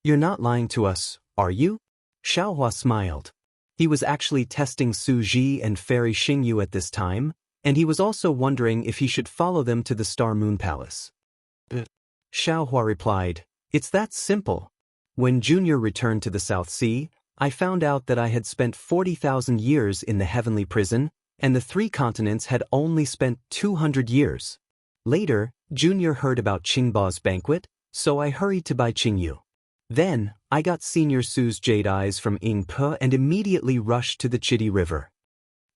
You're not lying to us, are you? Xiaohua smiled. He was actually testing Su Ji and Fairy Xingyu at this time, and he was also wondering if he should follow them to the Star Moon Palace. Xiaohua replied, It's that simple. When Junior returned to the South Sea, I found out that I had spent 40,000 years in the heavenly prison, and the 3 continents had only spent 200 years. Later, Junior heard about Qingbao's banquet, so I hurried to buy Qingyu. Then, I got Senior Su's jade eyes from Yingpe and immediately rushed to the Chidi River.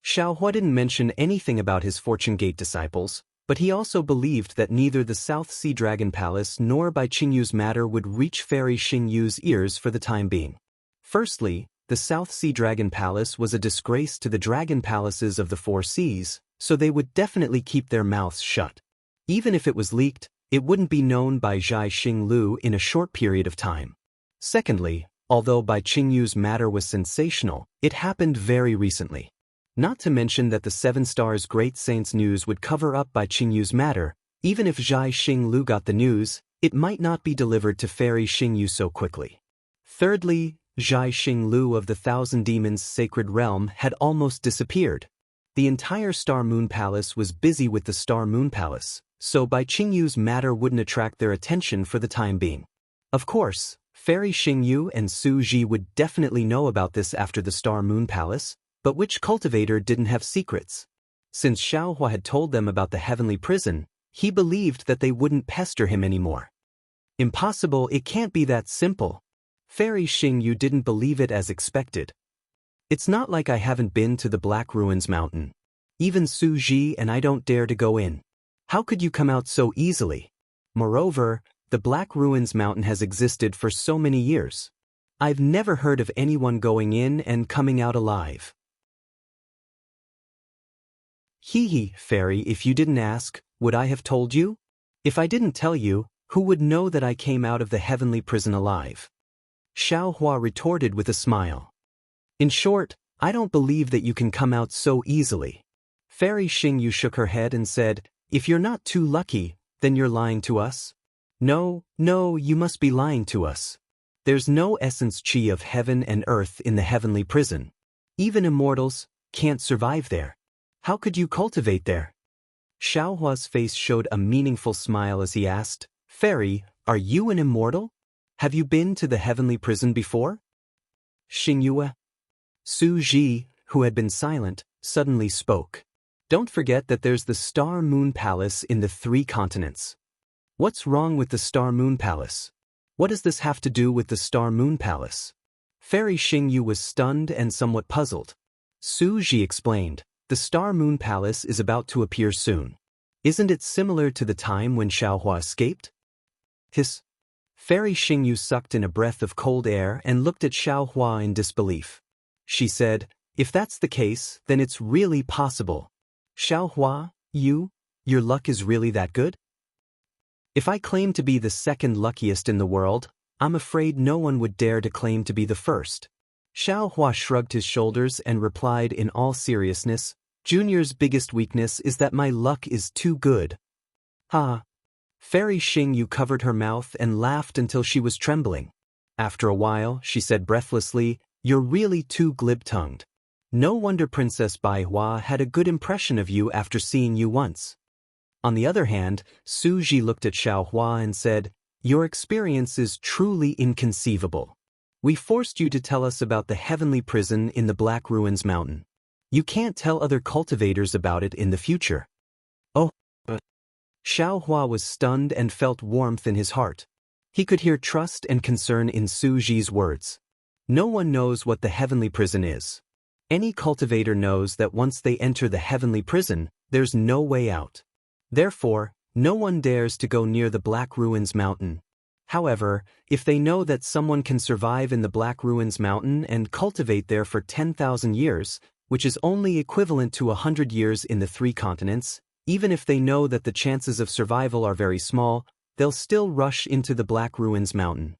Xiaohua didn't mention anything about his Fortune Gate disciples, But he also believed that neither the South Sea Dragon Palace nor Bai Qingyu's matter would reach Fairy Xingyu's ears for the time being. Firstly, the South Sea Dragon Palace was a disgrace to the dragon palaces of the Four Seas, so they would definitely keep their mouths shut. Even if it was leaked, it wouldn't be known by Zhai Xinglu in a short period of time. Secondly, although Bai Qingyu's matter was sensational, it happened very recently. Not to mention that the Seven Stars Great Saints news would cover up Bai Qingyu's matter. Even if Zhai Xinglu got the news, it might not be delivered to Fairy Xingyu so quickly. Thirdly, Zhai Xinglu of the Thousand Demons' sacred realm had almost disappeared. The entire Star Moon Palace was busy with the Star Moon Palace, so Bai Qingyu's matter wouldn't attract their attention for the time being. Of course, Fairy Xingyu and Su Ji would definitely know about this after the Star Moon Palace, but which cultivator didn't have secrets? Since Xiaohua had told them about the heavenly prison, he believed that they wouldn't pester him anymore. Impossible, it can't be that simple. Fairy Xingyu didn't believe it as expected. It's not like I haven't been to the Black Ruins Mountain. Even Su Ji and I don't dare to go in. How could you come out so easily? Moreover, the Black Ruins Mountain has existed for so many years. I've never heard of anyone going in and coming out alive. Hee, Fairy, if you didn't ask, would I have told you? If I didn't tell you, who would know that I came out of the heavenly prison alive? Xiaohua retorted with a smile. In short, I don't believe that you can come out so easily. Fairy Xingyu shook her head and said, if you're not too lucky, then you're lying to us? No, you must be lying to us. There's no essence chi of heaven and earth in the heavenly prison. Even immortals can't survive there. How could you cultivate there? Xiaohua's face showed a meaningful smile as he asked, Fairy, are you an immortal? Have you been to the heavenly prison before? Xingyue. Su Ji, who had been silent, suddenly spoke. Don't forget that there's the Star Moon Palace in the 3 continents. What's wrong with the Star Moon Palace? What does this have to do with the Star Moon Palace? Fairy Xingyu was stunned and somewhat puzzled. Su Ji explained, the Star Moon Palace is about to appear soon. Isn't it similar to the time when Xiaohua escaped? Hiss. Fairy Xingyu sucked in a breath of cold air and looked at Xiaohua in disbelief. She said, if that's the case, then it's really possible. Xiaohua, your luck is really that good? If I claim to be the second luckiest in the world, I'm afraid no one would dare to claim to be the first. Xiaohua shrugged his shoulders and replied in all seriousness, Junior's biggest weakness is that my luck is too good. Ha! Fairy Xingyu covered her mouth and laughed until she was trembling. After a while, she said breathlessly, you're really too glib-tongued. No wonder Princess Baihua had a good impression of you after seeing you once. On the other hand, Su Ji looked at Xiaohua and said, your experience is truly inconceivable. We forced you to tell us about the heavenly prison in the Black Ruins Mountain. You can't tell other cultivators about it in the future. Oh, but Xiaohua was stunned and felt warmth in his heart. He could hear trust and concern in Su Ji's words. No one knows what the heavenly prison is. Any cultivator knows that once they enter the heavenly prison, there's no way out. Therefore, no one dares to go near the Black Ruins Mountain. However, if they know that someone can survive in the Black Ruins Mountain and cultivate there for 10,000 years, which is only equivalent to 100 years in the 3 continents, even if they know that the chances of survival are very small, they'll still rush into the Black Ruins Mountain.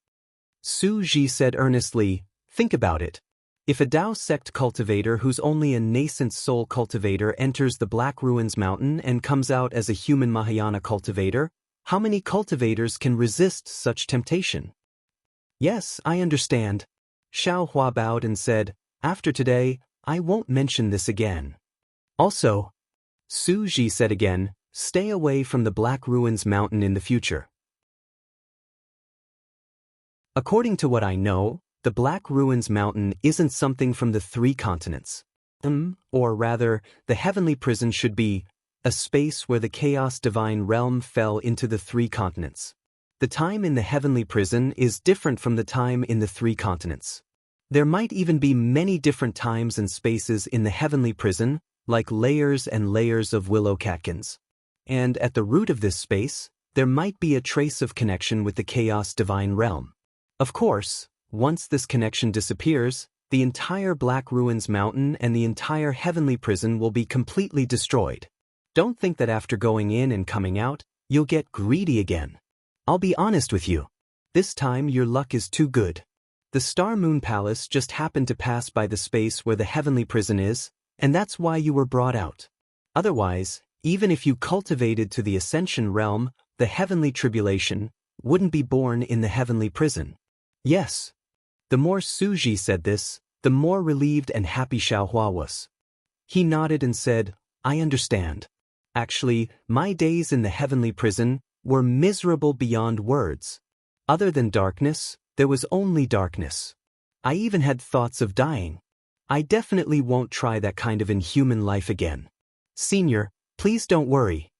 Su Ji said earnestly, think about it. If a Dao sect cultivator who's only a nascent soul cultivator enters the Black Ruins Mountain and comes out as a human Mahayana cultivator, how many cultivators can resist such temptation? Yes, I understand. Xiaohua bowed and said, after today, I won't mention this again. Also, Su Ji said again, stay away from the Black Ruins Mountain in the future. According to what I know, the Black Ruins Mountain isn't something from the 3 continents. Or rather, the heavenly prison should be a space where the chaos divine realm fell into the 3 continents. The time in the heavenly prison is different from the time in the 3 continents. There might even be many different times and spaces in the heavenly prison, like layers and layers of willow catkins. and at the root of this space, there might be a trace of connection with the chaos divine realm. Of course, once this connection disappears, the entire Black Ruins Mountain and the entire heavenly prison will be completely destroyed. Don't think that after going in and coming out, you'll get greedy again. I'll be honest with you. This time your luck is too good. The Star Moon Palace just happened to pass by the space where the heavenly prison is, and that's why you were brought out. Otherwise, even if you cultivated to the Ascension realm, the heavenly tribulation wouldn't be born in the heavenly prison. Yes. The more Suji said this, the more relieved and happy Xiaohua was. He nodded and said, I understand. Actually, my days in the heavenly prison were miserable beyond words. Other than darkness, there was only darkness. I even had thoughts of dying. I definitely won't try that kind of inhuman life again. Senior, please don't worry.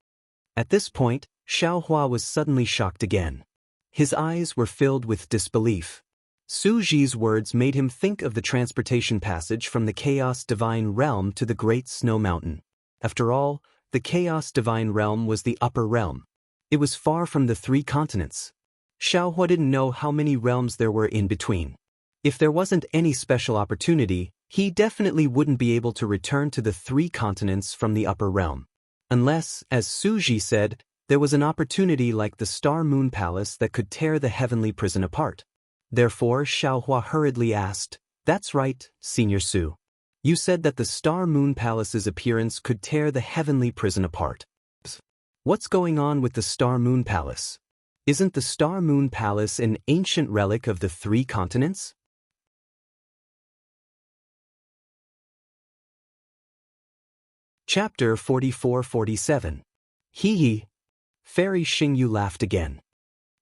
At this point, Xiaohua was suddenly shocked again. His eyes were filled with disbelief. Suji's words made him think of the transportation passage from the Chaos Divine Realm to the Great Snow Mountain. After all, the Chaos Divine Realm was the upper realm. It was far from the 3 continents. Xiaohua didn't know how many realms there were in between. If there wasn't any special opportunity, he definitely wouldn't be able to return to the 3 continents from the upper realm. Unless, as Suji said, there was an opportunity like the Star Moon Palace that could tear the heavenly prison apart. Therefore, Xiaohua hurriedly asked, That's right, Senior Su. You said that the Star Moon Palace's appearance could tear the heavenly prison apart. What's going on with the Star Moon Palace? Isn't the Star Moon Palace an ancient relic of the 3 continents? Chapter 44-47. Hee hee. Fairy Xingyu laughed again.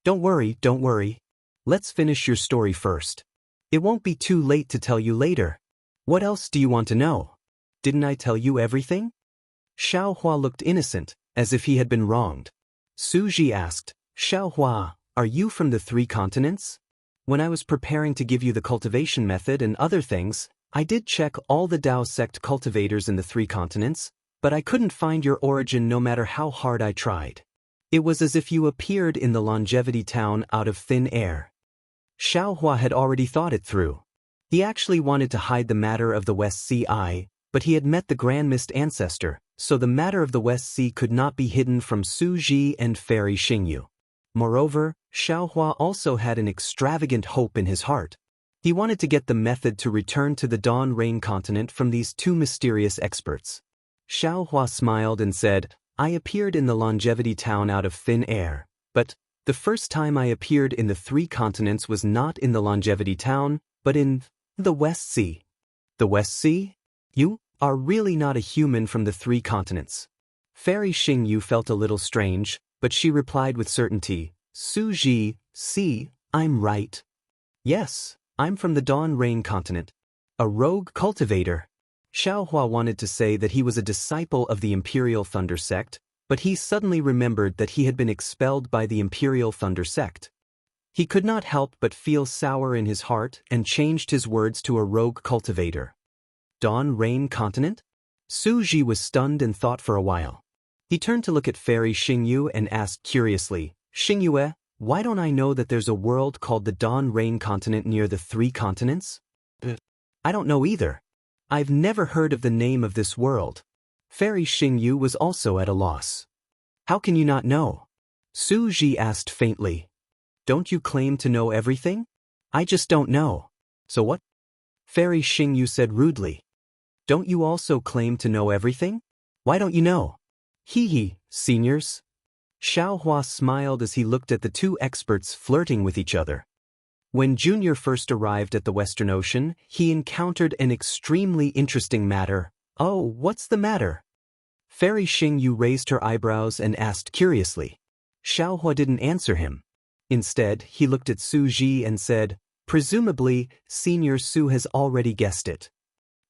Don't worry. Let's finish your story first. It won't be too late to tell you later. What else do you want to know? Didn't I tell you everything? Xiaohua looked innocent, as if he had been wronged. Suji asked, Xiaohua, are you from the 3 continents? When I was preparing to give you the cultivation method and other things, I did check all the Dao sect cultivators in the 3 continents, but I couldn't find your origin no matter how hard I tried. It was as if you appeared in the longevity town out of thin air. Xiaohua had already thought it through. He actually wanted to hide the matter of the West Sea, but he had met the Grand Mist ancestor, so the matter of the West Sea could not be hidden from Suji and Fairy Xingyu. Moreover, Xiaohua also had an extravagant hope in his heart. He wanted to get the method to return to the Dawn Rain continent from these 2 mysterious experts. Xiaohua smiled and said, I appeared in the longevity town out of thin air, but the first time I appeared in the 3 continents was not in the longevity town, but in the West Sea. The West Sea? You are really not a human from the 3 continents. Fairy Xingyu felt a little strange, but she replied with certainty, Suji, see, I'm right. Yes, I'm from the Dawn Rain continent. A rogue cultivator. Xiaohua wanted to say that he was a disciple of the Imperial Thunder sect, but he suddenly remembered that he had been expelled by the Imperial Thunder sect. He could not help but feel sour in his heart and changed his words to a rogue cultivator. Dawn Rain continent? Suji was stunned and thought for a while. He turned to look at Fairy Xingyu and asked curiously, Xingyue, why don't I know that there's a world called the Dawn Rain continent near the 3 continents? I don't know either. I've never heard of the name of this world. Fairy Xingyu was also at a loss. How can you not know? Suji asked faintly. Don't you claim to know everything? I just don't know. So what? Fairy Xingyu said rudely. Don't you also claim to know everything? Why don't you know? Hee hee, seniors. Xiaohua smiled as he looked at the 2 experts flirting with each other. When Junior first arrived at the Western Ocean, he encountered an extremely interesting matter. Oh, what's the matter? Fairy Xingyu raised her eyebrows and asked curiously. Xiaohua didn't answer him. Instead, he looked at Suji and said, Presumably, Senior Su has already guessed it.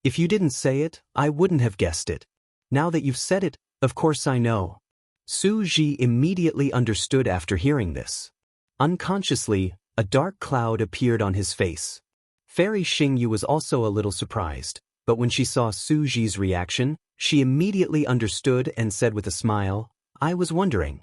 If you didn't say it, I wouldn't have guessed it. Now that you've said it, of course I know. Suji immediately understood after hearing this. Unconsciously, a dark cloud appeared on his face. Fairy Xingyu was also a little surprised, but when she saw Suji's reaction, she immediately understood and said with a smile, I was wondering.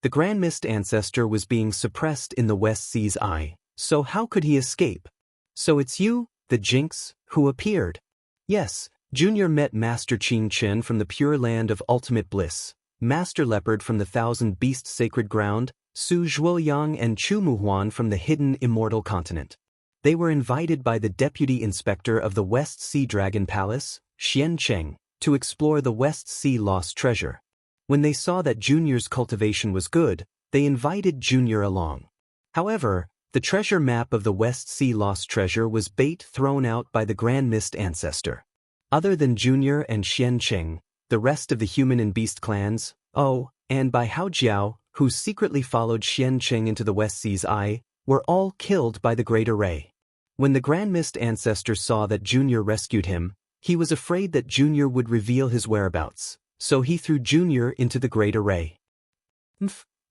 The Grand Mist Ancestor was being suppressed in the West Sea's eye, so how could he escape? So it's you, the Jinx, who appeared. Yes, Junior met Master Qing Chen from the Pure Land of Ultimate Bliss, Master Leopard from the Thousand Beasts Sacred Ground, Su Zhuoyang and Chu Muhuan from the hidden Immortal Continent. They were invited by the Deputy Inspector of the West Sea Dragon Palace, Xian Cheng, to explore the West Sea Lost Treasure. When they saw that Junior's cultivation was good, they invited Junior along. However, the treasure map of the West Sea Lost Treasure was bait thrown out by the Grand Mist Ancestor. Other than Junior and Xian Cheng, the rest of the human and beast clans, and by Hao Jiao, who secretly followed Xian Cheng into the West Sea's eye, were all killed by the Great Array. When the Grand Mist Ancestor saw that Junior rescued him, he was afraid that Junior would reveal his whereabouts, so he threw Junior into the Great Array.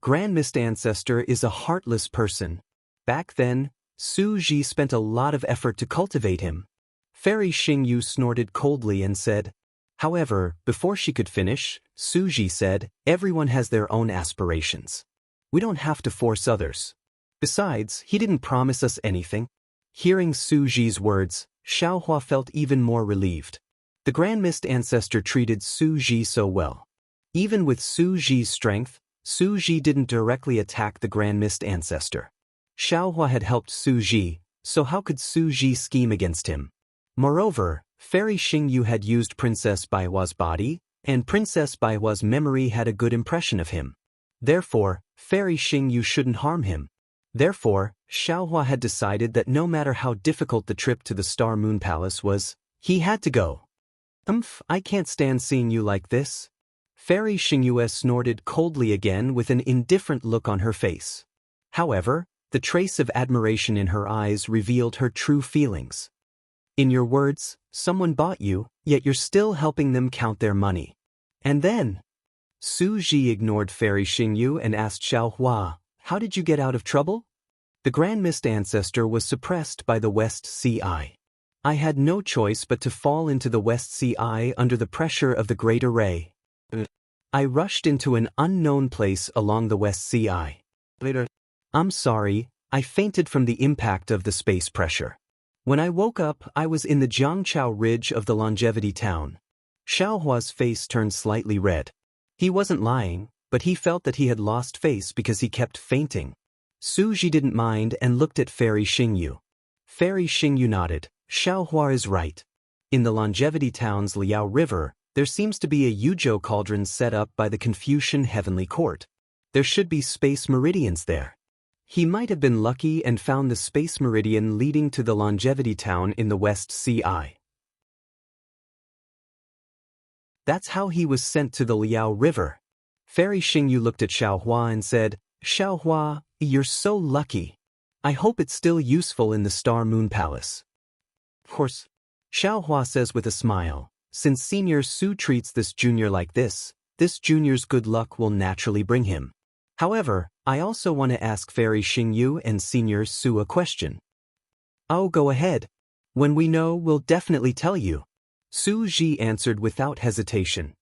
Grand Mist Ancestor is a heartless person. Back then, Su Ji spent a lot of effort to cultivate him. Fairy Xingyu snorted coldly and said. However, before she could finish, Su Ji said, everyone has their own aspirations. We don't have to force others. Besides, he didn't promise us anything. Hearing Su Ji's words, Xiaohua felt even more relieved. The Grand Mist Ancestor treated Su Ji so well. Even with Su Ji's strength, Su Ji didn't directly attack the Grand Mist Ancestor. Xiaohua had helped Su Ji, so how could Su Ji scheme against him? Moreover, Fairy Xingyu had used Princess Baihua's body, and Princess Baihua's memory had a good impression of him. Therefore, Fairy Xingyu shouldn't harm him. Therefore, Xiaohua had decided that no matter how difficult the trip to the Star Moon Palace was, he had to go. I can't stand seeing you like this. Fairy Xingyu snorted coldly again with an indifferent look on her face. However, the trace of admiration in her eyes revealed her true feelings. In your words, someone bought you, yet you're still helping them count their money. And then, Su Ji ignored Fairy Xingyu and asked Xiaohua, how did you get out of trouble? The Grand Mist Ancestor was suppressed by the West Sea Eye. I had no choice but to fall into the West Sea Eye under the pressure of the Great Array. I rushed into an unknown place along the West Sea Eye. I'm sorry, I fainted from the impact of the space pressure. When I woke up, I was in the Jiangchao Ridge of the Longevity Town. Xiaohua's face turned slightly red. He wasn't lying, but he felt that he had lost face because he kept fainting. Su Ji didn't mind and looked at Fairy Xingyu. Fairy Xingyu nodded. Xiaohua is right. In the Longevity Town's Liao River, there seems to be a Yuzhou cauldron set up by the Confucian Heavenly Court. There should be space meridians there. He might have been lucky and found the space meridian leading to the Longevity Town in the West Sea Eye. That's how he was sent to the Liao River. Fairy Xingyu looked at Xiaohua and said, Xiaohua, you're so lucky. I hope it's still useful in the Star Moon Palace. Of course, Xiaohua says with a smile, since Senior Su treats this junior like this junior's good luck will naturally bring him. However, I also want to ask Fairy Xingyu and Senior Su a question. Oh, go ahead. When we know, we'll definitely tell you. Su Ji answered without hesitation.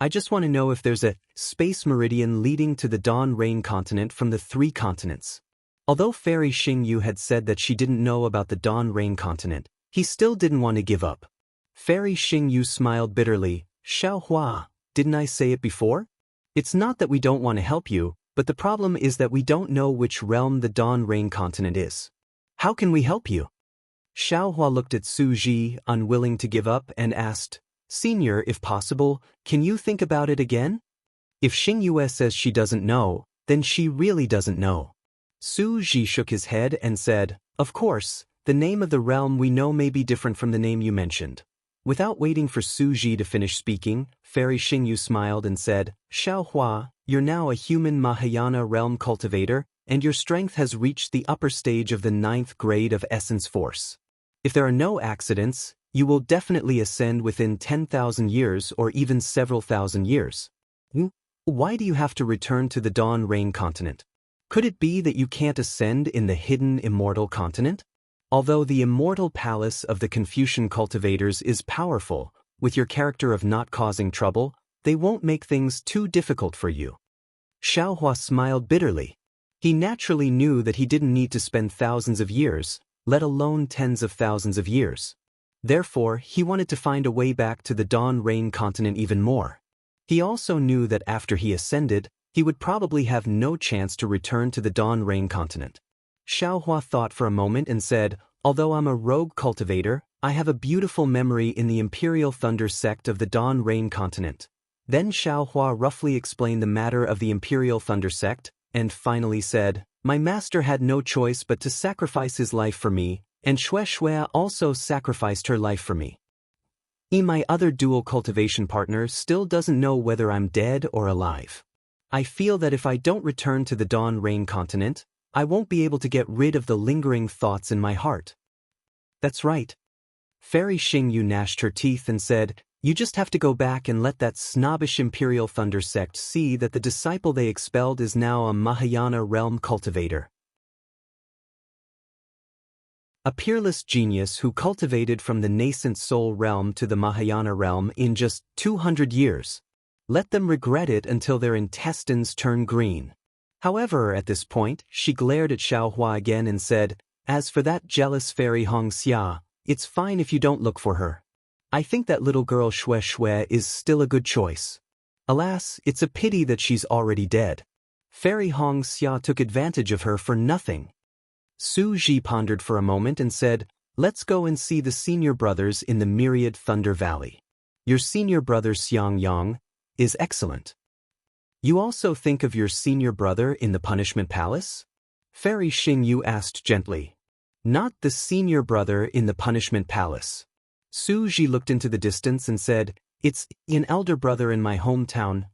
I just want to know if there's a space meridian leading to the Dawn Rain continent from the 3 continents. Although Fairy Xingyu had said that she didn't know about the Dawn Rain continent, he still didn't want to give up. Fairy Xingyu smiled bitterly. Xiaohua, didn't I say it before? It's not that we don't want to help you, but the problem is that we don't know which realm the Dawn Rain continent is. How can we help you? Xiaohua looked at Su Ji, unwilling to give up, and asked, Senior, if possible, can you think about it again? If Xingyu says she doesn't know, then she really doesn't know. Su Ji shook his head and said, Of course, the name of the realm we know may be different from the name you mentioned. Without waiting for Su Ji to finish speaking, Fairy Xingyu smiled and said, Xiaohua, you're now a human Mahayana realm cultivator, and your strength has reached the upper stage of the 9th grade of essence force. If there are no accidents, you will definitely ascend within 10,000 years or even several thousand years. Why do you have to return to the Dawn Rain continent? Could it be that you can't ascend in the hidden Immortal continent? Although the Immortal Palace of the Confucian cultivators is powerful, with your character of not causing trouble, they won't make things too difficult for you. Xiaohua smiled bitterly. He naturally knew that he didn't need to spend thousands of years, let alone tens of thousands of years. Therefore, he wanted to find a way back to the Dawn Rain continent even more. He also knew that after he ascended, he would probably have no chance to return to the Dawn Rain continent. Xiaohua thought for a moment and said, although I'm a rogue cultivator, I have a beautiful memory in the Imperial Thunder sect of the Dawn Rain continent. Then Xiaohua roughly explained the matter of the Imperial Thunder sect, and finally said, my master had no choice but to sacrifice his life for me, and Shui also sacrificed her life for me. My other dual cultivation partner still doesn't know whether I'm dead or alive. I feel that if I don't return to the Dawn Rain continent, I won't be able to get rid of the lingering thoughts in my heart. That's right. Fairy Xingyu gnashed her teeth and said, you just have to go back and let that snobbish Imperial Thunder sect see that the disciple they expelled is now a Mahayana realm cultivator. A peerless genius who cultivated from the nascent soul realm to the Mahayana realm in just 200 years. Let them regret it until their intestines turn green. However, at this point, she glared at Xiaohua again and said, as for that jealous fairy Xianxia, it's fine if you don't look for her. I think that little girl Shui is still a good choice. Alas, it's a pity that she's already dead. Fairy Xianxia took advantage of her for nothing. Su Ji pondered for a moment and said, let's go and see the senior brothers in the myriad Thunder Valley. Your senior brother Xiangyang is excellent. You also think of your senior brother in the Punishment Palace? Fairy Xingyu asked gently. Not the senior brother in the Punishment Palace. Su Ji looked into the distance and said, it's an elder brother in my hometown.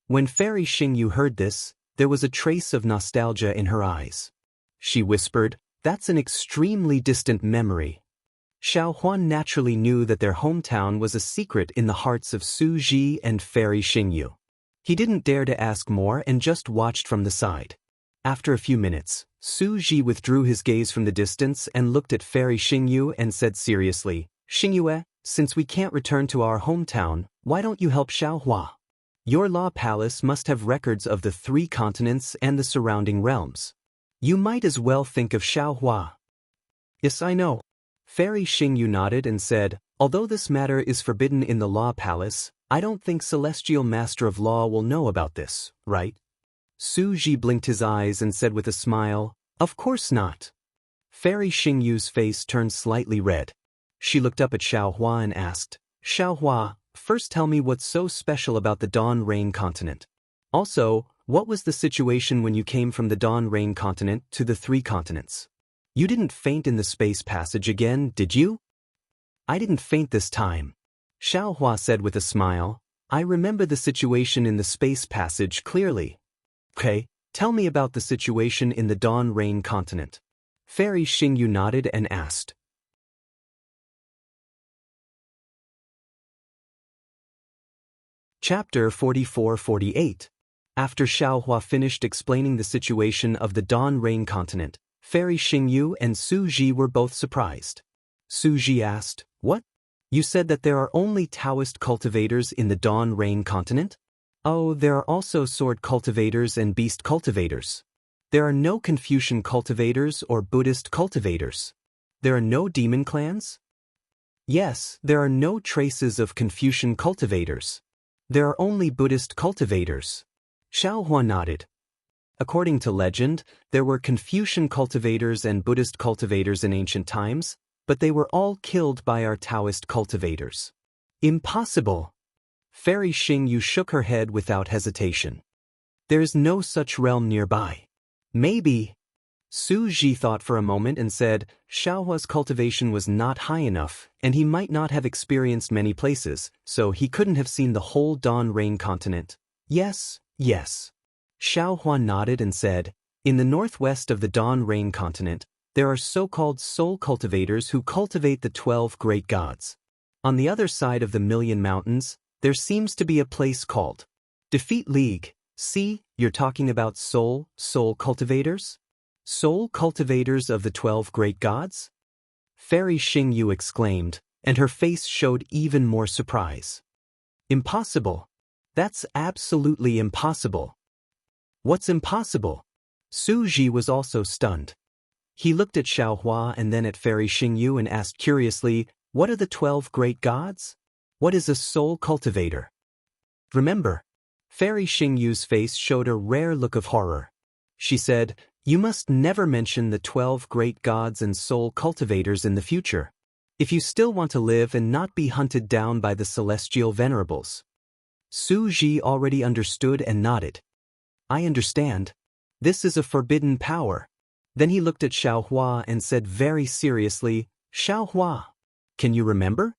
When Fairy Xingyu heard this, there was a trace of nostalgia in her eyes. She whispered, that's an extremely distant memory. Xiaohuan naturally knew that their hometown was a secret in the hearts of Su Ji and Fairy Xingyu. He didn't dare to ask more and just watched from the side. After a few minutes, Su Ji withdrew his gaze from the distance and looked at Fairy Xingyu and said seriously, Xingyue, since we can't return to our hometown, why don't you help Xiaohua? Your law palace must have records of the 3 continents and the surrounding realms. You might as well think of Xiaohua. Yes, I know. Fairy Xingyu nodded and said, although this matter is forbidden in the law palace, I don't think Celestial Master of Law will know about this, right? Su Ji blinked his eyes and said with a smile, of course not. Fairy Xingyu's face turned slightly red. She looked up at Xiaohua and asked, Xiaohua, first tell me what's so special about the Dawn Rain continent. Also, what was the situation when you came from the Dawn Rain continent to the 3 continents? You didn't faint in the space passage again, did you? I didn't faint this time. Xiaohua said with a smile, I remember the situation in the space passage clearly. Okay, tell me about the situation in the Dawn Rain continent. Fairy Xingyu nodded and asked. Chapter 44-48. After Xiaohua finished explaining the situation of the Dawn Rain continent, Fairy Xingyu and Su Ji were both surprised. Su Ji asked, what? You said that there are only Taoist cultivators in the Dawn Rain continent? Oh, there are also sword cultivators and beast cultivators. There are no Confucian cultivators or Buddhist cultivators. There are no demon clans? Yes, there are no traces of Confucian cultivators. There are only Buddhist cultivators. Xiaohua nodded. According to legend, there were Confucian cultivators and Buddhist cultivators in ancient times, but they were all killed by our Taoist cultivators. Impossible! Fairy Xingyu shook her head without hesitation. There is no such realm nearby. Maybe. Su Ji thought for a moment and said, Xiaohua's cultivation was not high enough, and he might not have experienced many places, so he couldn't have seen the whole Dawn Rain continent. Yes. Xiaohua nodded and said, in the northwest of the Dawn Rain continent, there are so-called soul cultivators who cultivate the 12 great gods. On the other side of the Million Mountains, there seems to be a place called Defeat League. See, you're talking about soul cultivators? Soul cultivators of the 12 great gods? Fairy Xingyu exclaimed, and her face showed even more surprise. Impossible. That's absolutely impossible. What's impossible? Su Ji was also stunned. He looked at Xiaohua and then at Fairy Xingyu and asked curiously, what are the 12 great gods? What is a soul cultivator? Remember? Fairy Xingyu's face showed a rare look of horror. She said, you must never mention the 12 great gods and soul cultivators in the future, if you still want to live and not be hunted down by the celestial venerables. Su Ji already understood and nodded. I understand. This is a forbidden power. Then he looked at Xiaohua and said very seriously, Xiaohua, can you remember?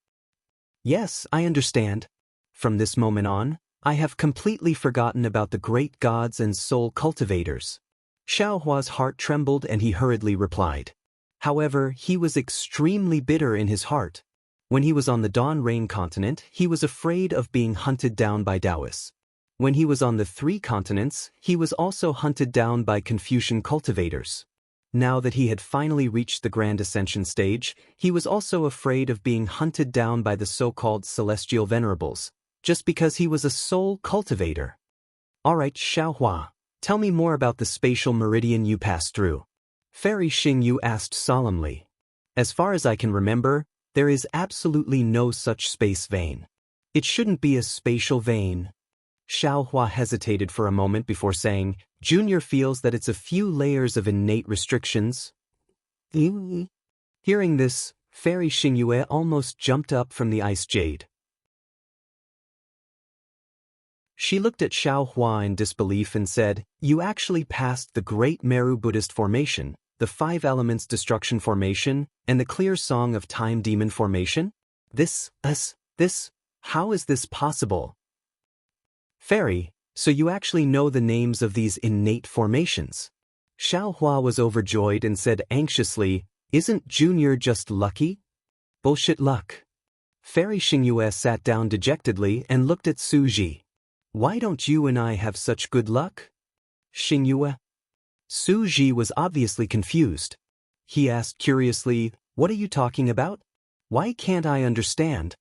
Yes, I understand. From this moment on, I have completely forgotten about the great gods and soul cultivators. Xiaohua's heart trembled and he hurriedly replied. However, he was extremely bitter in his heart. When he was on the Dawn Rain continent, he was afraid of being hunted down by Daoists. When he was on the 3 continents, he was also hunted down by Confucian cultivators. Now that he had finally reached the Grand Ascension stage, he was also afraid of being hunted down by the so-called celestial venerables, just because he was a soul cultivator. Alright, Xiaohua, tell me more about the spatial meridian you passed through. Fairy Xingyu asked solemnly. As far as I can remember, there is absolutely no such space vein. It shouldn't be a spatial vein. Xiaohua hesitated for a moment before saying, Junior feels that it's a few layers of innate restrictions. Hearing this, Fairy Xingyu almost jumped up from the ice jade. She looked at Xiaohua in disbelief and said, you actually passed the Great Meru Buddhist Formation, the 5 Elements Destruction Formation, and the Clear Song of Time Demon Formation? How is this possible? Fairy, so you actually know the names of these innate formations? Xiaohua was overjoyed and said anxiously, isn't Junior just lucky? Bullshit luck. Fairy Xingyu sat down dejectedly and looked at Su Ji. Why don't you and I have such good luck? Xingyu. Su Ji was obviously confused. He asked curiously, what are you talking about? Why can't I understand?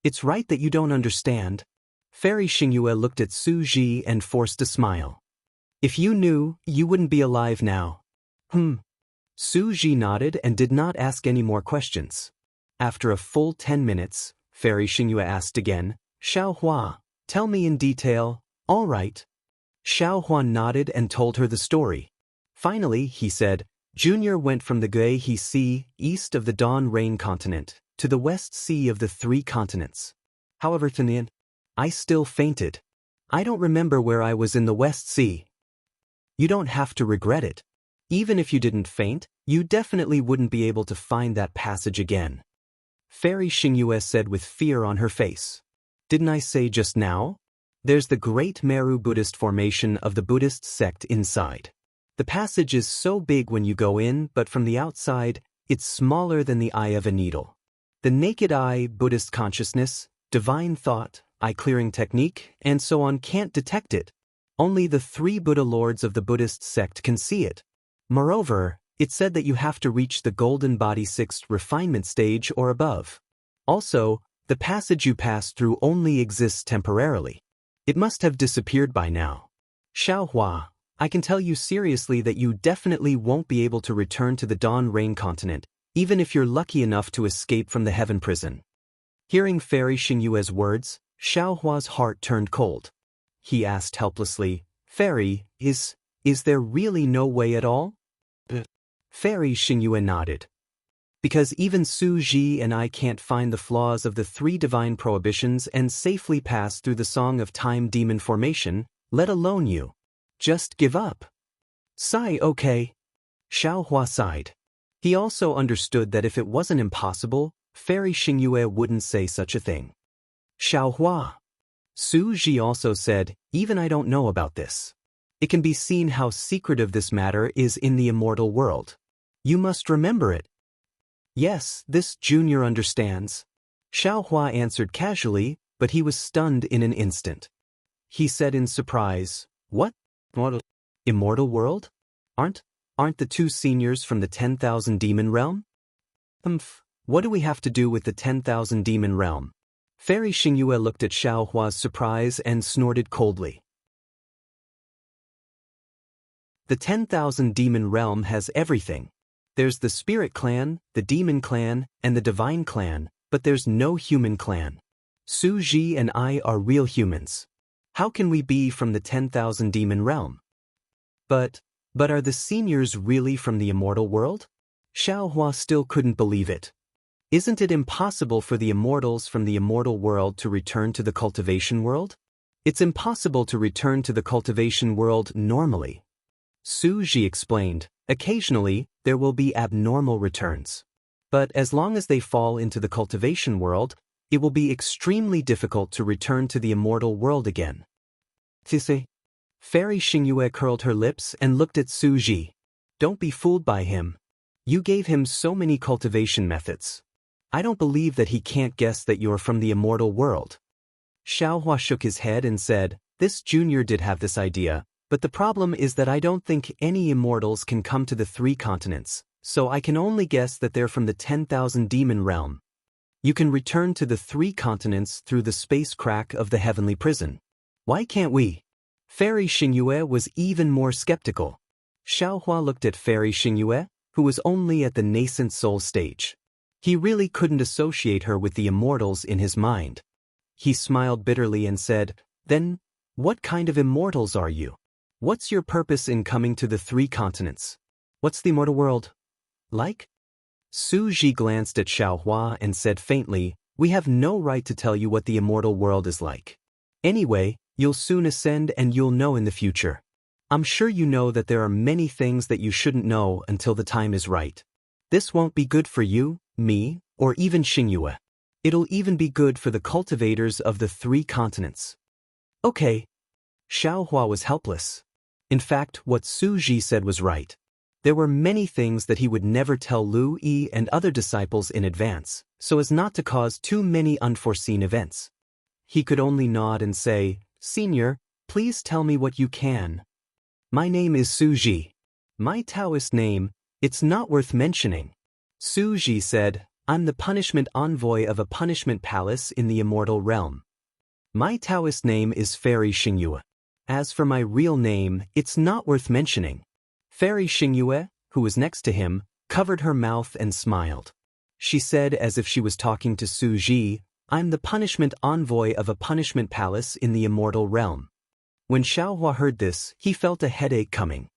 It's right that you don't understand. Fairy Xingyu looked at Su Ji and forced a smile. If you knew, you wouldn't be alive now. Su Ji nodded and did not ask any more questions. After a full 10 minutes, Fairy Xingyu asked again, Xiaohua, tell me in detail. All right. Xiaohua nodded and told her the story. Finally, he said, Junior went from the Guihe Sea, east of the Dawn Rain continent, to the West Sea of the 3 continents. However, Tanian, I still fainted. I don't remember where I was in the West Sea. You don't have to regret it. Even if you didn't faint, you definitely wouldn't be able to find that passage again. Fairy Xingyu said with fear on her face. Didn't I say just now? There's the Great Meru Buddhist Formation of the Buddhist sect inside. The passage is so big when you go in, but from the outside, it's smaller than the eye of a needle. The naked eye, Buddhist consciousness, divine thought, eye-clearing technique, and so on can't detect it. Only the 3 Buddha lords of the Buddhist sect can see it. Moreover, it said that you have to reach the Golden Body 6th refinement stage or above. Also, the passage you passed through only exists temporarily. It must have disappeared by now. Xiaohua, I can tell you seriously that you definitely won't be able to return to the Dawn Rain continent, even if you're lucky enough to escape from the heaven prison. Hearing Fairy Xingyu's words, Xiaohua's heart turned cold. He asked helplessly, Fairy, is there really no way at all? Fairy Xingyu nodded. Because even Su Ji and I can't find the flaws of the 3 divine prohibitions and safely pass through the Song of Time Demon Formation, let alone you. Just give up. Sigh, okay. Xiaohua sighed. He also understood that if it wasn't impossible, Fairy Xingyu wouldn't say such a thing. Xiaohua. Su Ji also said, even I don't know about this. It can be seen how secretive this matter is in the immortal world. You must remember it. Yes, this Junior understands. Xiaohua answered casually, but he was stunned in an instant. He said in surprise, what? Immortal world? Aren't the 2 seniors from the 10,000 demon realm? What do we have to do with the 10,000 demon realm? Fairy Xingyue looked at Xiaohua's surprise and snorted coldly. The 10,000 demon realm has everything. There's the spirit clan, the demon clan, and the divine clan, but there's no human clan. Su Ji and I are real humans. How can we be from the 10,000 demon realm? But are the seniors really from the immortal world? Xiaohua still couldn't believe it. Isn't it impossible for the immortals from the immortal world to return to the cultivation world? It's impossible to return to the cultivation world normally. Su Ji explained, occasionally, there will be abnormal returns. But as long as they fall into the cultivation world, it will be extremely difficult to return to the immortal world again. Tise. Fairy Xingyue curled her lips and looked at Su Ji. Don't be fooled by him. You gave him so many cultivation methods. I don't believe that he can't guess that you're from the immortal world. Xiaohua shook his head and said, this junior did have this idea, but the problem is that I don't think any immortals can come to the 3 continents, so I can only guess that they're from the 10,000 demon realm. You can return to the 3 continents through the space crack of the heavenly prison. Why can't we? Fairy Xingyue was even more skeptical. Xiaohua looked at Fairy Xingyue, who was only at the nascent soul stage. He really couldn't associate her with the immortals in his mind. He smiled bitterly and said, then, what kind of immortals are you? What's your purpose in coming to the 3 continents? What's the immortal world like? Su Ji glanced at Xiaohua and said faintly, we have no right to tell you what the immortal world is like. Anyway, you'll soon ascend and you'll know in the future. I'm sure you know that there are many things that you shouldn't know until the time is right. This won't be good for you, me, or even Xingyue. It'll even be good for the cultivators of the 3 continents. Okay. Xiaohua was helpless. In fact, what Su Ji said was right. There were many things that he would never tell Lu Yi and other disciples in advance, so as not to cause too many unforeseen events. He could only nod and say, Senior, please tell me what you can. My name is Su Ji. My Daoist name, it's not worth mentioning. Su Ji said, I'm the punishment envoy of a punishment palace in the immortal realm. My Daoist name is Fairy Xingyue. As for my real name, it's not worth mentioning. Fairy Xingyue, who was next to him, covered her mouth and smiled. She said as if she was talking to Su Ji, I'm the punishment envoy of a punishment palace in the immortal realm. When Xiaohua heard this, he felt a headache coming.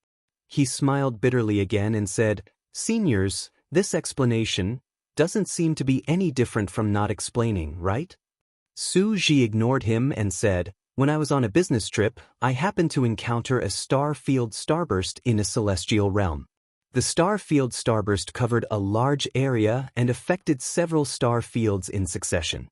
He smiled bitterly again and said, Seniors, this explanation doesn't seem to be any different from not explaining, right? Su Ji ignored him and said, when I was on a business trip, I happened to encounter a star field starburst in a celestial realm. The star field starburst covered a large area and affected several star fields in succession.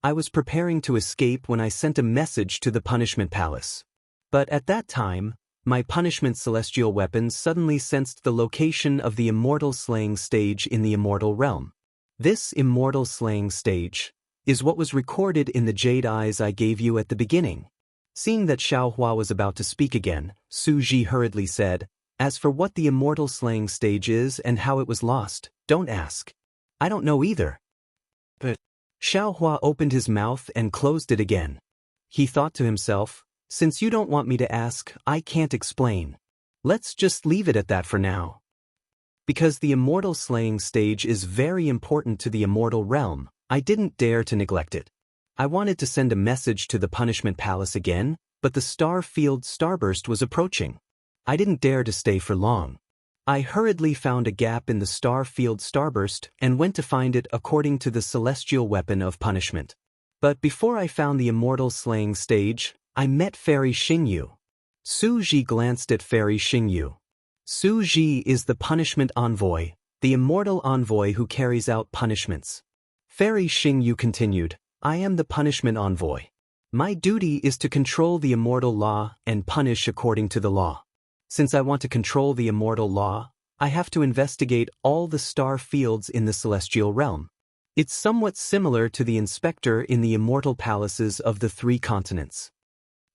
I was preparing to escape when I sent a message to the punishment palace. But at that time, my punishment celestial weapons suddenly sensed the location of the immortal slaying stage in the immortal realm. This immortal slaying stage is what was recorded in the jade eyes I gave you at the beginning. Seeing that Xiaohua was about to speak again, Su Ji hurriedly said, as for what the immortal slaying stage is and how it was lost, don't ask. I don't know either. But Xiaohua opened his mouth and closed it again. He thought to himself, since you don't want me to ask, I can't explain. Let's just leave it at that for now. Because the immortal slaying stage is very important to the immortal realm, I didn't dare to neglect it. I wanted to send a message to the punishment palace again, but the star field starburst was approaching. I didn't dare to stay for long. I hurriedly found a gap in the star field starburst and went to find it according to the celestial weapon of punishment. But before I found the immortal slaying stage, I met Fairy Xingyue. Su Ji glanced at Fairy Xingyue. Su Ji is the punishment envoy, the immortal envoy who carries out punishments. Fairy Xingyue continued, I am the punishment envoy. My duty is to control the immortal law and punish according to the law. Since I want to control the immortal law, I have to investigate all the star fields in the celestial realm. It's somewhat similar to the inspector in the immortal palaces of the 3 continents.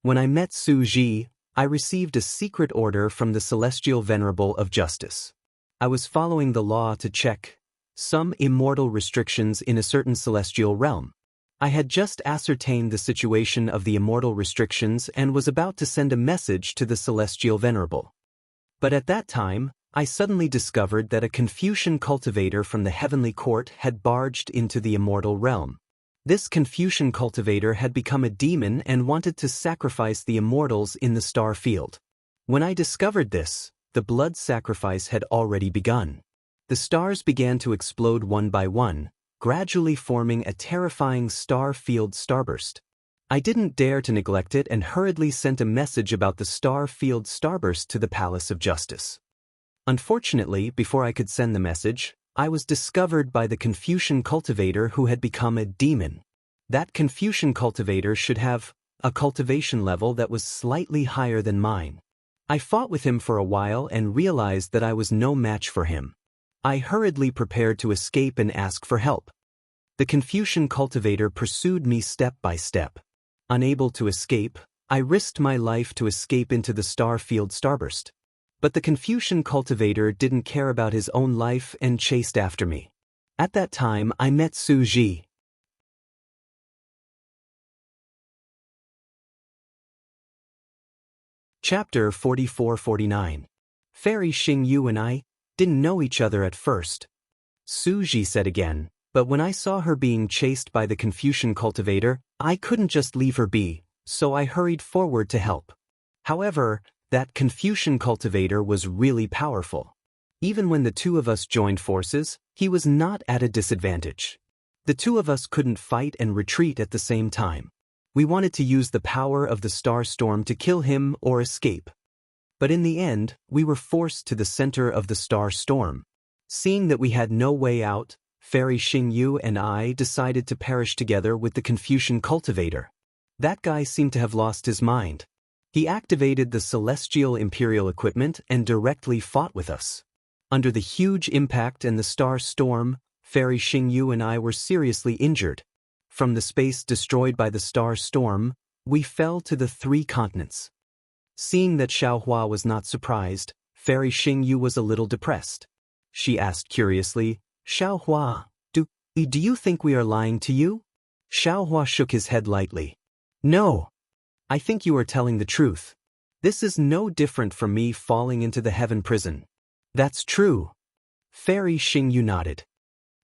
When I met Su Ji, I received a secret order from the celestial venerable of justice. I was following the law to check, some immortal restrictions in a certain celestial realm. I had just ascertained the situation of the immortal restrictions and was about to send a message to the celestial venerable. But at that time, I suddenly discovered that a Confucian cultivator from the heavenly court had barged into the immortal realm. This Confucian cultivator had become a demon and wanted to sacrifice the immortals in the star field. When I discovered this, the blood sacrifice had already begun. The stars began to explode one by one, gradually forming a terrifying star field starburst. I didn't dare to neglect it and hurriedly sent a message about the star field starburst to the Palace of Justice. Unfortunately, before I could send the message, I was discovered by the Confucian cultivator who had become a demon. That Confucian cultivator should have a cultivation level that was slightly higher than mine. I fought with him for a while and realized that I was no match for him. I hurriedly prepared to escape and ask for help. The Confucian cultivator pursued me step by step. Unable to escape, I risked my life to escape into the star field starburst. But the Confucian cultivator didn't care about his own life and chased after me. At that time, I met Su Ji. Chapter 44-49. Fairy Xingyu and I didn't know each other at first. Su Ji said again, but when I saw her being chased by the Confucian cultivator, I couldn't just leave her be, so I hurried forward to help. However, that Confucian cultivator was really powerful. Even when the two of us joined forces, he was not at a disadvantage. The two of us couldn't fight and retreat at the same time. We wanted to use the power of the star storm to kill him or escape. But in the end, we were forced to the center of the star storm. Seeing that we had no way out, Fairy Xingyu and I decided to perish together with the Confucian cultivator. That guy seemed to have lost his mind. He activated the celestial imperial equipment and directly fought with us. Under the huge impact and the star storm, Fairy Xingyu and I were seriously injured. From the space destroyed by the star storm, we fell to the 3 continents. Seeing that Xiaohua was not surprised, Fairy Xingyu was a little depressed. She asked curiously, "Xiaohua, do you think we are lying to you?" Xiaohua shook his head lightly. "No. I think you are telling the truth. This is no different from me falling into the heaven prison." "That's true." Fairy Xingyu nodded.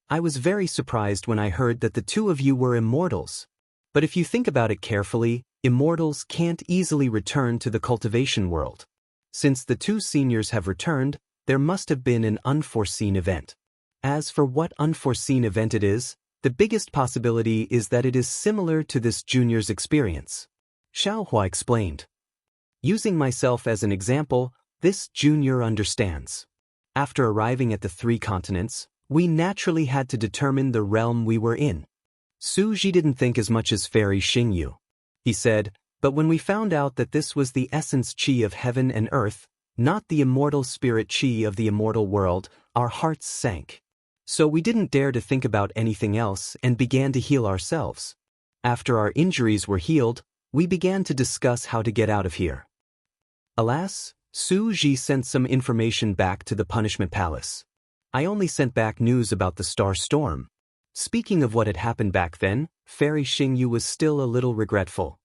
"I was very surprised when I heard that the two of you were immortals. But if you think about it carefully, immortals can't easily return to the cultivation world. Since the 2 seniors have returned, there must have been an unforeseen event. As for what unforeseen event it is, the biggest possibility is that it is similar to this junior's experience." Xiaohua explained. "Using myself as an example, this junior understands. After arriving at the 3 continents, we naturally had to determine the realm we were in. Su Ji didn't think as much as Fairy Xingyu. He said, but when we found out that this was the essence qi of heaven and earth, not the immortal spirit qi of the immortal world, our hearts sank. So we didn't dare to think about anything else and began to heal ourselves. After our injuries were healed, we began to discuss how to get out of here." Alas, Su Ji sent some information back to the punishment palace. I only sent back news about the star storm. Speaking of what had happened back then, Fairy Xingyu was still a little regretful.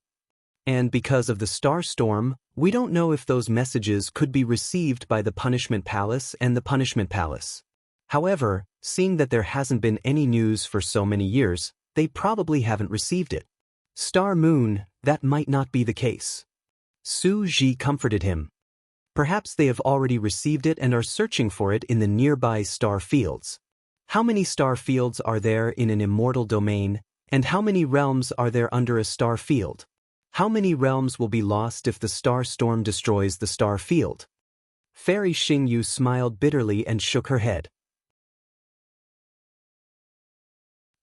And because of the star storm, we don't know if those messages could be received by the punishment palace and the punishment palace. However, seeing that there hasn't been any news for so many years, they probably haven't received it. Star Moon, that might not be the case. Su Ji comforted him. Perhaps they have already received it and are searching for it in the nearby star fields. How many star fields are there in an immortal domain, and how many realms are there under a star field? How many realms will be lost if the star storm destroys the star field? Fairy Xingyu smiled bitterly and shook her head.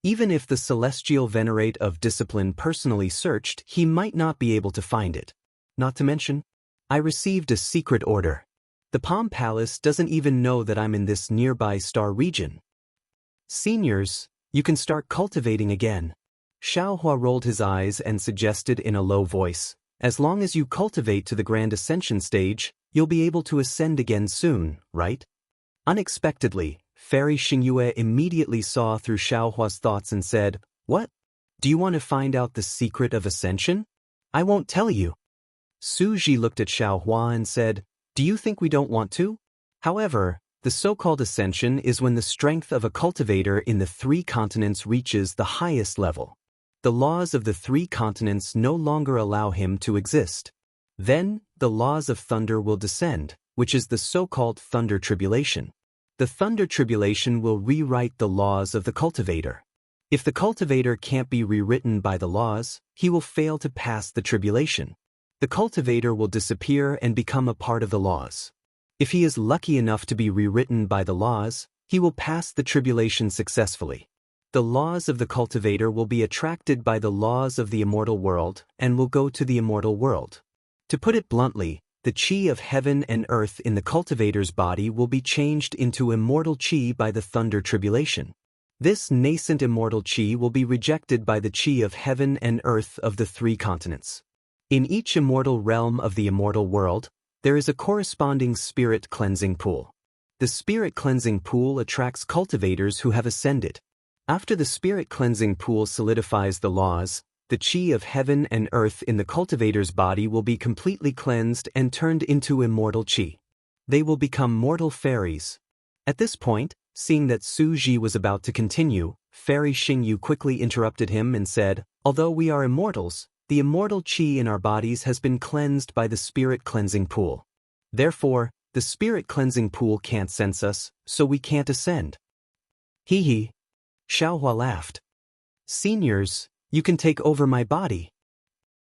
Even if the celestial venerate of discipline personally searched, he might not be able to find it. Not to mention, I received a secret order. The Palm Palace doesn't even know that I'm in this nearby star region. Seniors, you can start cultivating again. Xiaohua rolled his eyes and suggested in a low voice, as long as you cultivate to the grand ascension stage, you'll be able to ascend again soon, right? Unexpectedly, Fairy Xingyue immediately saw through Xiaohua's thoughts and said, "What? Do you want to find out the secret of ascension? I won't tell you." Su Ji looked at Xiaohua and said, "Do you think we don't want to?" However, the so-called ascension is when the strength of a cultivator in the 3 continents reaches the highest level. The laws of the 3 continents no longer allow him to exist. Then, the laws of thunder will descend, which is the so-called thunder tribulation. The thunder tribulation will rewrite the laws of the cultivator. If the cultivator can't be rewritten by the laws, he will fail to pass the tribulation. The cultivator will disappear and become a part of the laws. If he is lucky enough to be rewritten by the laws, he will pass the tribulation successfully. The laws of the cultivator will be attracted by the laws of the immortal world and will go to the immortal world. To put it bluntly, the chi of heaven and earth in the cultivator's body will be changed into immortal chi by the thunder tribulation. This nascent immortal chi will be rejected by the chi of heaven and earth of the 3 continents. In each immortal realm of the immortal world, there is a corresponding spirit cleansing pool. The spirit cleansing pool attracts cultivators who have ascended. After the spirit cleansing pool solidifies the laws, the chi of heaven and earth in the cultivator's body will be completely cleansed and turned into immortal chi. They will become mortal fairies. At this point, seeing that Su Ji was about to continue, Fairy Xingyu quickly interrupted him and said, "Although we are immortals, the immortal chi in our bodies has been cleansed by the spirit cleansing pool. Therefore, the spirit cleansing pool can't sense us, so we can't ascend." "Hee hee." Xiaohua laughed. "Seniors, you can take over my body."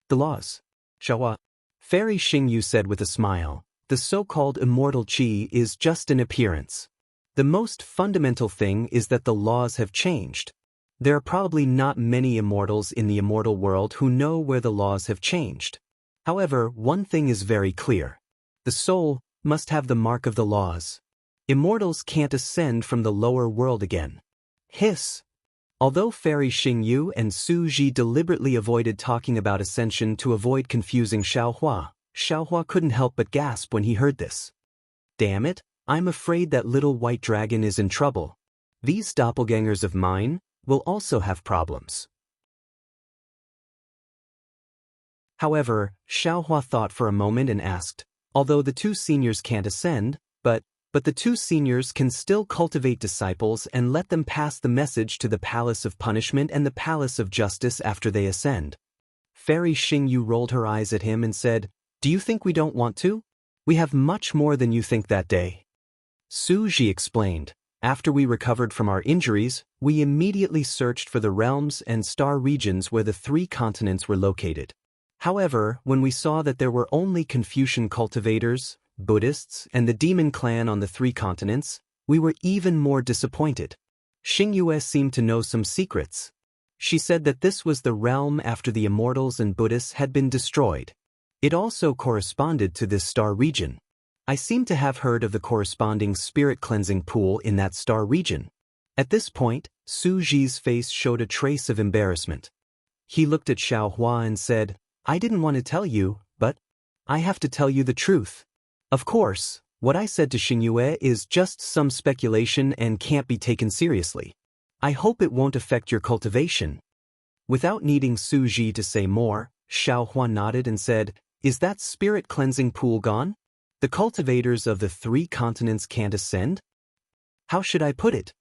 "The laws." Xiaohua. Fairy Xingyu said with a smile, "The so-called immortal chi is just an appearance. The most fundamental thing is that the laws have changed. There are probably not many immortals in the immortal world who know where the laws have changed. However, one thing is very clear. The soul must have the mark of the laws. Immortals can't ascend from the lower world again." Hiss. Although Fairy Xingyu and Su Ji deliberately avoided talking about ascension to avoid confusing Xiaohua, Xiaohua couldn't help but gasp when he heard this. "Damn it, I'm afraid that little white dragon is in trouble. These doppelgangers of mine will also have problems." However, Xiaohua thought for a moment and asked, "Although the 2 seniors can't ascend, but the 2 seniors can still cultivate disciples and let them pass the message to the Palace of Punishment and the Palace of Justice after they ascend." Fairy Xingyu rolled her eyes at him and said, "Do you think we don't want to? We have much more than you think that day." Su Ji explained, "After we recovered from our injuries, we immediately searched for the realms and star regions where the 3 continents were located. However, when we saw that there were only Confucian cultivators, Buddhists, and the demon clan on the 3 continents, we were even more disappointed." Xingyue seemed to know some secrets. She said that this was the realm after the immortals and Buddhists had been destroyed. It also corresponded to this star region. I seem to have heard of the corresponding spirit cleansing pool in that star region. At this point, Su Ji's face showed a trace of embarrassment. He looked at Xiaohua and said, "I didn't want to tell you, but I have to tell you the truth. Of course, what I said to Xingyue is just some speculation and can't be taken seriously. I hope it won't affect your cultivation." Without needing Su Ji to say more, Xiaohua nodded and said, "Is that spirit cleansing pool gone? The cultivators of the 3 continents can't ascend?" "How should I put it?"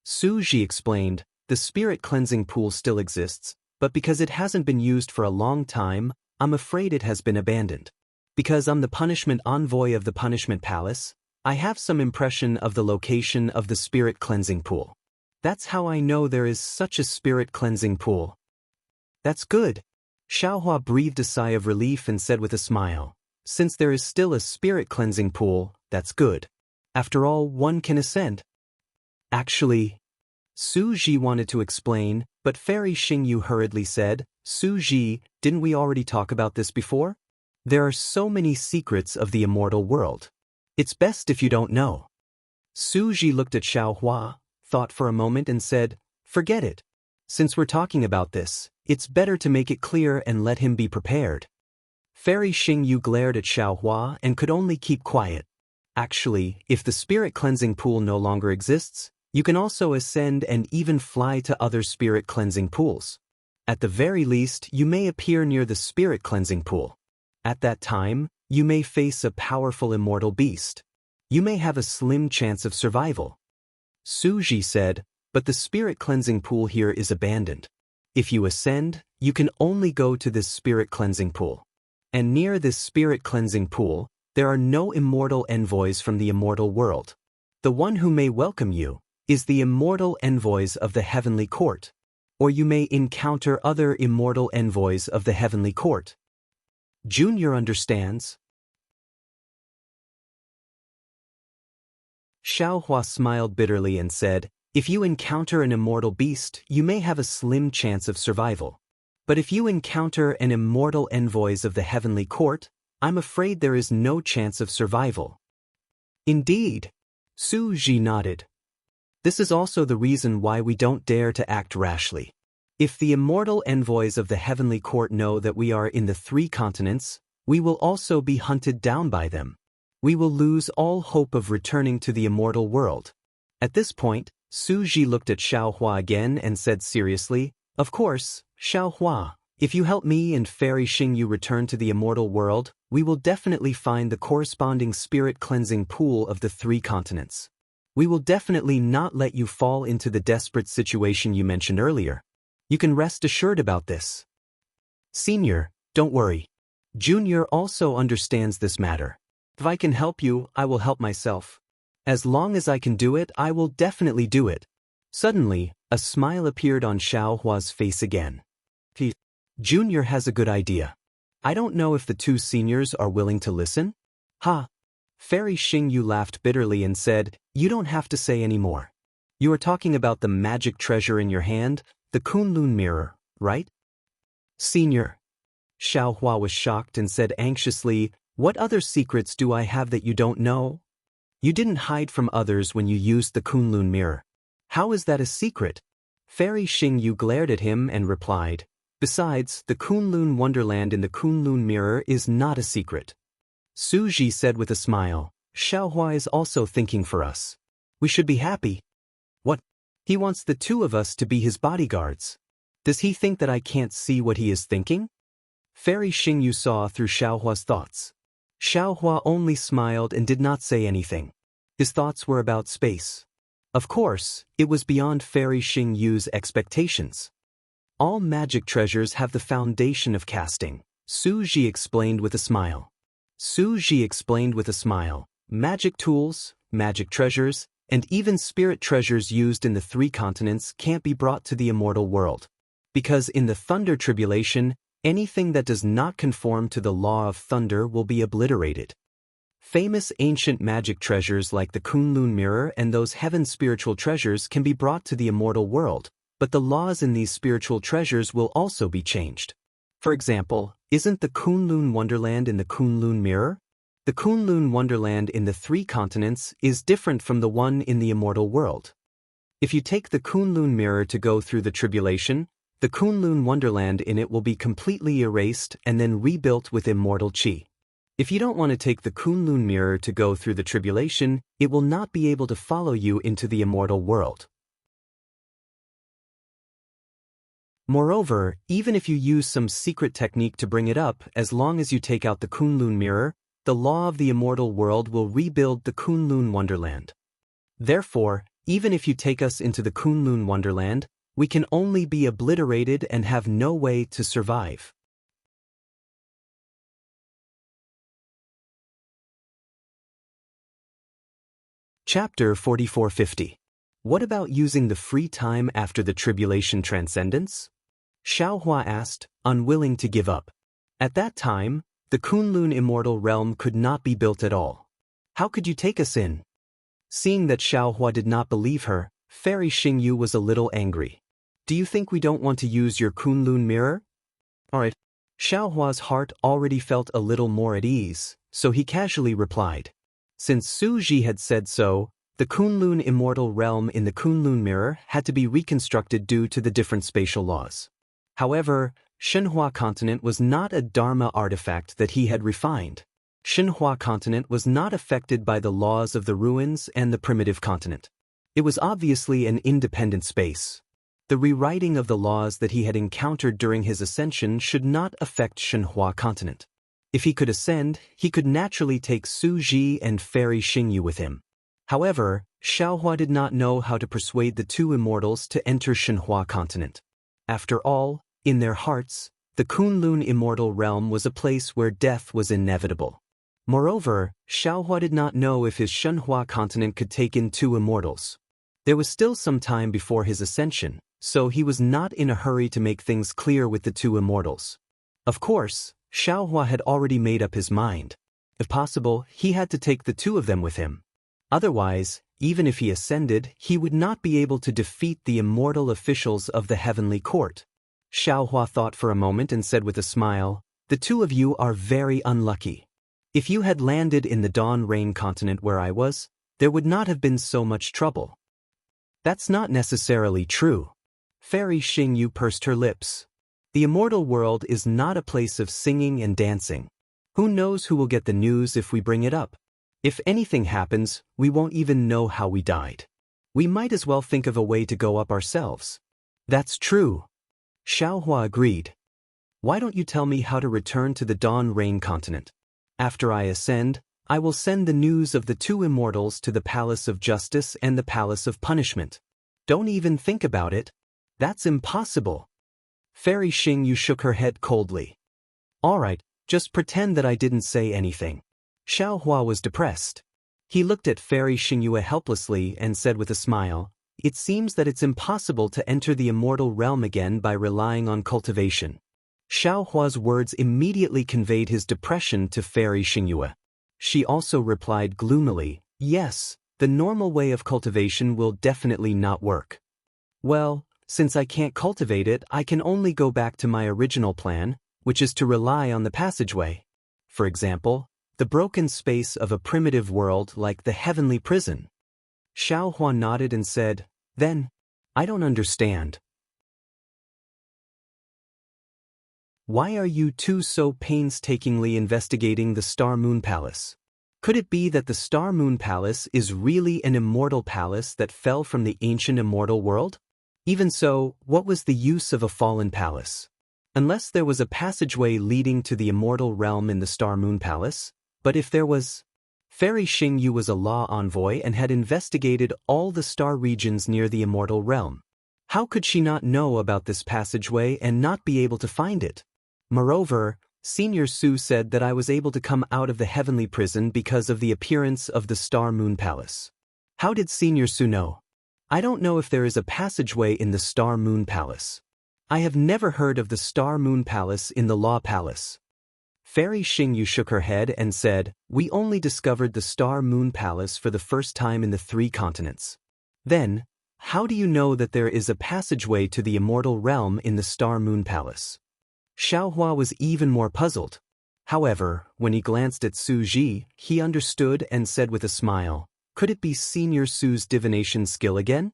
Su Ji explained, "The spirit cleansing pool still exists, but because it hasn't been used for a long time, I'm afraid it has been abandoned. Because I'm the punishment envoy of the punishment palace, I have some impression of the location of the spirit cleansing pool. That's how I know there is such a spirit cleansing pool." "That's good." Xiaohua breathed a sigh of relief and said with a smile, "Since there is still a spirit cleansing pool, that's good. After all, one can ascend." "Actually," Su Ji wanted to explain, but Fairy Xingyu hurriedly said, "Su Ji, didn't we already talk about this before? There are so many secrets of the immortal world. It's best if you don't know." Su Ji looked at Xiaohua, thought for a moment and said, "Forget it. Since we're talking about this, it's better to make it clear and let him be prepared." Fairy Xingyu glared at Xiaohua and could only keep quiet. Actually, if the spirit cleansing pool no longer exists, you can also ascend and even fly to other spirit cleansing pools. At the very least, you may appear near the spirit cleansing pool. At that time, you may face a powerful immortal beast. You may have a slim chance of survival. Su Ji said, but the spirit cleansing pool here is abandoned. If you ascend, you can only go to this spirit cleansing pool. And near this spirit cleansing pool, there are no immortal envoys from the immortal world. The one who may welcome you is the immortal envoys of the heavenly court. Or you may encounter other immortal envoys of the heavenly court. Junior understands. Xiaohua smiled bitterly and said, if you encounter an immortal beast, you may have a slim chance of survival. But if you encounter an immortal envoys of the heavenly court, I'm afraid there is no chance of survival. Indeed. Su Ji nodded. This is also the reason why we don't dare to act rashly. If the immortal envoys of the heavenly court know that we are in the 3 continents, we will also be hunted down by them. We will lose all hope of returning to the immortal world. At this point, Su Ji looked at Xiaohua again and said seriously, of course, Xiaohua, if you help me and Fairy Xingyu return to the immortal world, we will definitely find the corresponding spirit cleansing pool of the 3 continents. We will definitely not let you fall into the desperate situation you mentioned earlier. You can rest assured about this. Senior, don't worry. Junior also understands this matter. If I can help you, I will help myself. As long as I can do it, I will definitely do it. Suddenly, a smile appeared on Xiaohua's face again. Junior has a good idea. I don't know if the 2 seniors are willing to listen. Ha! Fairy Xingyu laughed bitterly and said, you don't have to say any more. You are talking about the magic treasure in your hand, the Kunlun mirror, right? Senior. Xiaohua was shocked and said anxiously, what other secrets do I have that you don't know? You didn't hide from others when you used the Kunlun mirror. How is that a secret? Fairy Xingyu glared at him and replied, besides, the Kunlun wonderland in the Kunlun mirror is not a secret. Su Ji said with a smile, Xiaohua is also thinking for us. We should be happy. What? He wants the 2 of us to be his bodyguards. Does he think that I can't see what he is thinking? Fairy Xingyu saw through Xiaohua's thoughts. Xiaohua only smiled and did not say anything. His thoughts were about space. Of course, it was beyond Fairy Xingyu's expectations. All magic treasures have the foundation of casting, Su Ji explained with a smile. Su Ji explained with a smile, magic tools, magic treasures, and even spirit treasures used in the 3 continents can't be brought to the immortal world. Because in the Thunder Tribulation, anything that does not conform to the law of thunder will be obliterated. Famous ancient magic treasures like the Kunlun mirror and those heaven spiritual treasures can be brought to the immortal world, but the laws in these spiritual treasures will also be changed. For example, isn't the Kunlun wonderland in the Kunlun mirror? The Kunlun wonderland in the 3 continents is different from the one in the immortal world. If you take the Kunlun mirror to go through the tribulation, the Kunlun wonderland in it will be completely erased and then rebuilt with immortal qi. If you don't want to take the Kunlun mirror to go through the tribulation, it will not be able to follow you into the immortal world. Moreover, even if you use some secret technique to bring it up, as long as you take out the Kunlun mirror, the law of the immortal world will rebuild the Kunlun wonderland. Therefore, even if you take us into the Kunlun wonderland, we can only be obliterated and have no way to survive. Chapter 4450. What about using the free time after the tribulation transcendence? Xiaohua asked, unwilling to give up. At that time, the Kunlun immortal realm could not be built at all. How could you take us in? Seeing that Xiaohua did not believe her, Fairy Xingyu was a little angry. Do you think we don't want to use your Kunlun mirror? Alright. Xiaohua's heart already felt a little more at ease, so he casually replied. Since Su Ji had said so, the Kunlun immortal realm in the Kunlun mirror had to be reconstructed due to the different spatial laws. However, Shenhua continent was not a Dharma artifact that he had refined. Xinhua continent was not affected by the laws of the ruins and the primitive continent. It was obviously an independent space. The rewriting of the laws that he had encountered during his ascension should not affect Xinhua continent. If he could ascend, he could naturally take Su Ji and Fairy Xingyu with him. However, Xiaohua did not know how to persuade the two immortals to enter Xinhua continent. After all, in their hearts, the Kunlun immortal realm was a place where death was inevitable. Moreover, Xiaohua did not know if his Xinhua continent could take in two immortals. There was still some time before his ascension, so he was not in a hurry to make things clear with the two immortals. Of course, Xiaohua had already made up his mind. If possible, he had to take the two of them with him. Otherwise, even if he ascended, he would not be able to defeat the immortal officials of the heavenly court. Xiaohua thought for a moment and said with a smile, "The two of you are very unlucky. If you had landed in the Dawn Rain continent where I was, there would not have been so much trouble." "That's not necessarily true." Fairy Xingyu pursed her lips. "The immortal world is not a place of singing and dancing. Who knows who will get the news if we bring it up? If anything happens, we won't even know how we died. We might as well think of a way to go up ourselves." "That's true." Xiaohua agreed. "Why don't you tell me how to return to the Dawn Rain continent? After I ascend, I will send the news of the two immortals to the Palace of Justice and the Palace of Punishment." "Don't even think about it. That's impossible." Fairy Xingyu shook her head coldly. "All right, just pretend that I didn't say anything." Xiaohua was depressed. He looked at Fairy Xingyu helplessly and said with a smile, "It seems that it's impossible to enter the immortal realm again by relying on cultivation." Xiaohua's words immediately conveyed his depression to Fairy Xingyu. She also replied gloomily, "Yes, the normal way of cultivation will definitely not work." "Well, since I can't cultivate it, I can only go back to my original plan, which is to rely on the passageway. For example, the broken space of a primitive world like the heavenly prison." Xiaohua nodded and said, "Then, I don't understand. Why are you two so painstakingly investigating the Star Moon Palace? Could it be that the Star Moon Palace is really an immortal palace that fell from the ancient immortal world? Even so, what was the use of a fallen palace? Unless there was a passageway leading to the immortal realm in the Star Moon Palace? But if there was..." Fairy Xingyu was a law envoy and had investigated all the star regions near the immortal realm. How could she not know about this passageway and not be able to find it? Moreover, Senior Su said that I was able to come out of the heavenly prison because of the appearance of the Star Moon Palace. How did Senior Su know? I don't know if there is a passageway in the Star Moon Palace. I have never heard of the Star Moon Palace in the Law Palace. Fairy Xingyu shook her head and said, "We only discovered the Star Moon Palace for the first time in the 3 continents. Then, how do you know that there is a passageway to the immortal realm in the Star Moon Palace?" Xiaohua was even more puzzled. However, when he glanced at Su Ji, he understood and said with a smile, "Could it be Senior Su's divination skill again?"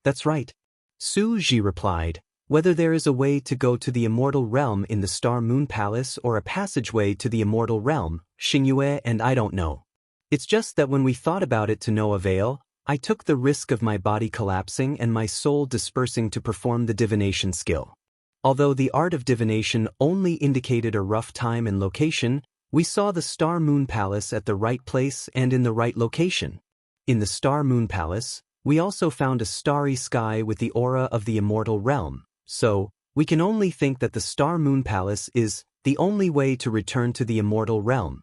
"That's right." Su Ji replied, "Whether there is a way to go to the immortal realm in the Star Moon Palace or a passageway to the immortal realm, Xingyue and I don't know. It's just that when we thought about it to no avail, I took the risk of my body collapsing and my soul dispersing to perform the divination skill. Although the art of divination only indicated a rough time and location, we saw the Star Moon Palace at the right place and in the right location. In the Star Moon Palace, we also found a starry sky with the aura of the immortal realm, so we can only think that the Star Moon Palace is the only way to return to the immortal realm.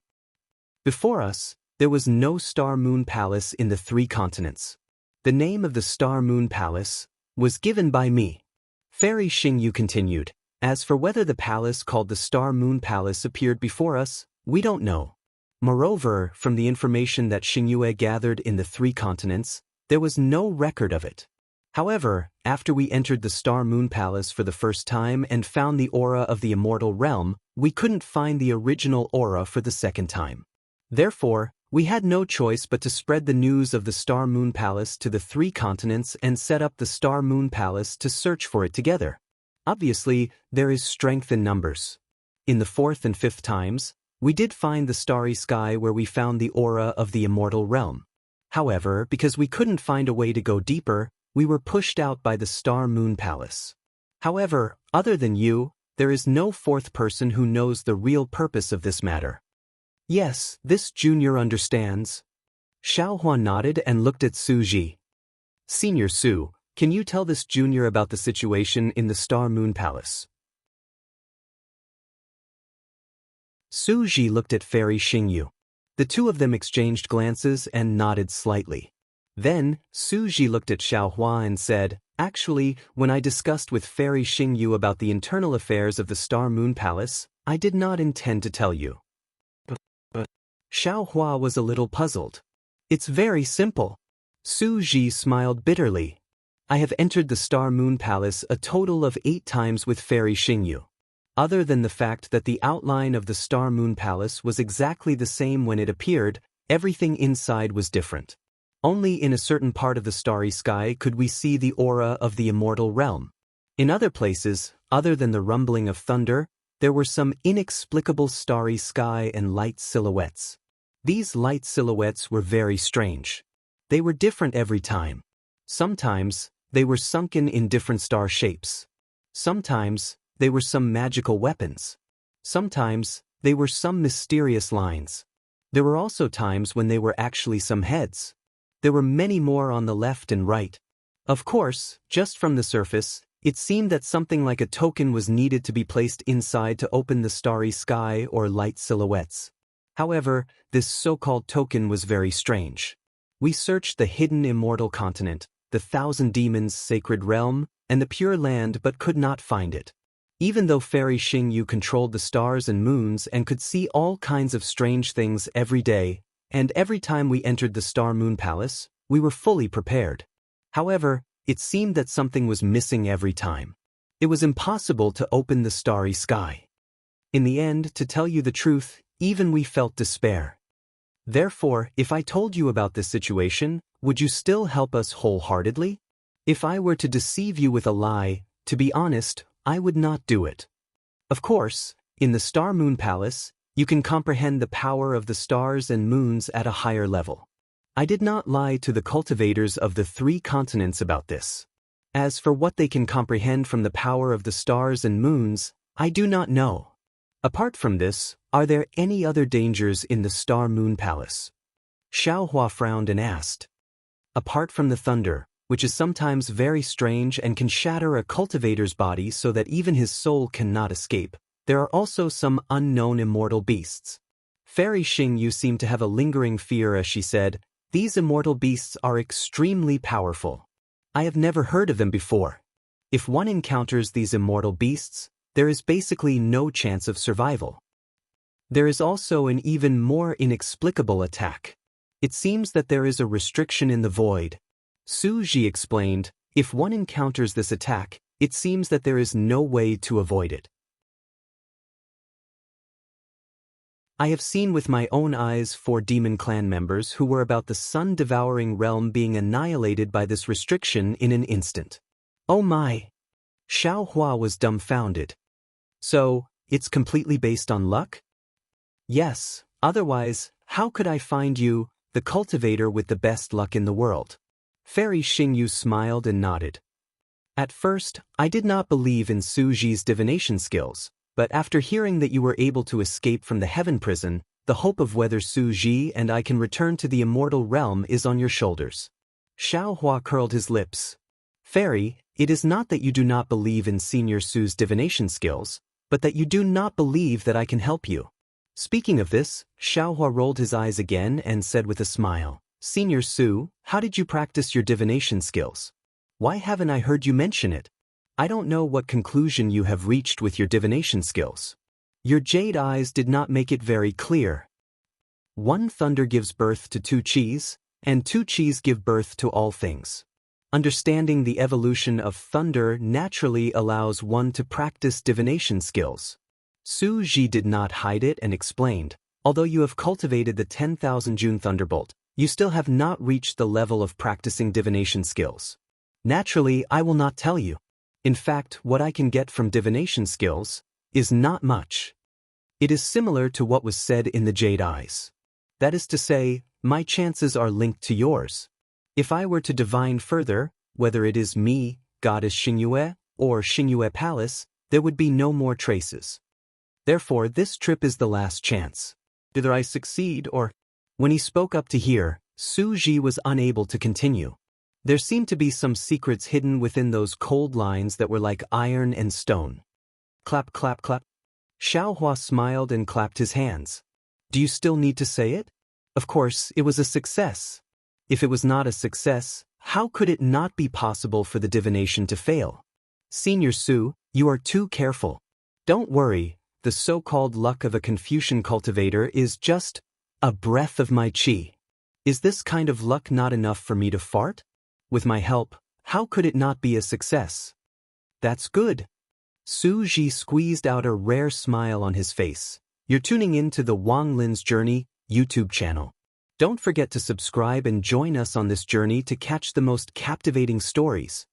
Before us, there was no Star Moon Palace in the 3 continents. The name of the Star Moon Palace was given by me." Fairy Xingyu continued, "As for whether the palace called the Star Moon Palace appeared before us, we don't know. Moreover, from the information that Xingyue gathered in the 3 continents, there was no record of it. However, after we entered the Star Moon Palace for the first time and found the aura of the immortal realm, we couldn't find the original aura for the second time. Therefore, we had no choice but to spread the news of the Star Moon Palace to the 3 continents and set up the Star Moon Palace to search for it together. Obviously, there is strength in numbers. In the 4th and 5th times, We did find the starry sky where we found the aura of the immortal realm. However, because we couldn't find a way to go deeper, we were pushed out by the Star Moon Palace. However, other than you, there is no fourth person who knows the real purpose of this matter. Yes, this junior understands. Xiaohua nodded and looked at Su Ji. Senior Su, can you tell this junior about the situation in the Star Moon Palace? Su Ji looked at Fairy Xingyu. The two of them exchanged glances and nodded slightly. Then, Su Ji looked at Xiaohua and said, "Actually, when I discussed with Fairy Xingyu about the internal affairs of the Star Moon Palace, I did not intend to tell you." But Xiaohua was a little puzzled. "It's very simple." Su Ji smiled bitterly. "I have entered the Star Moon Palace a total of 8 times with Fairy Xingyu. Other than the fact that the outline of the Star Moon Palace was exactly the same when it appeared, everything inside was different. Only in a certain part of the starry sky could we see the aura of the immortal realm. In other places, other than the rumbling of thunder, there were some inexplicable starry sky and light silhouettes. These light silhouettes were very strange. They were different every time. Sometimes, they were sunken in different star shapes. Sometimes, they were some magical weapons. Sometimes, they were some mysterious lines. There were also times when they were actually some heads. There were many more on the left and right. Of course, just from the surface, it seemed that something like a token was needed to be placed inside to open the starry sky or light silhouettes. However, this so-called token was very strange. We searched the hidden immortal continent, the Thousand Demons' sacred realm, and the Pure Land but could not find it. Even though Fairy Xingyu controlled the stars and moons and could see all kinds of strange things every day, and every time we entered the Star Moon Palace, we were fully prepared. However, it seemed that something was missing every time. It was impossible to open the starry sky. In the end, to tell you the truth, even we felt despair. Therefore, if I told you about this situation, would you still help us wholeheartedly? If I were to deceive you with a lie, to be honest, I would not do it. Of course, in the Star Moon Palace, you can comprehend the power of the stars and moons at a higher level. I did not lie to the cultivators of the 3 continents about this. As for what they can comprehend from the power of the stars and moons, I do not know. Apart from this, are there any other dangers in the Star Moon Palace? Xiaohua frowned and asked. Apart from the thunder, which is sometimes very strange and can shatter a cultivator's body so that even his soul cannot escape, there are also some unknown immortal beasts. Fairy Xingyu seemed to have a lingering fear as she said, "These immortal beasts are extremely powerful. I have never heard of them before. If one encounters these immortal beasts, there is basically no chance of survival. There is also an even more inexplicable attack. It seems that there is a restriction in the void." Su Ji explained, "If one encounters this attack, it seems that there is no way to avoid it. I have seen with my own eyes 4 demon clan members who were about the sun-devouring realm being annihilated by this restriction in an instant." Oh my! Xiaohua was dumbfounded. "So, it's completely based on luck?" "Yes, otherwise, how could I find you, the cultivator with the best luck in the world?" Fairy Xingyu smiled and nodded. "At first, I did not believe in Su Ji's divination skills, but after hearing that you were able to escape from the heaven prison, the hope of whether Su Ji and I can return to the immortal realm is on your shoulders." Xiaohua curled his lips. "Fairy, it is not that you do not believe in Senior Su's divination skills, but that you do not believe that I can help you." Speaking of this, Xiaohua rolled his eyes again and said with a smile, "Senior Su, how did you practice your divination skills? Why haven't I heard you mention it? I don't know what conclusion you have reached with your divination skills. Your jade eyes did not make it very clear. 1 thunder gives birth to 2 qis, and 2 qis give birth to all things. Understanding the evolution of thunder naturally allows one to practice divination skills." Su Ji did not hide it and explained, "Although you have cultivated the 10,000 June Thunderbolt, you still have not reached the level of practicing divination skills. Naturally, I will not tell you. In fact, what I can get from divination skills is not much. It is similar to what was said in the Jade Eyes. That is to say, my chances are linked to yours. If I were to divine further, whether it is me, Goddess Xinyue, or Xinyue Palace, there would be no more traces. Therefore, this trip is the last chance. Either I succeed or... When he spoke up to here, Su Ji was unable to continue. There seemed to be some secrets hidden within those cold lines that were like iron and stone. Clap, clap, clap. Xiaohua smiled and clapped his hands. Do you still need to say it? Of course, it was a success. If it was not a success, how could it not be possible for the divination to fail? Senior Su, you are too careful. Don't worry, the so-called luck of a Confucian cultivator is just a breath of my qi. Is this kind of luck not enough for me to fart? With my help, how could it not be a success? That's good. Su Ji squeezed out a rare smile on his face. You're tuning in to the Wang Lin's Journey YouTube channel. Don't forget to subscribe and join us on this journey to catch the most captivating stories.